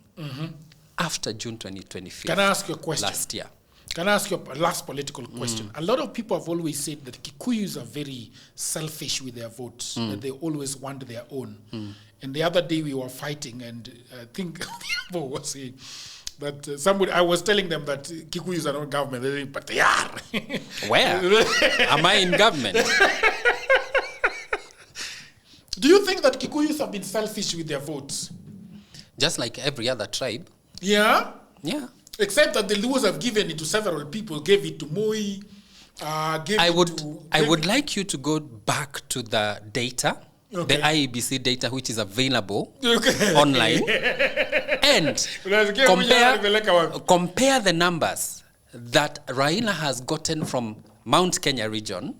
[SPEAKER 2] after June 2025.
[SPEAKER 1] Can I ask you a question?
[SPEAKER 2] Last year.
[SPEAKER 1] Can I ask you a last political question? A lot of people have always said that Kikuyus are very selfish with their votes, that they always want their own. And the other day we were fighting, and I think people were saying that I was telling them that Kikuyus are not government, they said, but they are.
[SPEAKER 2] Where? Am I in government?
[SPEAKER 1] Do you think that Kikuyus have been selfish with their votes?
[SPEAKER 2] Just like every other tribe.
[SPEAKER 1] Yeah?
[SPEAKER 2] Yeah.
[SPEAKER 1] Except that the Luos have given it to several people, gave it to Moi,
[SPEAKER 2] I would like you to go back to the data the IEBC data which is available online, and compare the numbers that Raila has gotten from Mount Kenya region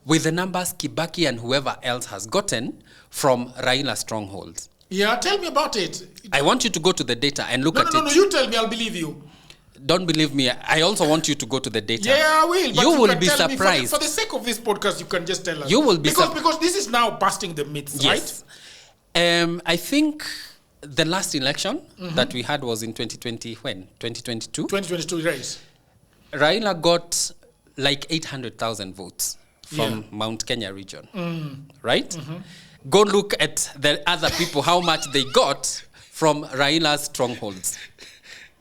[SPEAKER 2] with the numbers Kibaki and whoever else has gotten from Raila strongholds.
[SPEAKER 1] Yeah, tell me about it.
[SPEAKER 2] I want you to go to the data and look at it.
[SPEAKER 1] No, you tell me, I'll believe you.
[SPEAKER 2] Don't believe me. I also want you to go to the data.
[SPEAKER 1] Yeah, I will. But
[SPEAKER 2] you will be surprised.
[SPEAKER 1] For the sake of this podcast, you can just tell us.
[SPEAKER 2] You will be
[SPEAKER 1] because this is now busting the myths,
[SPEAKER 2] yes. Right? I think the last election that we had was in 2020. When? 2022?
[SPEAKER 1] 2022, right.
[SPEAKER 2] Raila got like 800,000 votes from Mount Kenya region, right? Go look at the other people, how much they got from Raila's strongholds.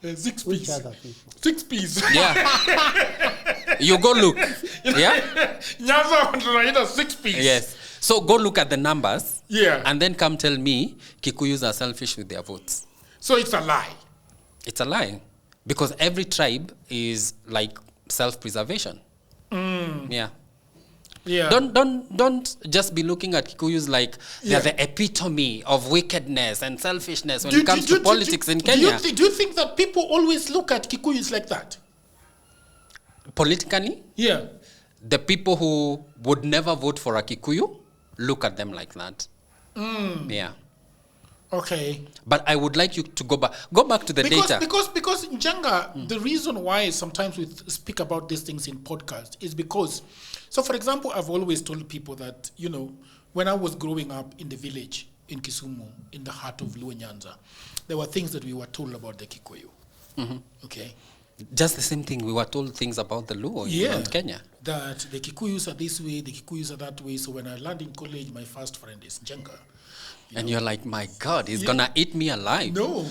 [SPEAKER 1] 6
[SPEAKER 3] Which
[SPEAKER 1] P's.
[SPEAKER 3] other people?
[SPEAKER 1] 6 P's.
[SPEAKER 2] Yeah. You go look. Yeah?
[SPEAKER 1] Nyanza and Raila 6 P's.
[SPEAKER 2] Yes. So go look at the numbers.
[SPEAKER 1] Yeah.
[SPEAKER 2] And then come tell me Kikuyus are selfish with their votes.
[SPEAKER 1] So it's a lie.
[SPEAKER 2] It's a lie. Because every tribe is like self-preservation. Yeah.
[SPEAKER 1] Yeah.
[SPEAKER 2] Don't just be looking at Kikuyus like they're the epitome of wickedness and selfishness when it comes to politics in Kenya.
[SPEAKER 1] Do you think that people always look at Kikuyus like that?
[SPEAKER 2] Politically?
[SPEAKER 1] Yeah.
[SPEAKER 2] The people who would never vote for a Kikuyu look at them like that. Yeah.
[SPEAKER 1] Okay.
[SPEAKER 2] But I would like you to go back to the data.
[SPEAKER 1] Because Njenga, the reason why sometimes we speak about these things in podcasts is because, so for example, I've always told people that, you know, when I was growing up in the village in Kisumu, in the heart of Luo Nyanza, there were things that we were told about the Kikuyu. Okay.
[SPEAKER 2] Just the same thing. We were told things about the Luo in Kenya.
[SPEAKER 1] That the Kikuyus are this way, the Kikuyus are that way. So when I landed in college, my first friend is Njenga.
[SPEAKER 2] You're like, my God, he's gonna eat me alive.
[SPEAKER 1] No,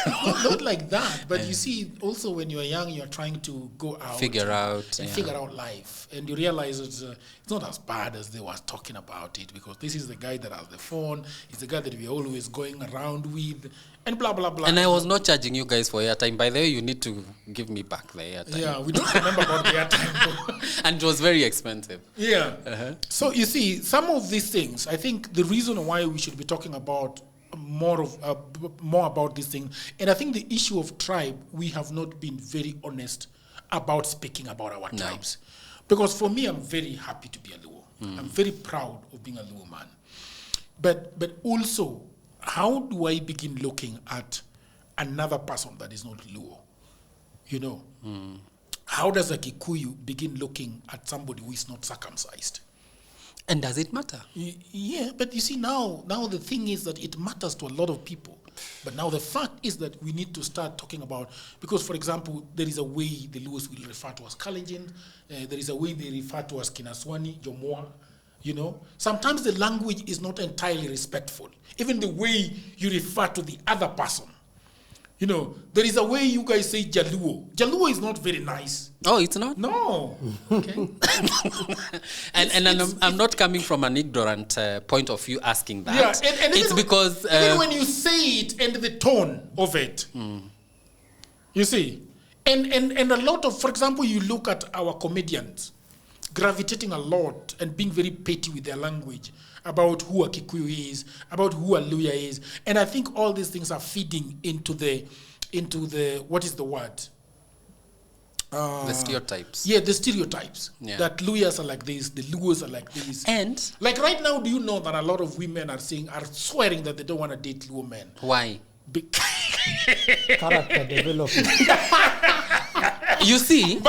[SPEAKER 1] not like that. But you see, also when you're young, you're trying to go out,
[SPEAKER 2] figure out
[SPEAKER 1] life, and you realize it's not as bad as they were talking about it, because this is the guy that has the phone. He's the guy that we're always going around with, and blah blah blah.
[SPEAKER 2] And I was not charging you guys for airtime. By the way, you need to give me back the airtime.
[SPEAKER 1] Yeah, we don't remember about the airtime.
[SPEAKER 2] And it was very expensive.
[SPEAKER 1] Yeah. So you see, some of these things, I think the reason why we should be talking about more about this thing, and I think the issue of tribe, we have not been very honest about speaking about our tribes. Because for me, I'm very happy to be a Luo. I'm very proud of being a Luo man. But also, how do I begin looking at another person that is not Luo? You know? How does a Kikuyu begin looking at somebody who is not circumcised?
[SPEAKER 2] And does it matter?
[SPEAKER 1] Yeah, but you see, now the thing is that it matters to a lot of people. But now the fact is that we need to start talking about, because, for example, there is a way the Luos will refer to as Kalenjin, there is a way they refer to as Aswani, Jomoa, you know. Sometimes the language is not entirely respectful. Even the way you refer to the other person. You know, there is a way you guys say Jaluo. Jaluo is not very nice.
[SPEAKER 2] Oh, it's not?
[SPEAKER 1] No. Okay.
[SPEAKER 2] and I'm not coming from an ignorant point of view asking that.
[SPEAKER 1] Yeah, and
[SPEAKER 2] it's because...
[SPEAKER 1] even when you say it and the tone of it, you see, and a lot of, for example, you look at our comedians gravitating a lot and being very petty with their language about who a Kikuyu is, about who a Luya is. And I think all these things are feeding into the what is the word?
[SPEAKER 2] The stereotypes.
[SPEAKER 1] Yeah, the stereotypes. Yeah. That Luyas are like this, the Luos are like this.
[SPEAKER 2] And
[SPEAKER 1] like right now, do you know that a lot of women are swearing that they don't want to date Luo men?
[SPEAKER 2] Why?
[SPEAKER 3] Character development.
[SPEAKER 2] You see,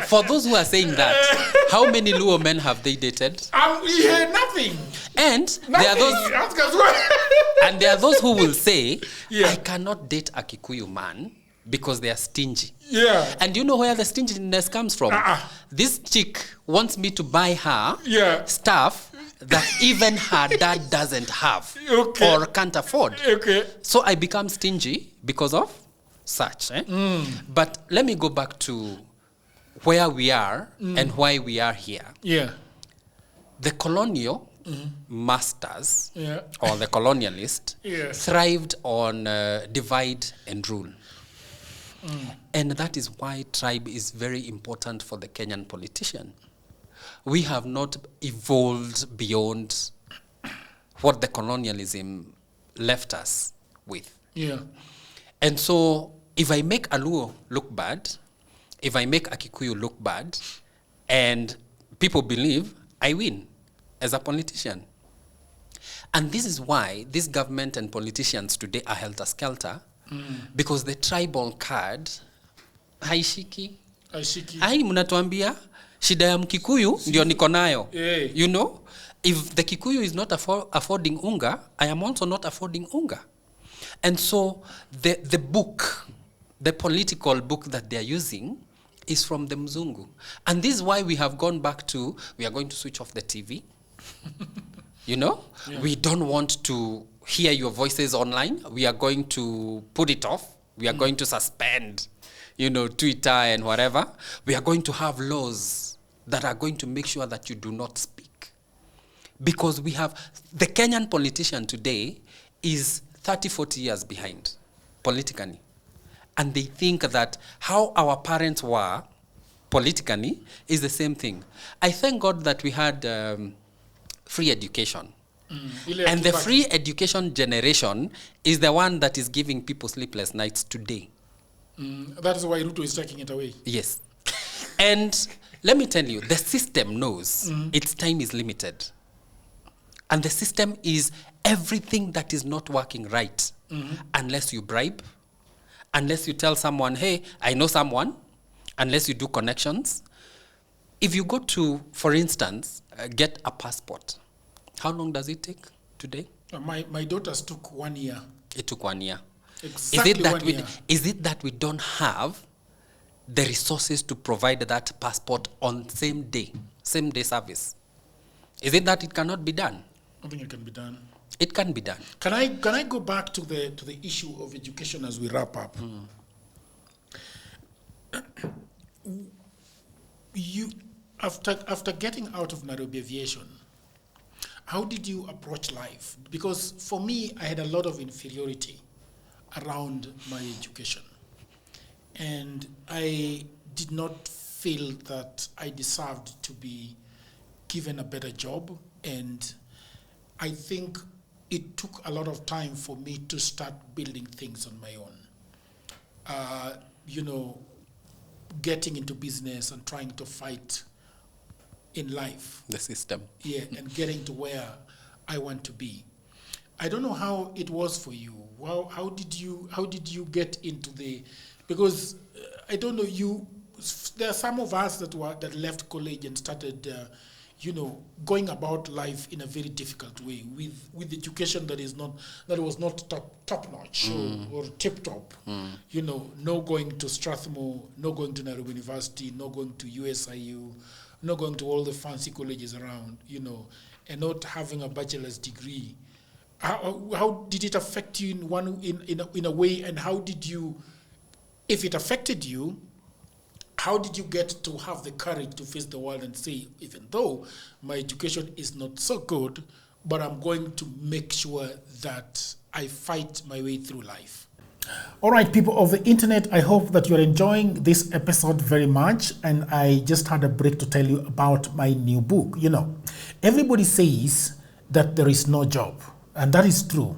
[SPEAKER 2] for those who are saying that, how many Luo men have they dated?
[SPEAKER 1] Nothing.
[SPEAKER 2] And there are those who will say, I cannot date a Kikuyu man because they are stingy.
[SPEAKER 1] Yeah.
[SPEAKER 2] And you know where the stinginess comes from? This chick wants me to buy her stuff that even her dad doesn't have or can't afford.
[SPEAKER 1] Okay.
[SPEAKER 2] So I become stingy because of such. But let me go back to where we are and why we are here.
[SPEAKER 1] Yeah.
[SPEAKER 2] The colonial masters or the colonialist thrived on divide and rule. And that is why tribe is very important for the Kenyan politician. we have not evolved beyond what the colonialism left us with.
[SPEAKER 1] Yeah.
[SPEAKER 2] And so if I make a Luo look bad, if I make a Kikuyu look bad, and people believe, I win as a politician. And this is why this government and politicians today are helter-skelter, because the tribal card, haishiki. Hai mnatuambia, shida ya Mkikuyu ndio niko nayo. You know, if the Kikuyu is not affording unga, I am also not affording unga. And so the book, the political book that they are using is from the Mzungu. And this is why we have gone back to, we are going to switch off the TV. You know, we don't want to hear your voices online. We are going to put it off. We are going to suspend, you know, Twitter and whatever. We are going to have laws that are going to make sure that you do not speak. Because we have, the Kenyan politician today is 30, 40 years behind politically. And they think that how our parents were politically is the same thing. I thank God that we had free education. And the free education generation is the one that is giving people sleepless nights today.
[SPEAKER 1] That is why Ruto is taking it away.
[SPEAKER 2] Yes. And let me tell you, the system knows its time is limited. And the system is everything that is not working right, unless you bribe, unless you tell someone, hey, I know someone, unless you do connections. If you go to, for instance, get a passport, how long does it take today?
[SPEAKER 1] My daughters took 1 year.
[SPEAKER 2] It took 1 year.
[SPEAKER 1] Exactly
[SPEAKER 2] Is it that we don't have the resources to provide that passport on same day service? Is it that it cannot be done?
[SPEAKER 1] I think it can be done.
[SPEAKER 2] It can be done.
[SPEAKER 1] Can I go back to the issue of education as we wrap up? You after getting out of Nairobi Aviation, how did you approach life? Because for me, I had a lot of inferiority around my education. And I did not feel that I deserved to be given a better job. And I think it took a lot of time for me to start building things on my own. You know, getting into business and trying to fight in life.
[SPEAKER 2] The system.
[SPEAKER 1] Yeah, and getting to where I want to be. I don't know how it was for you. How did you get into the, because I don't know, there are some of us that left college and started going about life in a very difficult way with education that was not top notch or tip top. You know, no going to Strathmore, no going to Nairobi University, no going to USIU, no going to all the fancy colleges around, you know, and not having a bachelor's degree. How did it affect you in a way, and how did you, if it affected you, how did you get to have the courage to face the world and say, even though my education is not so good, but I'm going to make sure that I fight my way through life? All right, people of the internet, I hope that you're enjoying this episode very much. And I just had a break to tell you about my new book. You know, everybody says that there is no job, and that is true.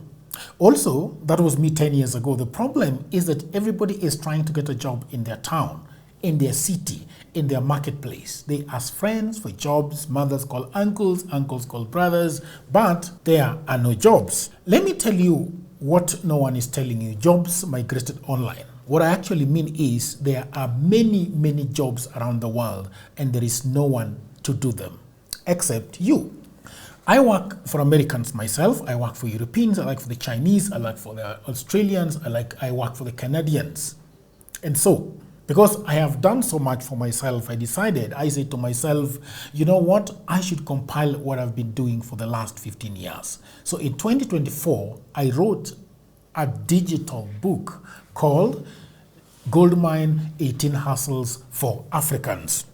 [SPEAKER 1] Also, that was me 10 years ago. The problem is that everybody is trying to get a job in their town, in their city, in their marketplace. They ask friends for jobs, mothers call uncles, uncles call brothers, but there are no jobs. Let me tell you what no one is telling you. Jobs migrated online. What I actually mean is there are many, many jobs around the world, and there is no one to do them except you. I work for Americans myself. I work for Europeans. I work for the Chinese. I work for the Australians. I work for the Canadians. And so, because I have done so much for myself, I said to myself, you know what? I should compile what I've been doing for the last 15 years. So in 2024, I wrote a digital book called Goldmine 18 Hustles for Africans.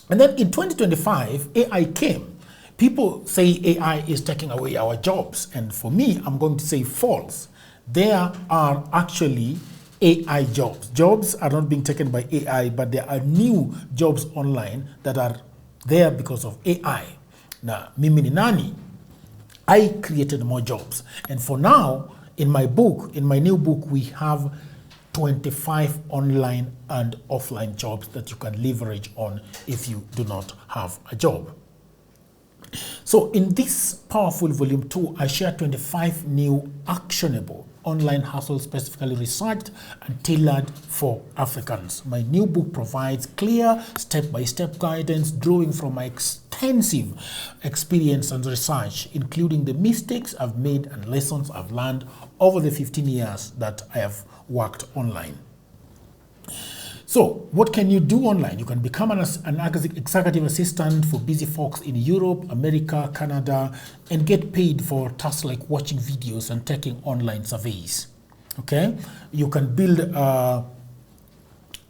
[SPEAKER 1] And then in 2025, AI came. People say AI is taking away our jobs. And for me, I'm going to say false. There are actually AI jobs. Jobs are not being taken by AI, but there are new jobs online that are there because of AI. Now, mimi ni nani? I created more jobs. And for now, in my new book, we have 25 online and offline jobs that you can leverage on if you do not have a job. So in this powerful volume 2, I share 25 new actionable online hustles specifically researched and tailored for Africans. My new book provides clear step-by-step guidance drawing from my extensive experience and research, including the mistakes I've made and lessons I've learned over the 15 years that I have worked online. So, what can you do online? You can become an executive assistant for busy folks in Europe, America, Canada, and get paid for tasks like watching videos and taking online surveys. Okay? You can build a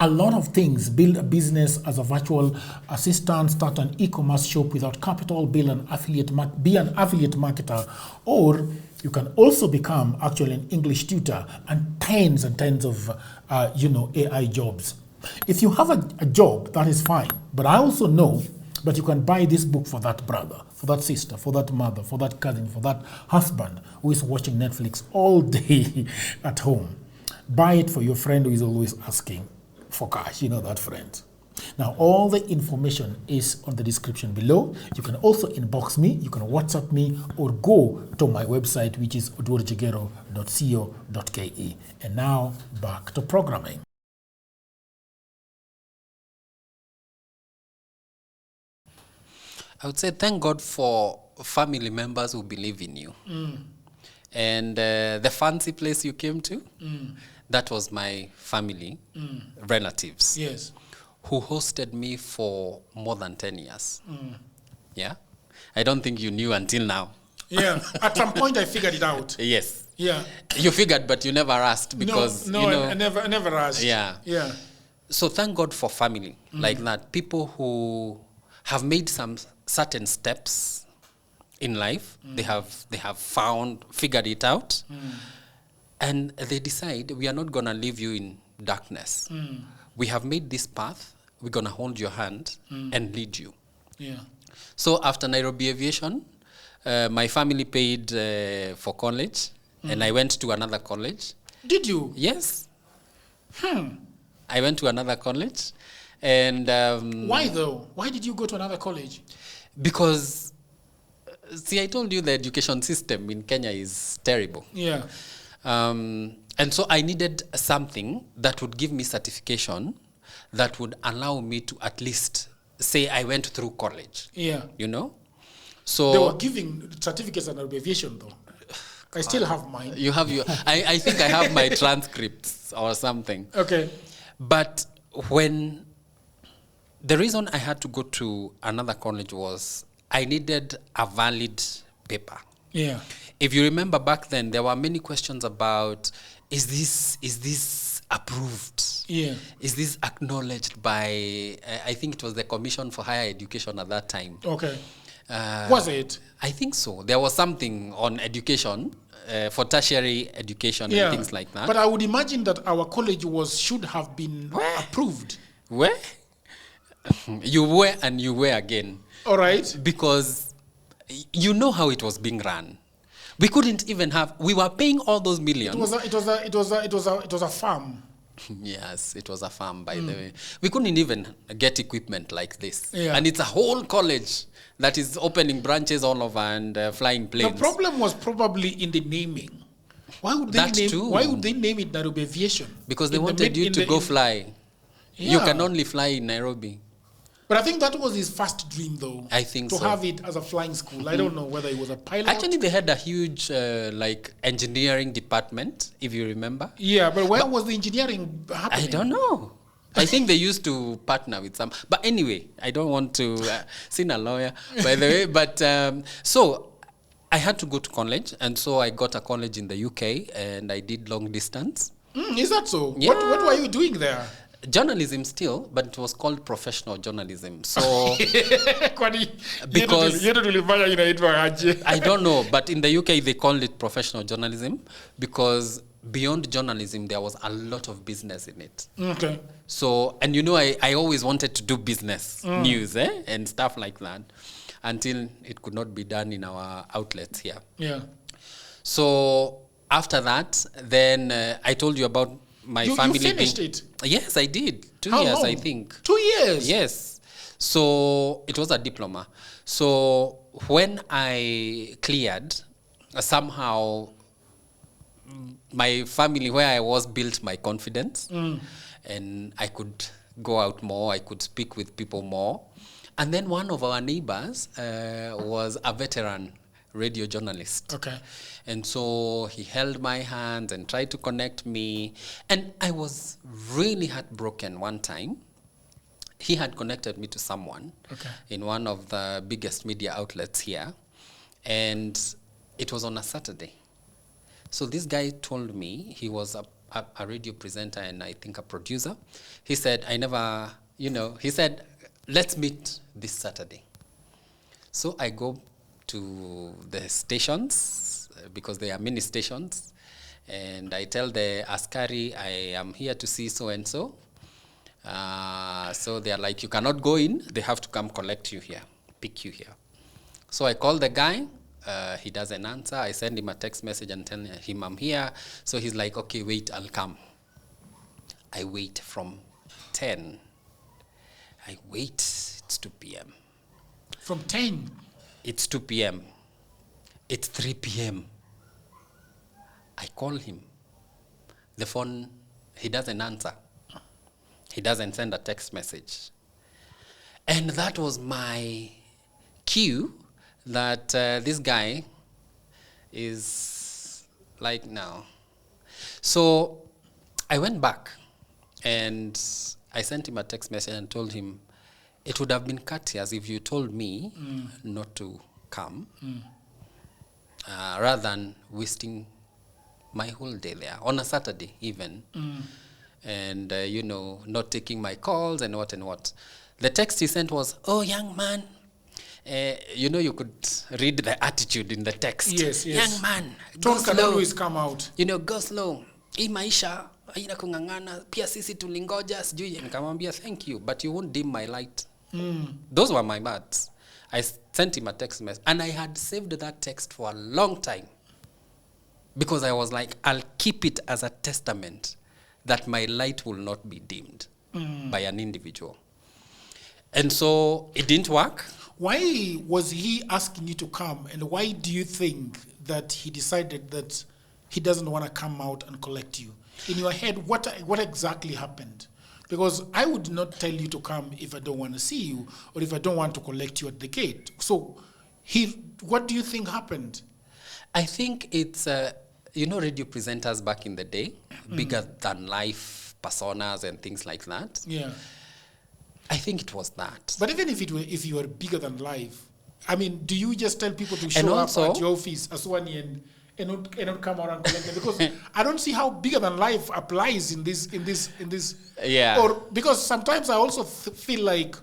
[SPEAKER 1] lot of things. Build a business as a virtual assistant, start an e-commerce shop without capital, be an affiliate marketer, or you can also become actually an English tutor and tens of AI jobs. If you have a job, that is fine. But I also know that you can buy this book for that brother, for that sister, for that mother, for that cousin, for that husband who is watching Netflix all day at home. Buy it for your friend who is always asking for cash. You know that friend. Now, all the information is on the description below. You can also inbox me, you can WhatsApp me, or go to my website, which is oduorjagero.co.ke. And now, back to programming.
[SPEAKER 2] I would say thank God for family members who believe in you. And the fancy place you came to, that was my family, relatives.
[SPEAKER 1] Yes.
[SPEAKER 2] Who hosted me for more than 10 years. Yeah? I don't think you knew until now.
[SPEAKER 1] Yeah. At some point I figured it out.
[SPEAKER 2] Yes.
[SPEAKER 1] Yeah.
[SPEAKER 2] You figured, but you never asked because,
[SPEAKER 1] no, I never asked.
[SPEAKER 2] Yeah.
[SPEAKER 1] Yeah.
[SPEAKER 2] So thank God for family like that. People who have made some certain steps in life. They have figured it out. And they decide, we are not going to leave you in darkness. We have made this path. We're going to hold your hand and lead you.
[SPEAKER 1] Yeah.
[SPEAKER 2] So after Nairobi Aviation, my family paid for college, and I went to another college.
[SPEAKER 1] Did you?
[SPEAKER 2] Yes. I went to another college. And
[SPEAKER 1] why though? Why did you go to another college?
[SPEAKER 2] Because, see, I told you the education system in Kenya is terrible.
[SPEAKER 1] Yeah.
[SPEAKER 2] And so I needed something that would give me certification that would allow me to at least say I went through college.
[SPEAKER 1] Yeah.
[SPEAKER 2] You know? So
[SPEAKER 1] they were giving certificates on aviation though. I still have mine.
[SPEAKER 2] You have your I think I have my transcripts or something.
[SPEAKER 1] Okay.
[SPEAKER 2] But when the reason I had to go to another college was I needed a valid paper.
[SPEAKER 1] Yeah.
[SPEAKER 2] If you remember back then, there were many questions about, is this approved?
[SPEAKER 1] Yeah.
[SPEAKER 2] Is this acknowledged by, I think it was the Commission for Higher Education at that time.
[SPEAKER 1] Okay. Was it?
[SPEAKER 2] I think so. There was something on education, for tertiary education and things like that.
[SPEAKER 1] But I would imagine that our college should have been approved.
[SPEAKER 2] Where? You were and you were again.
[SPEAKER 1] All right.
[SPEAKER 2] Because you know how it was being run. We couldn't even we were paying all those millions.
[SPEAKER 1] It was a farm.
[SPEAKER 2] Yes, it was a farm, by the way. We couldn't even get equipment like this.
[SPEAKER 1] Yeah.
[SPEAKER 2] And it's a whole college that is opening branches all over and flying planes.
[SPEAKER 1] The problem was probably in the naming. Why would they name it Nairobi Aviation?
[SPEAKER 2] Because they wanted you to go fly. Yeah. You can only fly in Nairobi.
[SPEAKER 1] But I think that was his first dream, though.
[SPEAKER 2] I think so.
[SPEAKER 1] To have it as a flying school. I don't know whether it was a pilot.
[SPEAKER 2] Actually, they had a huge, engineering department, if you remember.
[SPEAKER 1] Yeah, but where was the engineering happening?
[SPEAKER 2] I don't know. I think they used to partner with some. But anyway, I don't want to sin a lawyer, by the way. But so I had to go to college. And so I got a college in the UK, and I did long distance.
[SPEAKER 1] Is that so?
[SPEAKER 2] Yeah.
[SPEAKER 1] What were you doing there?
[SPEAKER 2] Journalism still, but it was called professional journalism. So because I don't know, but in the UK they called it professional journalism because beyond journalism, there was a lot of business in it.
[SPEAKER 1] Okay.
[SPEAKER 2] So, and I always wanted to do business news and stuff like that until it could not be done in our outlets here.
[SPEAKER 1] Yeah.
[SPEAKER 2] So after that, then I told you about my family.
[SPEAKER 1] You finished it?
[SPEAKER 2] Yes, I did. 2
[SPEAKER 1] How
[SPEAKER 2] years,
[SPEAKER 1] long?
[SPEAKER 2] I think.
[SPEAKER 1] 2 years?
[SPEAKER 2] Yes. So it was a diploma. So when I cleared, somehow my family where I was built my confidence, and I could go out more, I could speak with people more. And then one of our neighbors was a veteran radio journalist.
[SPEAKER 1] Okay.
[SPEAKER 2] And so he held my hand and tried to connect me. And I was really heartbroken one time. He had connected me to someone in one of the biggest media outlets here. And it was on a Saturday. So this guy told me, he was a radio presenter and I think a producer. He said, he said, let's meet this Saturday. So I go to the stations, because they are mini stations, and I tell the askari, I am here to see so-and-so. So they are like, you cannot go in, they have to come collect you here, pick you here. So I call the guy, he doesn't answer. I send him a text message and tell him I'm here. So he's like, okay, wait, I'll come. I wait from 10. I wait, it's 2 p.m.
[SPEAKER 1] From 10?
[SPEAKER 2] It's 2 p.m. It's 3 p.m. I call him. The phone, he doesn't answer. He doesn't send a text message. And that was my cue that this guy is like, no. So I went back and I sent him a text message and told him, it would have been courteous if you told me not to come, rather than wasting my whole day there, on a Saturday even, and, not taking my calls and what and what. The text he sent was, oh, young man, you could read the attitude in the text.
[SPEAKER 1] Yes.
[SPEAKER 2] Young man,
[SPEAKER 1] Tone can always come out.
[SPEAKER 2] Go slow. Hii maisha, haina kungangana, pia sisi tulingoja, sijui. Nikamwambia, thank you, but you won't dim my light. Those were my words. I sent him a text message, and I had saved that text for a long time because I was like, I'll keep it as a testament that my light will not be dimmed by an individual. And so it didn't work.
[SPEAKER 1] Why was he asking you to come, and why do you think that he decided that he doesn't want to come out and collect you? In your head, what exactly happened? Because I would not tell you to come if I don't want to see you or if I don't want to collect you at the gate. So what do you think happened?
[SPEAKER 2] I think it's, radio presenters back in the day, bigger than life personas and things like that.
[SPEAKER 1] Yeah.
[SPEAKER 2] I think it was that.
[SPEAKER 1] But even if you were bigger than life, I mean, do you just tell people to show
[SPEAKER 2] And
[SPEAKER 1] up
[SPEAKER 2] also,
[SPEAKER 1] at your office, Aswani, and not come around and collect them? Because I don't see how bigger than life applies in this.
[SPEAKER 2] Yeah.
[SPEAKER 1] Or because sometimes I also feel like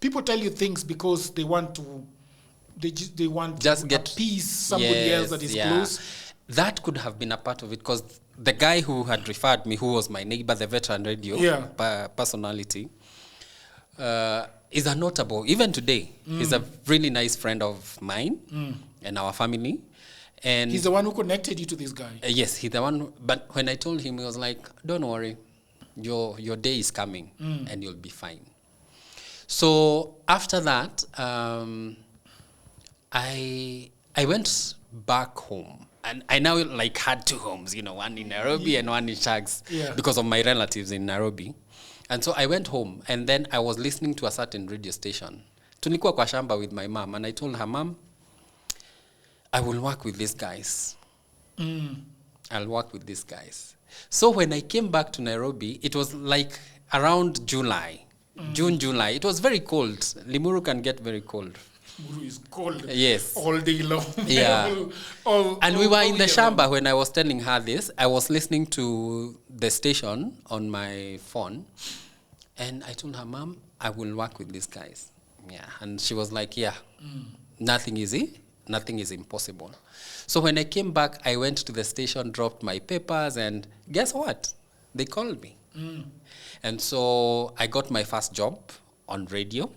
[SPEAKER 1] people tell you things because they want to. They want
[SPEAKER 2] just
[SPEAKER 1] to
[SPEAKER 2] get
[SPEAKER 1] appease somebody else that is close.
[SPEAKER 2] That could have been a part of it, because the guy who had referred me, who was my neighbor, the veteran radio personality, is a notable, even today, he's a really nice friend of mine and our family. And
[SPEAKER 1] he's the one who connected you to this guy.
[SPEAKER 2] Yes, he's the one. But when I told him, he was like, don't worry, your day is coming and you'll be fine. So after that, I went back home. And I now had 2 homes, one in Nairobi and one in Shags, because of my relatives in Nairobi. And so I went home, and then I was listening to a certain radio station. Tulikuwa kwa shamba with my mom, and I told her, Mom, I will work with these guys. I'll work with these guys. So when I came back to Nairobi, it was like around July, June, July. It was very cold. Limuru can get very cold.
[SPEAKER 1] Guru is cold.
[SPEAKER 2] Yes.
[SPEAKER 1] All day long.
[SPEAKER 2] Yeah. And we were in the shamba when I was telling her this. I was listening to the station on my phone. And I told her, Mom, I will work with these guys. Yeah. And she was like, yeah, nothing easy. nothing is impossible. So when I came back, I went to the station, dropped my papers, and guess what? They called me. And so I got my first job on radio.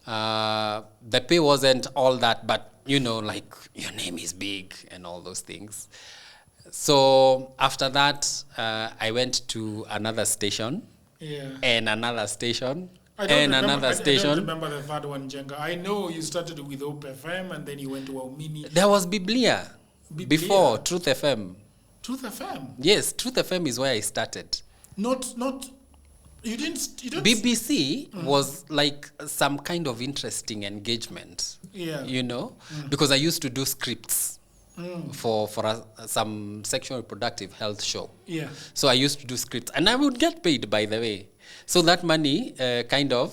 [SPEAKER 2] The pay wasn't all that, but like your name is big and all those things. So after that, I went to another station, and another station, another station.
[SPEAKER 1] I don't remember the third one, Njenga. I know you started with Hope FM, and then you went to Waumini.
[SPEAKER 2] There was Biblia before Truth FM.
[SPEAKER 1] Truth FM?
[SPEAKER 2] Yes, Truth FM is where I started.
[SPEAKER 1] Not. You didn't.
[SPEAKER 2] BBC was like some kind of interesting engagement. Because I used to do scripts for some sexual reproductive health show. So I used to do scripts, and I would get paid, by the way. So that money kind of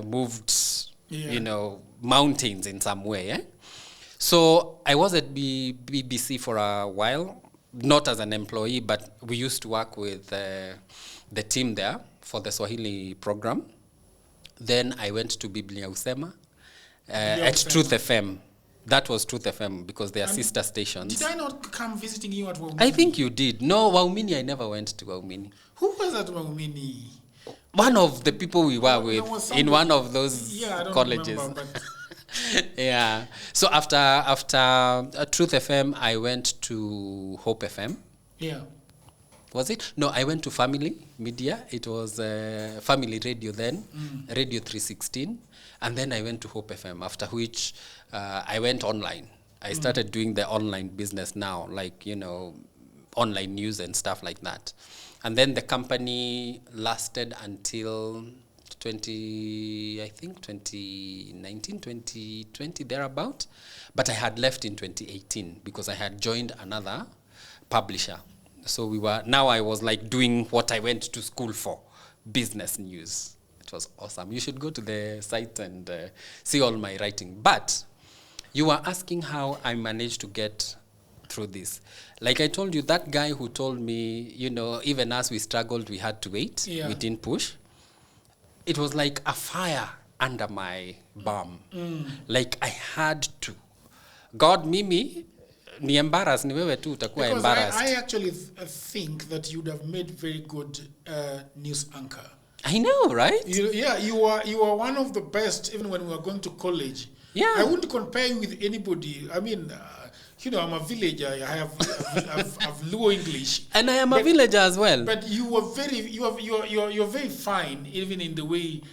[SPEAKER 2] moved, mountains in some way. So I was at BBC for a while, not as an employee, but we used to work with the team there for the Swahili program. Then I went to Biblia Usema at Truth FM. That was Truth FM because they are sister stations.
[SPEAKER 1] Did I not come visiting you at Waumini?
[SPEAKER 2] I think you did. No, Waumini, I never went to Waumini.
[SPEAKER 1] Who was at Waumini?
[SPEAKER 2] One of the people we were with in one of those colleges.
[SPEAKER 1] Remember, but
[SPEAKER 2] yeah. So after Truth FM, I went to Hope FM.
[SPEAKER 1] Yeah.
[SPEAKER 2] Was it? No, I went to Family Media. It was Family Radio then, Radio 316. And then I went to Hope FM, after which I went online. I started doing the online business now, like, online news and stuff like that. And then the company lasted until 2019, 2020, thereabout. But I had left in 2018 because I had joined another publisher. So now I was like doing what I went to school for, business news. It was awesome. You should go to the site and see all my writing. But you were asking how I managed to get through this. Like I told you, that guy who told me, even as we struggled, we had to wait. Yeah. We didn't push. It was like a fire under my bum. Like I had to. God, Mimi, ni embarrassed, ni wewe tu utakuwa embarrassed.
[SPEAKER 1] I actually think that you'd have made very good news anchor.
[SPEAKER 2] I know, right?
[SPEAKER 1] You are one of the best, even when we were going to college.
[SPEAKER 2] Yeah.
[SPEAKER 1] I wouldn't compare you with anybody. I mean, I'm a villager. I have Luo English,
[SPEAKER 2] and I am a villager as well.
[SPEAKER 1] But you're very fine, even in the way.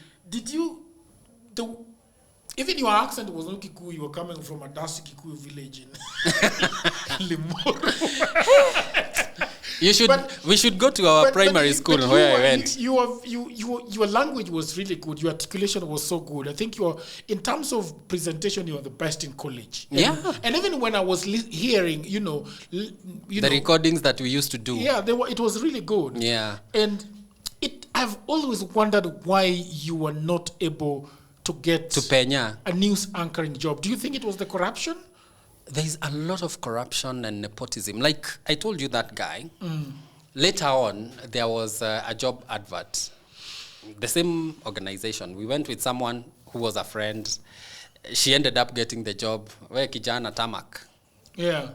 [SPEAKER 1] Even your accent was not Kikuyu. You were coming from a Dasi Kikuyu village in Limuru. We should go to our primary school where I went. Your language was really good. Your articulation was so good. I think in terms of presentation, you are the best in college. And even when I was hearing, the
[SPEAKER 2] recordings that we used to do.
[SPEAKER 1] Yeah, it was really good.
[SPEAKER 2] Yeah.
[SPEAKER 1] And I've always wondered why you were not able to get a news anchoring job. Do you think it was the corruption?
[SPEAKER 2] There's a lot of corruption and nepotism. Like I told you, that guy. Later on, there was a job advert. The same organization. We went with someone who was a friend. She ended up getting the job. Where kijana tamak.
[SPEAKER 1] Yeah.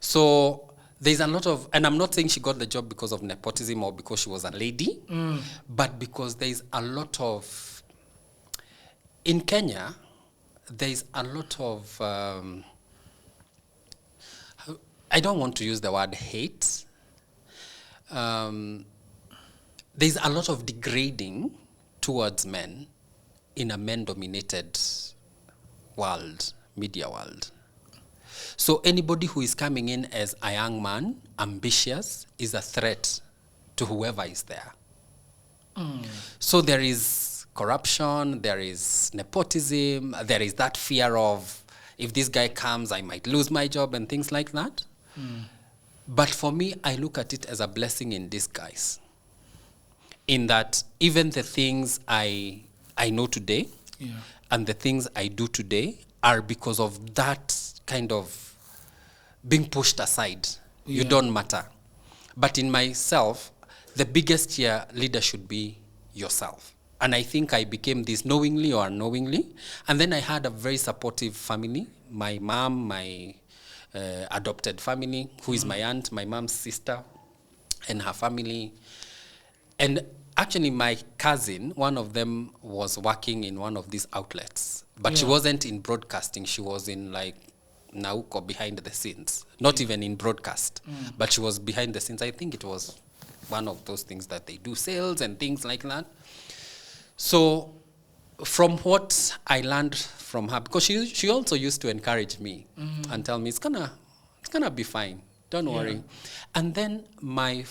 [SPEAKER 2] So there's a lot of, and I'm not saying she got the job because of nepotism or because she was a lady, but because there's a lot of, in Kenya, there's a lot of, I don't want to use the word hate. There's a lot of degrading towards men in a men-dominated world, media world. So anybody who is coming in as a young man, ambitious, is a threat to whoever is there. So there is corruption, there is nepotism, there is that fear of, if this guy comes, I might lose my job and things like that. But for me, I look at it as a blessing in disguise. In that even the things I know today and the things I do today are because of that kind of being pushed aside. You don't matter. But in myself, the biggest leader should be yourself. And I think I became this knowingly or unknowingly. And then I had a very supportive family. My mom, my adopted family, who is my aunt, my mom's sister, and her family. And actually, my cousin, one of them was working in one of these outlets. But she wasn't in broadcasting. She was in like Nauko, behind the scenes. Not even in broadcast. But she was behind the scenes. I think it was one of those things that they do, sales and things like that. So from what I learned from her, because she also used to encourage me and tell me, it's gonna be fine, don't worry. And then my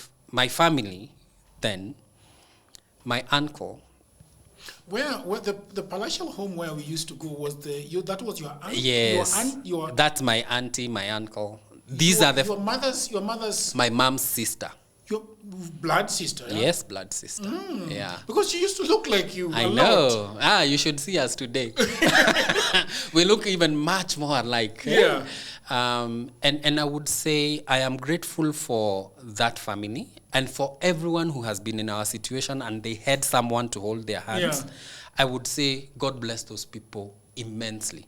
[SPEAKER 2] family, then my uncle.
[SPEAKER 1] Where the palatial home where we used to go was that was your aunt?
[SPEAKER 2] Yes, that's my auntie, my uncle. These are
[SPEAKER 1] your mother's
[SPEAKER 2] my mom's sister.
[SPEAKER 1] Your blood sister? Yeah?
[SPEAKER 2] Yes, blood sister. Yeah.
[SPEAKER 1] Because she used to look like you.
[SPEAKER 2] I know. You should see us today. We look even much more alike.
[SPEAKER 1] Yeah.
[SPEAKER 2] And I would say I am grateful for that family and for everyone who has been in our situation and they had someone to hold their hands.
[SPEAKER 1] Yeah.
[SPEAKER 2] I would say God bless those people immensely.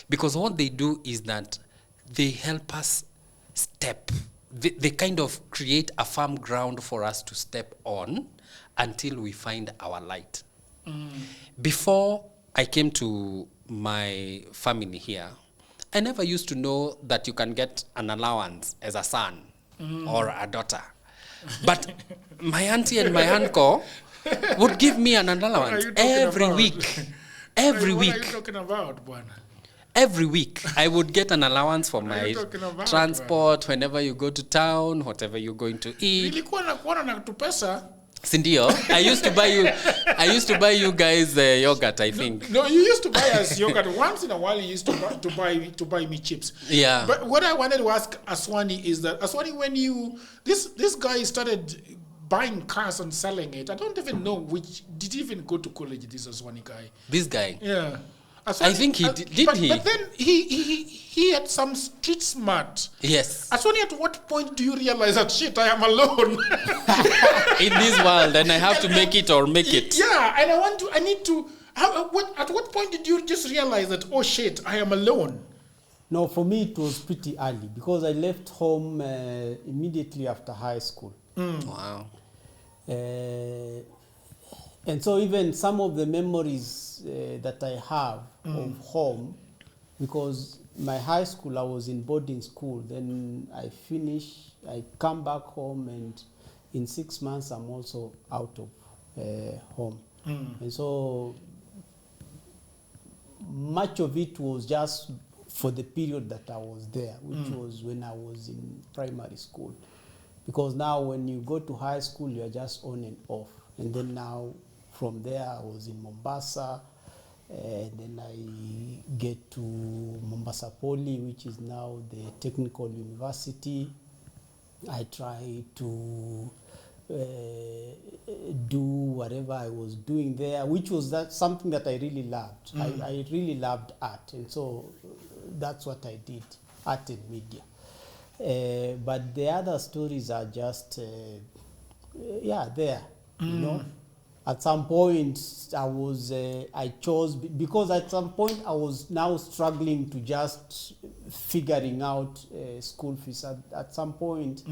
[SPEAKER 2] Because what they do is that they help us step. They kind of create a firm ground for us to step on until we find our light. Before I came to my family here, I never used to know that you can get an allowance as a son or a daughter. But my auntie and my uncle would give me an allowance every week. Every week.
[SPEAKER 1] What are you talking about, Bwana?
[SPEAKER 2] Every week, I would get an allowance for my transport, whenever you go to town, whatever you're going to eat.
[SPEAKER 1] Nilikuwa nakuona na tupesa.
[SPEAKER 2] Sindio, I used to buy you guys yogurt, I think.
[SPEAKER 1] No, you used to buy us yogurt. Once in a while, you used to buy me chips.
[SPEAKER 2] Yeah.
[SPEAKER 1] But what I wanted to ask Aswani is that, Aswani, when this guy started buying cars and selling it, I don't even know did he even go to college, this Aswani guy?
[SPEAKER 2] This guy?
[SPEAKER 1] Yeah. Aswani,
[SPEAKER 2] I think he did.
[SPEAKER 1] But then he had some street smart.
[SPEAKER 2] Yes.
[SPEAKER 1] Aswani, at what point do you realize that shit, I am alone
[SPEAKER 2] in this world, and I have to make it or make it?
[SPEAKER 1] Yeah, and at what point did you just realize that, oh shit, I am alone?
[SPEAKER 3] No, for me it was pretty early because I left home immediately after high school.
[SPEAKER 2] Wow.
[SPEAKER 3] And so even some of the memories that I have of home, because my high school, I was in boarding school. Then I finish, I come back home, and in 6 months, I'm also out of home. And so much of it was just for the period that I was there, which was when I was in primary school. Because now when you go to high school, you're just on and off. And then now from there, I was in Mombasa. And then I get to Mombasa Poly, which is now the technical university. I try to do whatever I was doing there, which was something that I really loved. I really loved art, and so that's what I did, art and media. But the other stories are just, there, you know. At some point, I chose, because at some point I was now struggling to just figuring out school fees. At some point,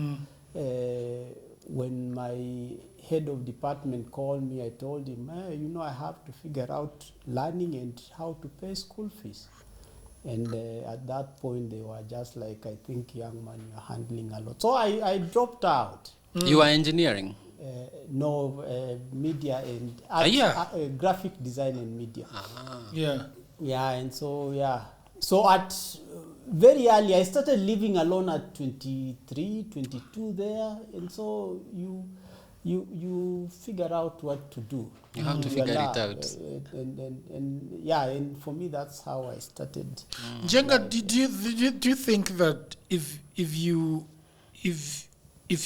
[SPEAKER 3] when my head of department called me, I told him, I have to figure out learning and how to pay school fees. And at that point, they were just like, I think, young man, you're handling a lot. So I dropped out.
[SPEAKER 2] You are engineering?
[SPEAKER 3] Media and art, graphic design and media. Yeah, and so, So at very early, I started living alone at 23, 22 there. And so you figure out what to do.
[SPEAKER 2] You have to figure it out.
[SPEAKER 3] And for me, that's how I started.
[SPEAKER 1] Njenga, do you think that if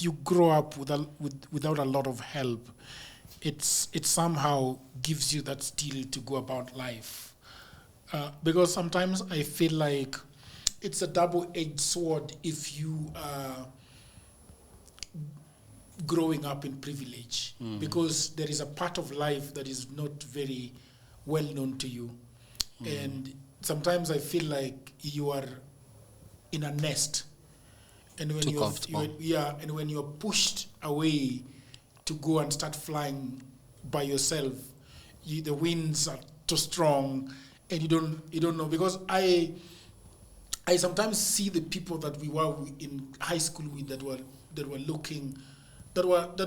[SPEAKER 1] you grow up without a lot of help, it somehow gives you that steel to go about life? Because sometimes I feel like it's a double-edged sword if you growing up in privilege, because there is a part of life that is not very well known to you. And sometimes I feel like you are in a nest. And when and when you're pushed away to go and start flying by yourself, the winds are too strong, and you don't know. Because I sometimes see the people that we were in high school with that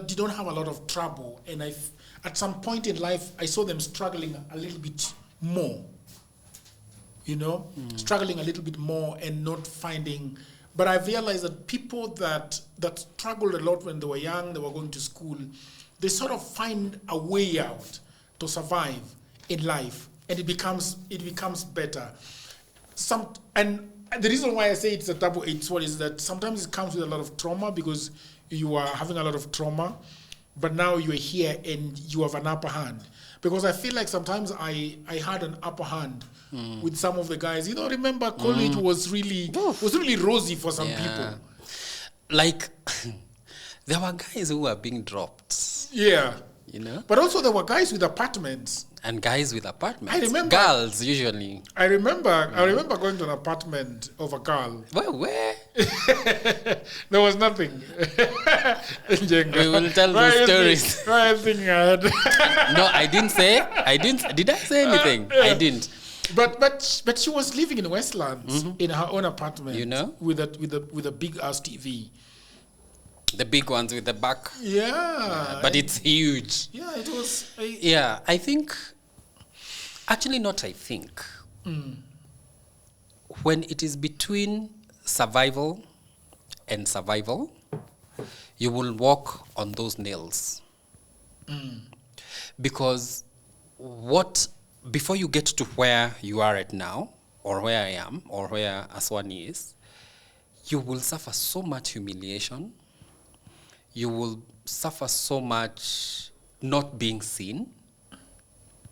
[SPEAKER 1] didn't have a lot of trouble, and at some point in life I saw them struggling a little bit more. Struggling a little bit more and not finding. But I realized that people that struggled a lot when they were young, they were going to school, they sort of find a way out to survive in life, and it becomes better. And the reason why I say it's a double-edged sword is that sometimes it comes with a lot of trauma, because you are having a lot of trauma, but now you are here and you have an upper hand. Because I feel like sometimes I had an upper hand with some of the guys. Remember college was really rosy for some people.
[SPEAKER 2] Like, there were guys who were being dropped.
[SPEAKER 1] Yeah. But also there were guys with apartments.
[SPEAKER 2] And guys with apartments.
[SPEAKER 1] I remember.
[SPEAKER 2] Girls, usually.
[SPEAKER 1] I remember going to an apartment of a girl.
[SPEAKER 2] Where?
[SPEAKER 1] There was nothing. Njenga.
[SPEAKER 2] We will tell the stories.
[SPEAKER 1] Why are thinking ahead?
[SPEAKER 2] No, I didn't say. Did I say anything? I didn't.
[SPEAKER 1] But she was living in Westlands in her own apartment. With a big ass TV.
[SPEAKER 2] The big ones with the back.
[SPEAKER 1] Yeah.
[SPEAKER 2] But it's huge.
[SPEAKER 1] Yeah, it was.
[SPEAKER 2] I think. Actually, not I think. When it is between survival and survival, you will walk on those nails. Because before you get to where you are at now, or where I am, or where Aswani is, you will suffer so much humiliation. You will suffer so much not being seen,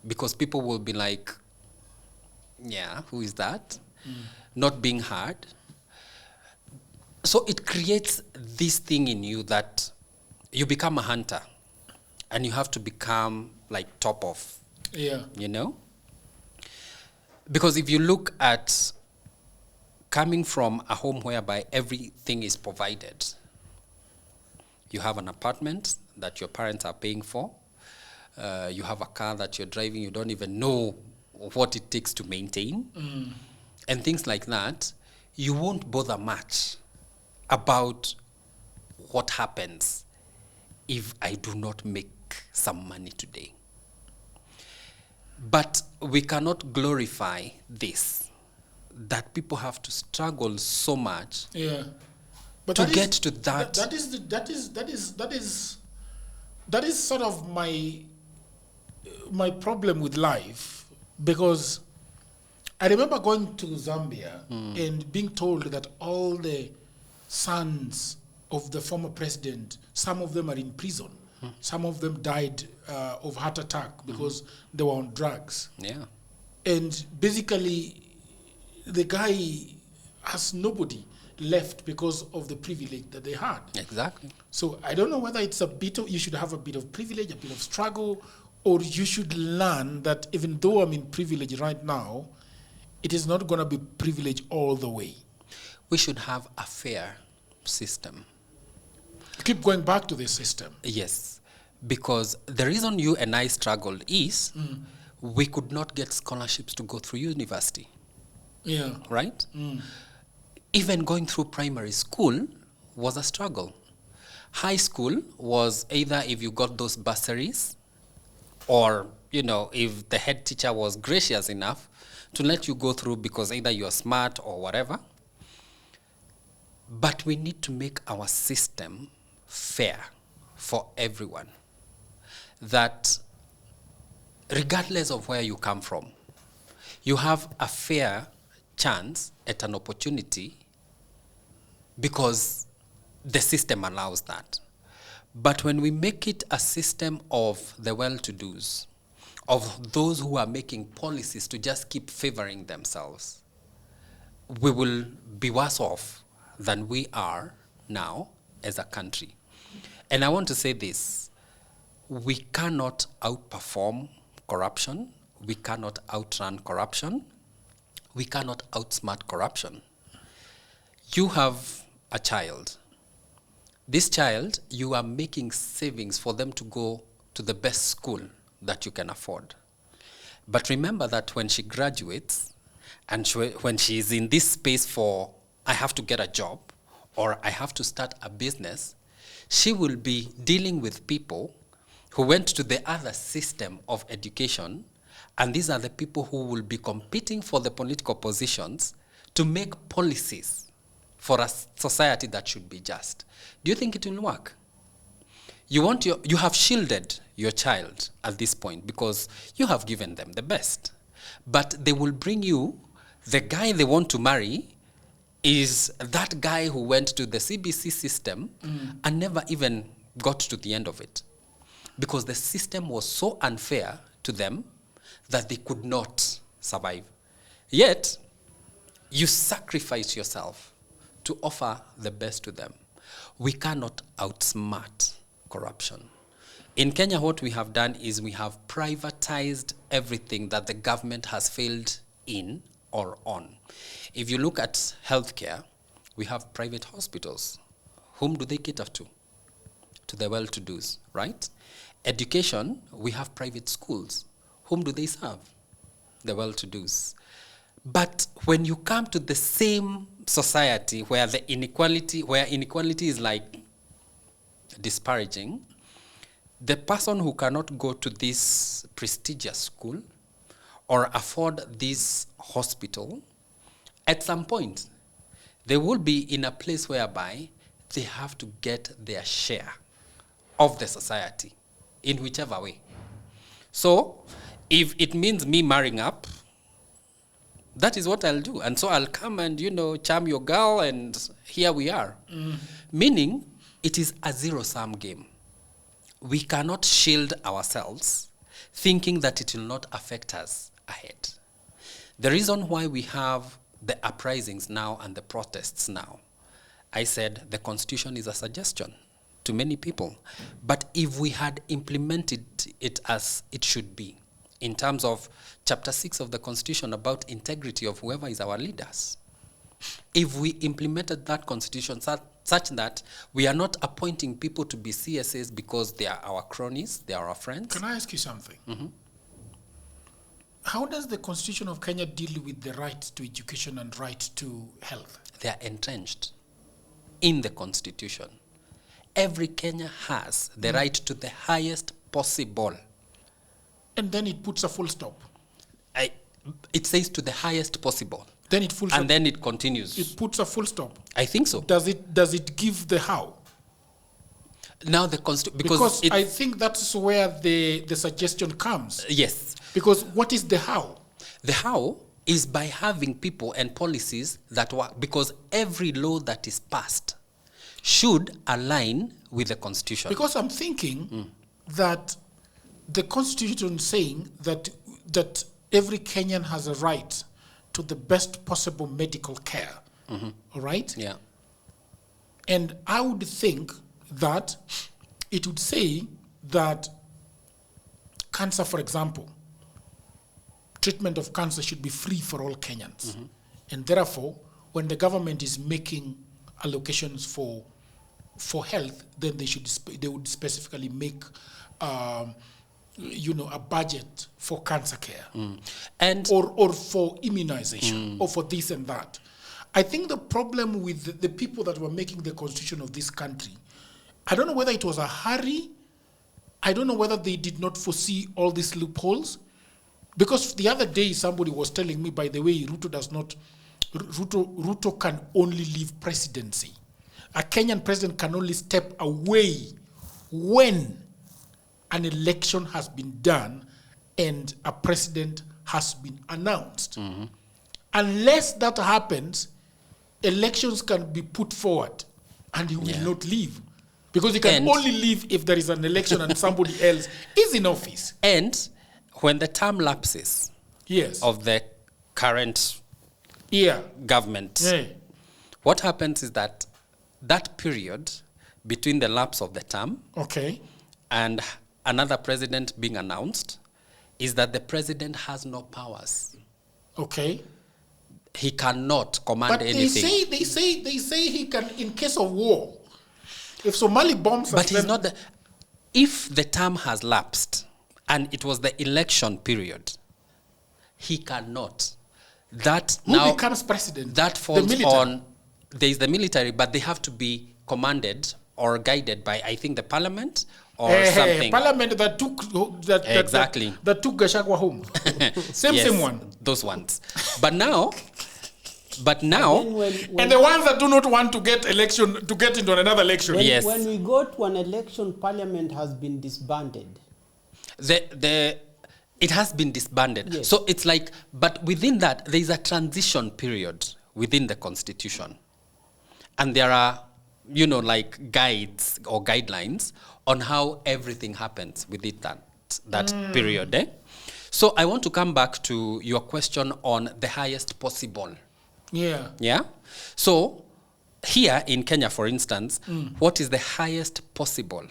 [SPEAKER 2] because people will be like, yeah, who is that? Not being heard. So it creates this thing in you that you become a hunter, and you have to become like top off.
[SPEAKER 1] Yeah.
[SPEAKER 2] Because if you look at coming from a home whereby everything is provided, you have an apartment that your parents are paying for. You have a car that you're driving. You don't even know what it takes to maintain. And things like that. You won't bother much about what happens if I do not make some money today. But we cannot glorify this, that people have to struggle so much.
[SPEAKER 1] Yeah. But
[SPEAKER 2] to get to that.
[SPEAKER 1] That is sort of my problem with life, because I remember going to Zambia and being told that all the sons of the former president, some of them are in prison. Some of them died of heart attack because they were on drugs.
[SPEAKER 2] Yeah. And
[SPEAKER 1] basically, the guy has nobody left because of the privilege that they had.
[SPEAKER 2] Exactly.
[SPEAKER 1] So I don't know whether it's you should have a bit of privilege, a bit of struggle, or you should learn that even though I'm in privilege right now, it is not going to be privilege all the way.
[SPEAKER 2] We should have a fair system.
[SPEAKER 1] Keep going back to the system.
[SPEAKER 2] Yes, because the reason you and I struggled is we could not get scholarships to go through university.
[SPEAKER 1] Yeah.
[SPEAKER 2] Right? Even going through primary school was a struggle. High school was either if you got those bursaries, or, if the head teacher was gracious enough to let you go through because either you're smart or whatever. But we need to make our system fair for everyone. That regardless of where you come from, you have a fair chance at an opportunity because the system allows that. But when we make it a system of the well-to-dos, of those who are making policies to just keep favoring themselves, we will be worse off than we are now as a country. And I want to say this. We cannot outperform corruption. We cannot outrun corruption. We cannot outsmart corruption. You have a child. This child, you are making savings for them to go to the best school that you can afford. But remember that when she graduates, and when she is in this space for, I have to get a job, or I have to start a business, she will be dealing with people who went to the other system of education, and these are the people who will be competing for the political positions to make policies for a society that should be just. Do you think it will work? You have shielded your child at this point because you have given them the best. But they will bring you, the guy they want to marry is that guy who went to the CBC system and never even got to the end of it. Because the system was so unfair to them that they could not survive. Yet, you sacrifice yourself to offer the best to them. We cannot outsmart corruption. In Kenya, what we have done is we have privatized everything that the government has failed in or on. If you look at healthcare, we have private hospitals. Whom do they cater to? To the well-to-dos, right? Education, we have private schools. Whom do they serve? The well-to-dos. But when you come to the same society where inequality is like disparaging, the person who cannot go to this prestigious school or afford this hospital, at some point, they will be in a place whereby they have to get their share of the society in whichever way. So, if it means me marrying up, that is what I'll do. And so I'll come and, charm your girl, and here we are. Meaning, it is a zero-sum game. We cannot shield ourselves thinking that it will not affect us ahead. The reason why we have the uprisings now and the protests now, I said the Constitution is a suggestion to many people. But if we had implemented it as it should be, in terms of Chapter 6 of the Constitution about integrity of whoever is our leaders, if we implemented that Constitution such that we are not appointing people to be CSAs because they are our cronies, they are our friends.
[SPEAKER 1] Can I ask you something? How does the Constitution of Kenya deal with the right to education and right to health?
[SPEAKER 2] They are entrenched in the Constitution. Every Kenyan has the right to the highest possible.
[SPEAKER 1] And then it puts a full stop.
[SPEAKER 2] It says to the highest possible.
[SPEAKER 1] Then it full stop.
[SPEAKER 2] And then it continues.
[SPEAKER 1] It puts a full stop.
[SPEAKER 2] I think so.
[SPEAKER 1] Does it give the how?
[SPEAKER 2] Now the
[SPEAKER 1] because I think that's where the suggestion comes.
[SPEAKER 2] Yes.
[SPEAKER 1] Because what is the how?
[SPEAKER 2] The how is by having people and policies that work. Because every law that is passed should align with the Constitution.
[SPEAKER 1] Because I'm thinking that the Constitution saying that every Kenyan has a right to the best possible medical care. All right?
[SPEAKER 2] Yeah.
[SPEAKER 1] And I would think that it would say that cancer, for example, treatment of cancer should be free for all Kenyans. And therefore, when the government is making allocations for health, then they would specifically make a budget for cancer care,
[SPEAKER 2] and
[SPEAKER 1] or for immunization, or for this and that. I think the problem with the people that were making the constitution of this country, I don't know whether it was a hurry, I don't know whether they did not foresee all these loopholes, because the other day somebody was telling me, by the way, Ruto can only leave presidency. A Kenyan president can only step away when an election has been done and a president has been announced. Unless that happens, elections can be put forward and he will not leave. Because he can only leave if there is an election and somebody else is in office.
[SPEAKER 2] And when the term lapses of the current government, what happens is that period between the lapse of the term and another president being announced is that the president has no powers. He cannot command anything.
[SPEAKER 1] They say he can in case of war. If Somali bombs us,
[SPEAKER 2] but he's not if the term has lapsed and it was the election period, he cannot.
[SPEAKER 1] Who becomes president?
[SPEAKER 2] That falls on, there is the military, but they have to be commanded or guided by, I think, the parliament or something.
[SPEAKER 1] Parliament that took that took Gachagua home. Same one.
[SPEAKER 2] Those ones. But now,
[SPEAKER 1] and the ones that do not want to get into another election.
[SPEAKER 3] When we go to an election, parliament has been disbanded.
[SPEAKER 2] It has been disbanded.
[SPEAKER 3] Yes.
[SPEAKER 2] So it's like, but within that, there is a transition period within the constitution. And there are, like guides or guidelines on how everything happens within that period. So I want to come back to your question on the highest possible. Yeah? So here in Kenya, for instance, what is the highest possible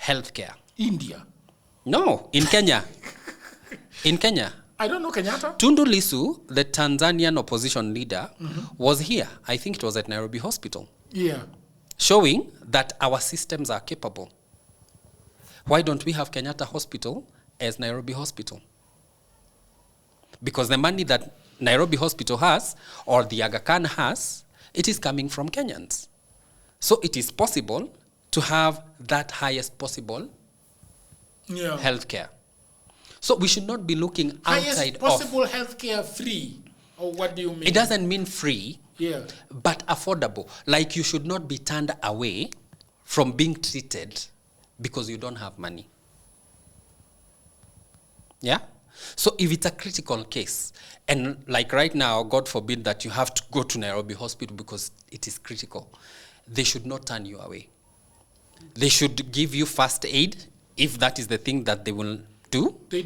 [SPEAKER 2] healthcare?
[SPEAKER 1] India.
[SPEAKER 2] No, in Kenya. In Kenya.
[SPEAKER 1] I don't know Kenyatta.
[SPEAKER 2] Tundu Lissu, the Tanzanian opposition leader, was here. I think it was at Nairobi Hospital.
[SPEAKER 1] Yeah.
[SPEAKER 2] Showing that our systems are capable. Why don't we have Kenyatta Hospital as Nairobi Hospital? Because the money that Nairobi Hospital has, or the Aga Khan has, it is coming from Kenyans. So it is possible to have that highest possible healthcare. So we should not be looking outside of...
[SPEAKER 1] Highest possible healthcare free, or what do you mean?
[SPEAKER 2] It doesn't mean free, but affordable. Like you should not be turned away from being treated because you don't have money. Yeah? So if it's a critical case, and like right now, God forbid that you have to go to Nairobi Hospital because it is critical, they should not turn you away. They should give you first aid if that is the thing that they will do.
[SPEAKER 1] They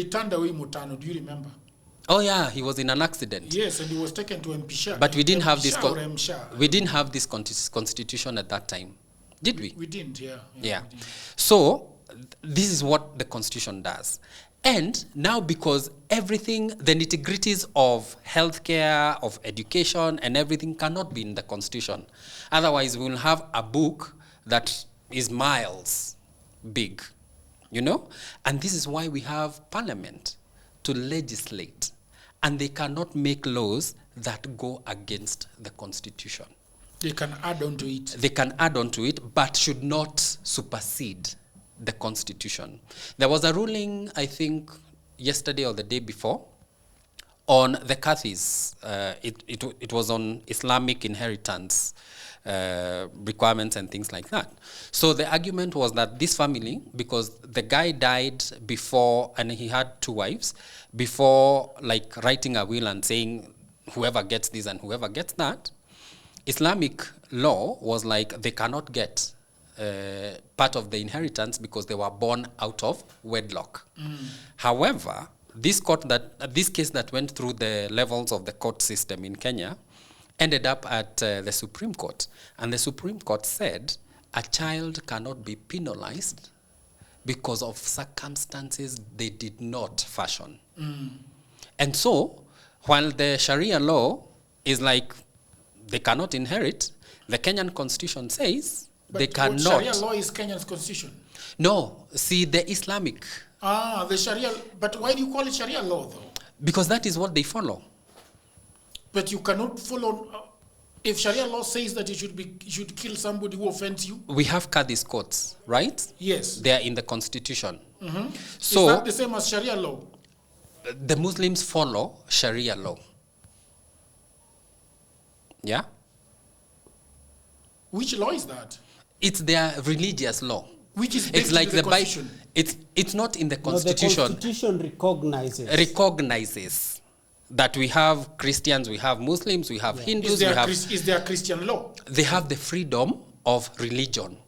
[SPEAKER 1] turned away Mutano, do you remember?
[SPEAKER 2] Oh yeah, he was in an accident.
[SPEAKER 1] Yes, and he was taken to Mpisha.
[SPEAKER 2] But we didn't have this we didn't have this constitution at that time. Did we?
[SPEAKER 1] We didn't, yeah.
[SPEAKER 2] Yeah. So this is what the constitution does. And now because everything, the nitty-gritties of healthcare, of education, and everything cannot be in the constitution. Otherwise, we will have a book that is miles big, And this is why we have parliament to legislate. And they cannot make laws that go against the constitution.
[SPEAKER 1] They can add on to it.
[SPEAKER 2] They can add on to it, but should not supersede the constitution. There was a ruling, I think, yesterday or the day before, on the Cathis. It was on Islamic inheritance requirements and things like that. So the argument was that this family, because the guy died before, and he had 2 wives, before like writing a will and saying whoever gets this and whoever gets that, Islamic law was like they cannot get part of the inheritance because they were born out of wedlock. However, this case that went through the levels of the court system in Kenya ended up at the Supreme Court. And the Supreme Court said a child cannot be penalized because of circumstances they did not fashion. And so, while the Sharia law is like they cannot inherit, the Kenyan constitution says they cannot.
[SPEAKER 1] Sharia law is Kenyan's constitution?
[SPEAKER 2] No, see the Islamic.
[SPEAKER 1] The Sharia, but why do you call it Sharia law though?
[SPEAKER 2] Because that is what they follow.
[SPEAKER 1] But you cannot follow, if Sharia law says that you should kill somebody who offends you?
[SPEAKER 2] We have Qadis courts, right?
[SPEAKER 1] Yes.
[SPEAKER 2] They are in the constitution.
[SPEAKER 1] So, is that the same as Sharia law?
[SPEAKER 2] The Muslims follow Sharia law. Yeah?
[SPEAKER 1] Which law is that?
[SPEAKER 2] It's their religious law.
[SPEAKER 1] Which is
[SPEAKER 2] it's like
[SPEAKER 1] the Constitution.
[SPEAKER 2] It's not in the Constitution.
[SPEAKER 3] No, the Constitution
[SPEAKER 2] recognizes that we have Christians, we have Muslims, we have Hindus.
[SPEAKER 1] Is there a Christian law?
[SPEAKER 2] They have the freedom of religion.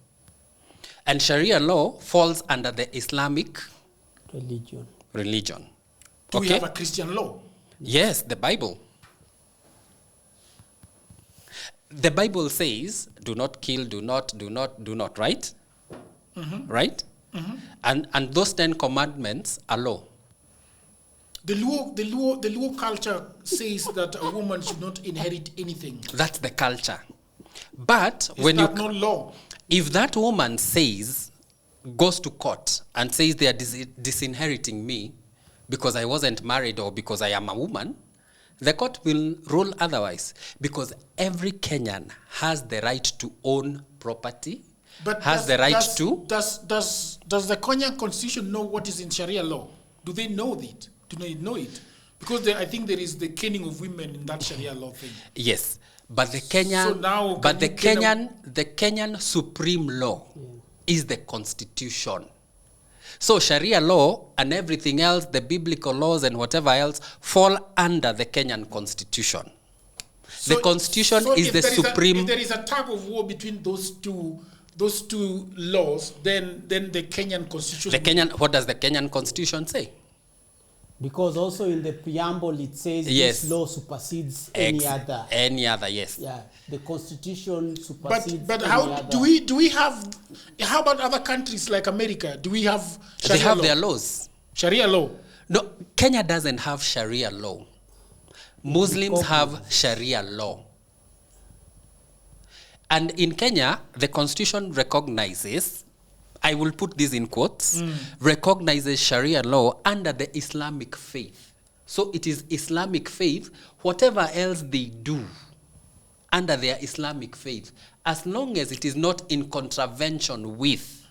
[SPEAKER 2] And Sharia law falls under the Islamic religion.
[SPEAKER 1] Do we have a Christian law?
[SPEAKER 2] Yes, the Bible. the Bible says, do not kill, do not, right? Right? And those 10 commandments are law.
[SPEAKER 1] The Luo culture says that a woman should not inherit anything.
[SPEAKER 2] That's the culture. But
[SPEAKER 1] Is
[SPEAKER 2] when
[SPEAKER 1] that not law?
[SPEAKER 2] If that woman goes to court and says they are disinheriting me because I wasn't married or because I am a woman, the court will rule otherwise, because every Kenyan has the right to own property, Does the Kenyan constitution know what is in Sharia law? Do they know it? Do they know it? Because I think there is the caning of women in that Sharia law thing. Yes, but the Kenyan supreme law is the constitution. So Sharia law and everything else, the biblical laws and whatever else, fall under the Kenyan constitution. So, the constitution is the supreme. If there is a tug of war between those two laws, then the Kenyan constitution. What does the Kenyan constitution say?
[SPEAKER 3] Because also in the preamble it says this law supersedes any other.
[SPEAKER 2] Any other, yes.
[SPEAKER 3] Yeah, the constitution supersedes.
[SPEAKER 1] But how do we have? How about other countries like America? Do we have Sharia
[SPEAKER 2] They have
[SPEAKER 1] law?
[SPEAKER 2] Their laws.
[SPEAKER 1] Sharia law.
[SPEAKER 2] No, Kenya doesn't have Sharia law. Muslims have Sharia law. And in Kenya, the constitution recognizes, I will put this in quotes, recognizes Sharia law under the Islamic faith. So it is Islamic faith, whatever else they do under their Islamic faith, as long as it is not in contravention with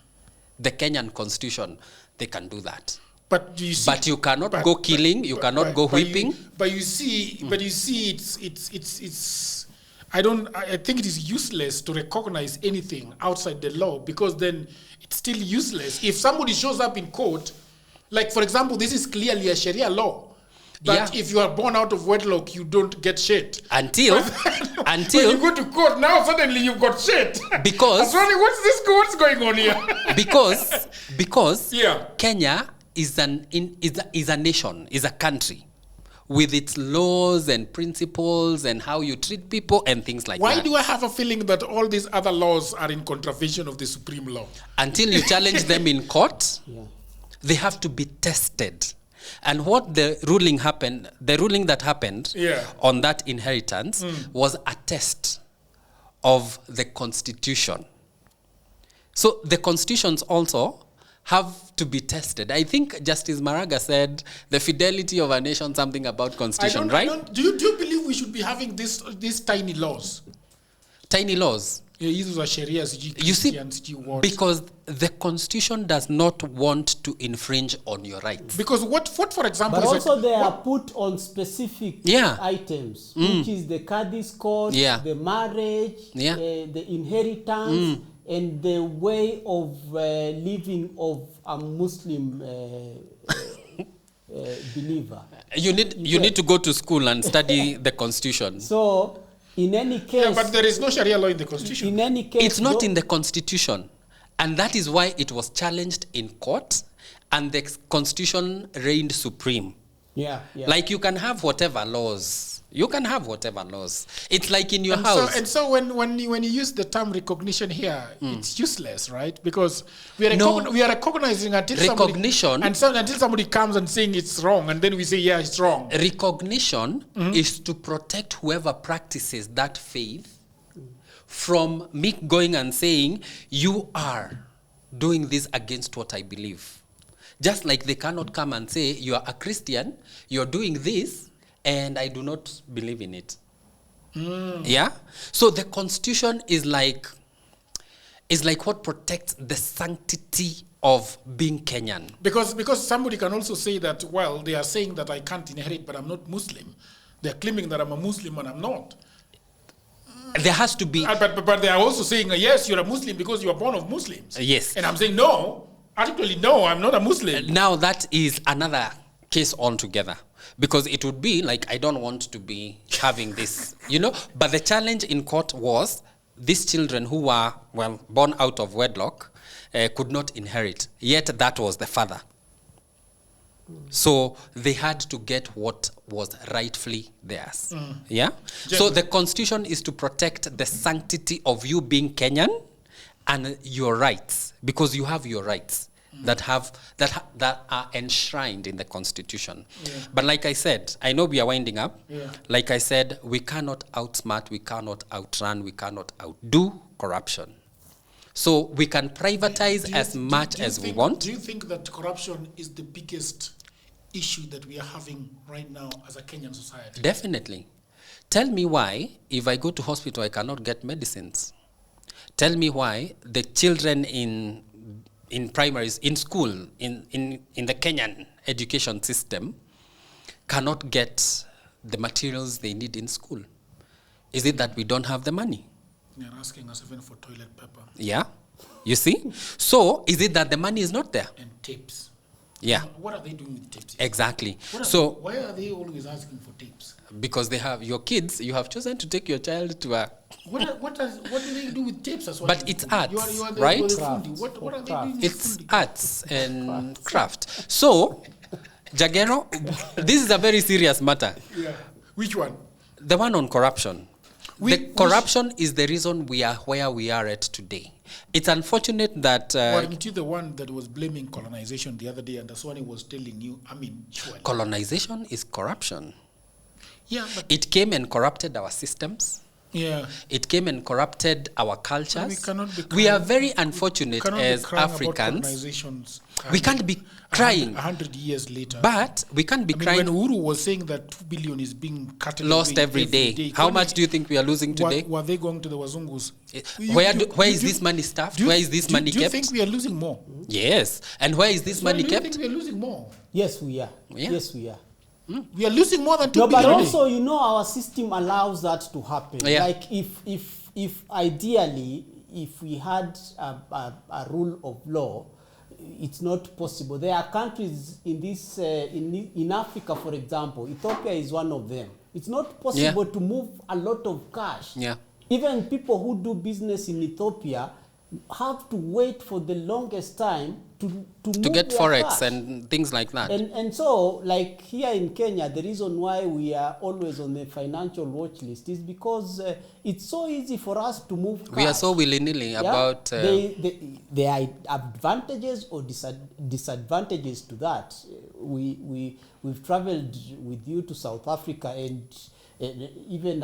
[SPEAKER 2] the Kenyan constitution, they can do that. But you cannot go killing, you cannot go whipping.
[SPEAKER 1] But you see, it's I think it is useless to recognize anything outside the law, because then it's still useless. If somebody shows up in court, like for example, this is clearly a Sharia law, that if you are born out of wedlock, you don't get shit. Until when you go to court, now suddenly you've got shit.
[SPEAKER 2] Because
[SPEAKER 1] Aswani, what's going on here?
[SPEAKER 2] because Kenya is a nation, is a country, with its laws and principles and how you treat people and things like that.
[SPEAKER 1] Why do I have a feeling that all these other laws are in contravention of the supreme law?
[SPEAKER 2] Until you challenge them in court, they have to be tested. And what the ruling that happened on that inheritance was a test of the constitution. So the constitutions also have to be tested. I think Justice Maraga said the fidelity of a nation, something about constitution, right?
[SPEAKER 1] Do you believe we should be having these tiny laws?
[SPEAKER 2] Tiny laws?
[SPEAKER 1] You see,
[SPEAKER 2] because the constitution does not want to infringe on your rights.
[SPEAKER 1] Because what for example,
[SPEAKER 3] but also they are put on specific items, which is the Candid code, the marriage, the inheritance, and the way of living of a Muslim believer.
[SPEAKER 2] You need to go to school and study the constitution.
[SPEAKER 3] So, in any case...
[SPEAKER 1] but there is no Sharia law in the constitution.
[SPEAKER 3] In any case...
[SPEAKER 2] It's not in the constitution. And that is why it was challenged in court, and the constitution reigned supreme. Like you can have whatever laws. You can have whatever laws. It's like in your house.
[SPEAKER 1] So when you use the term recognition here, it's useless, right? Because we are recognizing until somebody comes and saying it's wrong, and then we say, yeah, it's wrong.
[SPEAKER 2] Recognition is to protect whoever practices that faith from me going and saying, you are doing this against what I believe. Just like they cannot come and say, you are a Christian, you're doing this, and I do not believe in it. So the constitution is like what protects the sanctity of being Kenyan.
[SPEAKER 1] Because somebody can also say that, well, they are saying that I can't inherit, but I'm not Muslim. They're claiming that I'm a Muslim and I'm not.
[SPEAKER 2] There has to be...
[SPEAKER 1] But they are also saying, yes, you're a Muslim because you are born of Muslims.
[SPEAKER 2] Yes.
[SPEAKER 1] And I'm saying, no, actually, no, I'm not a Muslim.
[SPEAKER 2] Now that is another case altogether. Because it would be like, I don't want to be having this, But the challenge in court was these children who were, born out of wedlock could not inherit. Yet that was the father. So they had to get what was rightfully theirs. Yeah? So the constitution is to protect the sanctity of you being Kenyan and your rights, because you have your rights that are enshrined in the constitution. But like I said, I know we are winding up. Like I said, we cannot outsmart, we cannot outrun, we cannot outdo corruption. So we can privatize as much as we want.
[SPEAKER 1] Do you think that corruption is the biggest issue that we are having right now as a Kenyan society?
[SPEAKER 2] Definitely. Tell me why, if I go to hospital, I cannot get medicines. Tell me why the children in primaries, in school, in the Kenyan education system cannot get the materials they need in school. Is it that we don't have the money?
[SPEAKER 1] They're asking us even for toilet paper.
[SPEAKER 2] Yeah. You see? So, is it that the money is not there?
[SPEAKER 1] And tapes.
[SPEAKER 2] Yeah.
[SPEAKER 1] What are they doing with tapes?
[SPEAKER 2] Exactly.
[SPEAKER 1] Why are they always asking for tapes?
[SPEAKER 2] Because they have your kids, you have chosen to take your child to a...
[SPEAKER 1] What do they do with tapes?
[SPEAKER 2] But it's arts, right?
[SPEAKER 1] What are they doing with
[SPEAKER 2] It's arts and craft. So, Jagero, this is a very serious matter.
[SPEAKER 1] Yeah. Which one?
[SPEAKER 2] The one on corruption. Corruption is the reason we are where we are at today. It's unfortunate that...
[SPEAKER 1] Weren't you the one that was blaming colonization the other day, and Aswani was telling you, surely.
[SPEAKER 2] Colonization is corruption.
[SPEAKER 1] Yeah, but...
[SPEAKER 2] It came and corrupted our systems.
[SPEAKER 1] Yeah.
[SPEAKER 2] It came and corrupted our cultures.
[SPEAKER 1] We cannot be
[SPEAKER 2] we are very unfortunate as Africans. We can't be crying
[SPEAKER 1] 100 years later.
[SPEAKER 2] But we can't be crying.
[SPEAKER 1] When Uhuru was saying that 2 billion is being cut
[SPEAKER 2] lost every day. How much do you think we are losing today?
[SPEAKER 1] Were they going to the Wazungus?
[SPEAKER 2] Where is this money stuffed? Where is this money kept?
[SPEAKER 1] Do you think we are losing more?
[SPEAKER 2] Yes. And where is this money kept?
[SPEAKER 1] Do you think we are losing more?
[SPEAKER 3] Yes, we are.
[SPEAKER 2] Yeah.
[SPEAKER 3] Yes, we are.
[SPEAKER 1] We are losing more than 2 billion.
[SPEAKER 3] But also, our system allows that to happen.
[SPEAKER 2] Yeah.
[SPEAKER 3] Like if ideally, if we had a rule of law, it's not possible. There are countries in this in Africa, for example. Ethiopia is one of them. It's not possible to move a lot of cash.
[SPEAKER 2] Yeah.
[SPEAKER 3] Even people who do business in Ethiopia have to wait for the longest time to
[SPEAKER 2] get
[SPEAKER 3] their
[SPEAKER 2] forex
[SPEAKER 3] cash.
[SPEAKER 2] and things like that.
[SPEAKER 3] And so, like here in Kenya, the reason why we are always on the financial watch list is because it's so easy for us to move cash.
[SPEAKER 2] We are so willy-nilly about...
[SPEAKER 3] There are advantages or disadvantages to that. We've traveled with you to South Africa, and even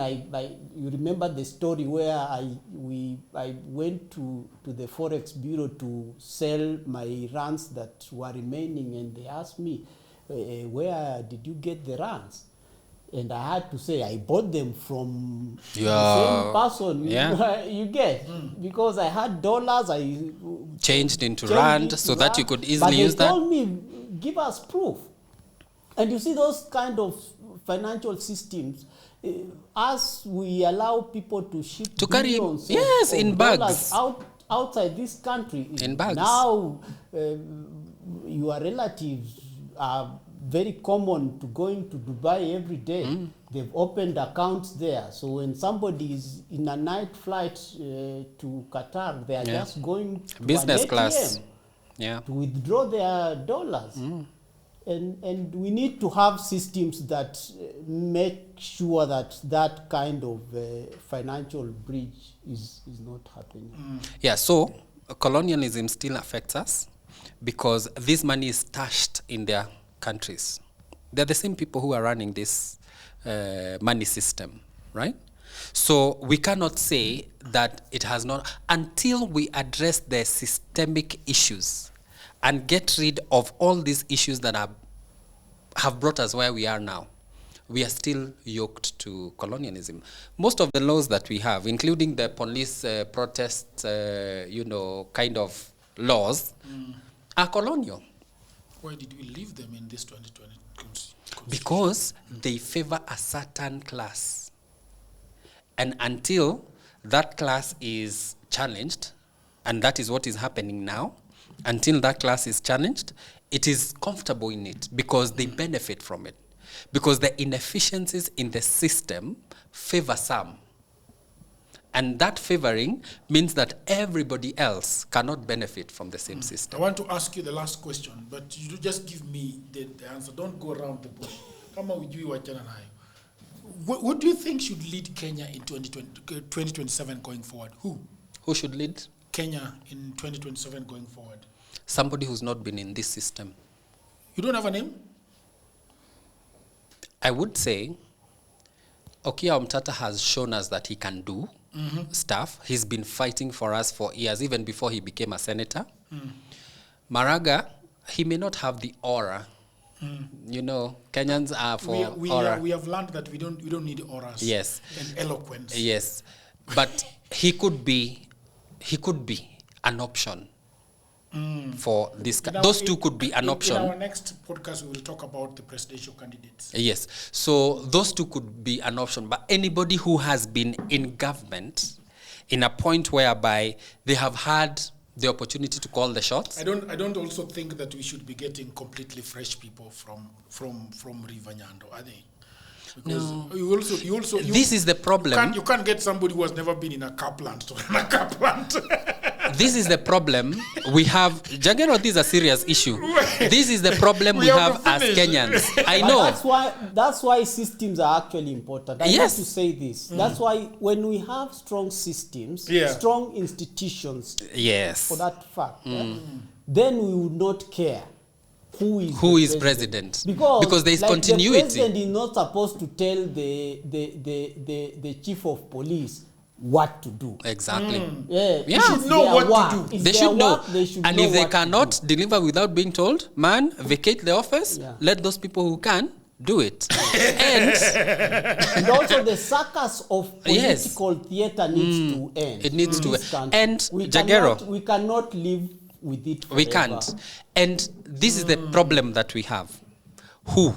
[SPEAKER 3] you remember the story where I went to the Forex Bureau to sell my rands that were remaining, and they asked me, where did you get the rands? And I had to say I bought them from the same person. You get, because I had dollars, I
[SPEAKER 2] changed into rand so that you could easily use that.
[SPEAKER 3] But they told me, give us proof. And you see those kind of financial systems, as we allow people to ship
[SPEAKER 2] to carry in bags
[SPEAKER 3] outside this country,
[SPEAKER 2] in bags.
[SPEAKER 3] Now your relatives are very common to going to Dubai every day. They've opened accounts there, so when somebody is in a night flight to Qatar, they are just going to
[SPEAKER 2] business
[SPEAKER 3] an ATM
[SPEAKER 2] class
[SPEAKER 3] to withdraw their dollars. And we need to have systems that make sure that kind of financial breach is not happening.
[SPEAKER 2] Yeah, so colonialism still affects us because this money is stashed in their countries. They're the same people who are running this money system, right? So we cannot say that it has not, until we address the systemic issues and get rid of all these issues that have brought us where we are now. We are still yoked to colonialism. Most of the laws that we have, including the police protest, kind of laws, are colonial.
[SPEAKER 1] Why did we leave them in this 2020 constitution?
[SPEAKER 2] Because they favor a certain class. And until that class is challenged, and that is what is happening now, until that class is challenged, it is comfortable in it because they benefit from it. Because the inefficiencies in the system favor some. And that favoring means that everybody else cannot benefit from the same system.
[SPEAKER 1] I want to ask you the last question, but you just give me the answer. Don't go around the bush. Come on with you, Wachana and I. What do you think should lead Kenya in 2027 going forward? Who?
[SPEAKER 2] Who should lead?
[SPEAKER 1] Kenya in 2027 going forward.
[SPEAKER 2] Somebody who's not been in this system.
[SPEAKER 1] You don't have a name?
[SPEAKER 2] I would say Okia Omtata has shown us that he can do stuff. He's been fighting for us for years, even before he became a senator. Maraga, he may not have the aura. You know, Kenyans are for aura.
[SPEAKER 1] We have learned that we don't need auras.
[SPEAKER 2] Yes.
[SPEAKER 1] And eloquence.
[SPEAKER 2] Yes. But he could be an option for this. Those two could be an option.
[SPEAKER 1] In our next podcast, we will talk about the presidential candidates.
[SPEAKER 2] Yes. So those two could be an option. But anybody who has been in government in a point whereby they have had the opportunity to call the shots.
[SPEAKER 1] I don't also think that we should be getting completely fresh people from River Nyando, are they? Because
[SPEAKER 2] No.
[SPEAKER 1] this
[SPEAKER 2] is the problem.
[SPEAKER 1] You can't get somebody who has never been in a car plant to run a car plant.
[SPEAKER 2] This is the problem we have. Jagero, this is a serious issue. This is the problem we have as Kenyans. I know.
[SPEAKER 3] That's why systems are actually important. I
[SPEAKER 2] Yes.
[SPEAKER 3] have to say this. That's why when we have strong systems, strong institutions,
[SPEAKER 2] Yes.
[SPEAKER 3] for that fact, then we would not care who is president.
[SPEAKER 2] Because there is continuity.
[SPEAKER 3] The president is not supposed to tell the chief of police what to do.
[SPEAKER 2] Exactly.
[SPEAKER 3] Yeah.
[SPEAKER 1] You should know what to do.
[SPEAKER 2] They should know. And if they
[SPEAKER 3] what
[SPEAKER 2] cannot deliver without being told, man, vacate the office, let those people who can do it.
[SPEAKER 3] And also the circus of political theater needs to end.
[SPEAKER 2] It needs to end. And
[SPEAKER 3] Jagero, we cannot live with it forever.
[SPEAKER 2] We can't. And this is the problem that we have. Who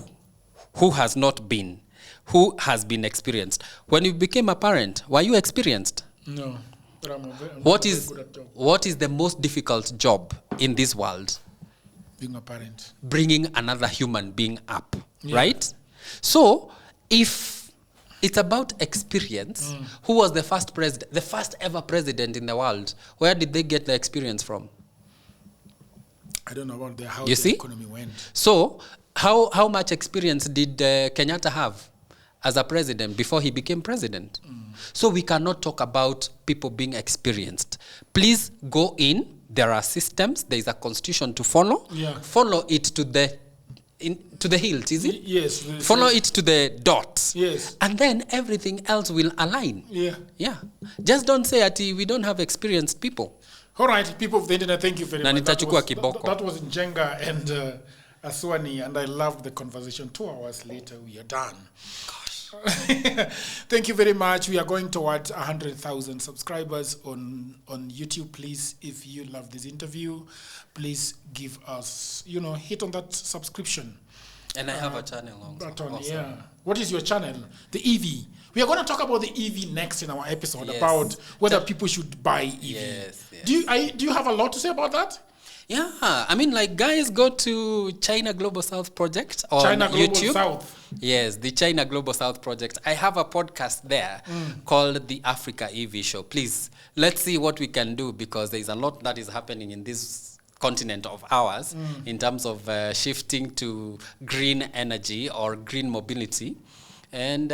[SPEAKER 2] has not been? Who has been experienced? When you became a parent, were you experienced?
[SPEAKER 1] No. But I'm
[SPEAKER 2] What
[SPEAKER 1] very
[SPEAKER 2] is
[SPEAKER 1] good at job.
[SPEAKER 2] what is the most difficult job in this world?
[SPEAKER 1] Being a parent.
[SPEAKER 2] Bringing another human being up, right? So, if it's about experience, who was the first president, the first ever president in the world? Where did they get the experience from?
[SPEAKER 1] I don't know about how
[SPEAKER 2] You
[SPEAKER 1] the
[SPEAKER 2] see?
[SPEAKER 1] economy went.
[SPEAKER 2] So, how much experience did Kenyatta have as a president before he became president? So we cannot talk about people being experienced. Please go in. There are systems. There is a constitution to follow.
[SPEAKER 1] Yeah.
[SPEAKER 2] Follow it to the hilt, is it?
[SPEAKER 1] Yes.
[SPEAKER 2] Follow it to the dot.
[SPEAKER 1] Yes.
[SPEAKER 2] And then everything else will align.
[SPEAKER 1] Yeah.
[SPEAKER 2] Yeah. Just don't say that we don't have experienced people.
[SPEAKER 1] All right, people of the internet, thank you very
[SPEAKER 2] Na
[SPEAKER 1] much.
[SPEAKER 2] nitachukua kiboko.
[SPEAKER 1] That was Njenga and Aswani, and I loved the conversation. 2 hours later, we are done. Gosh. Thank you very much. We are going towards 100,000 subscribers on YouTube. Please, if you love this interview, please give us, hit on that subscription
[SPEAKER 2] And I have a channel
[SPEAKER 1] button.
[SPEAKER 2] also.
[SPEAKER 1] Yeah. What is your channel? The EV. We are going to talk about the EV next in our episode,
[SPEAKER 2] Yes.
[SPEAKER 1] about whether people should buy EV.
[SPEAKER 2] Yes.
[SPEAKER 1] Do you have a lot to say about that?
[SPEAKER 2] Yeah, I mean, like, guys, go to China Global South Project on
[SPEAKER 1] China Global
[SPEAKER 2] YouTube.
[SPEAKER 1] South.
[SPEAKER 2] Yes, the China Global South Project. I have a podcast there called the Africa EV Show. Please, let's see what we can do, because there is a lot that is happening in this continent of ours in terms of shifting to green energy or green mobility. And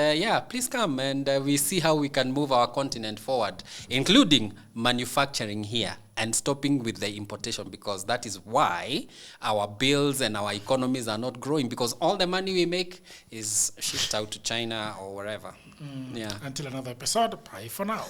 [SPEAKER 2] please come and we see how we can move our continent forward, including manufacturing here and stopping with the importation, because that is why our bills and our economies are not growing, because all the money we make is shipped out to China or wherever. Yeah.
[SPEAKER 1] Until another episode, bye for now.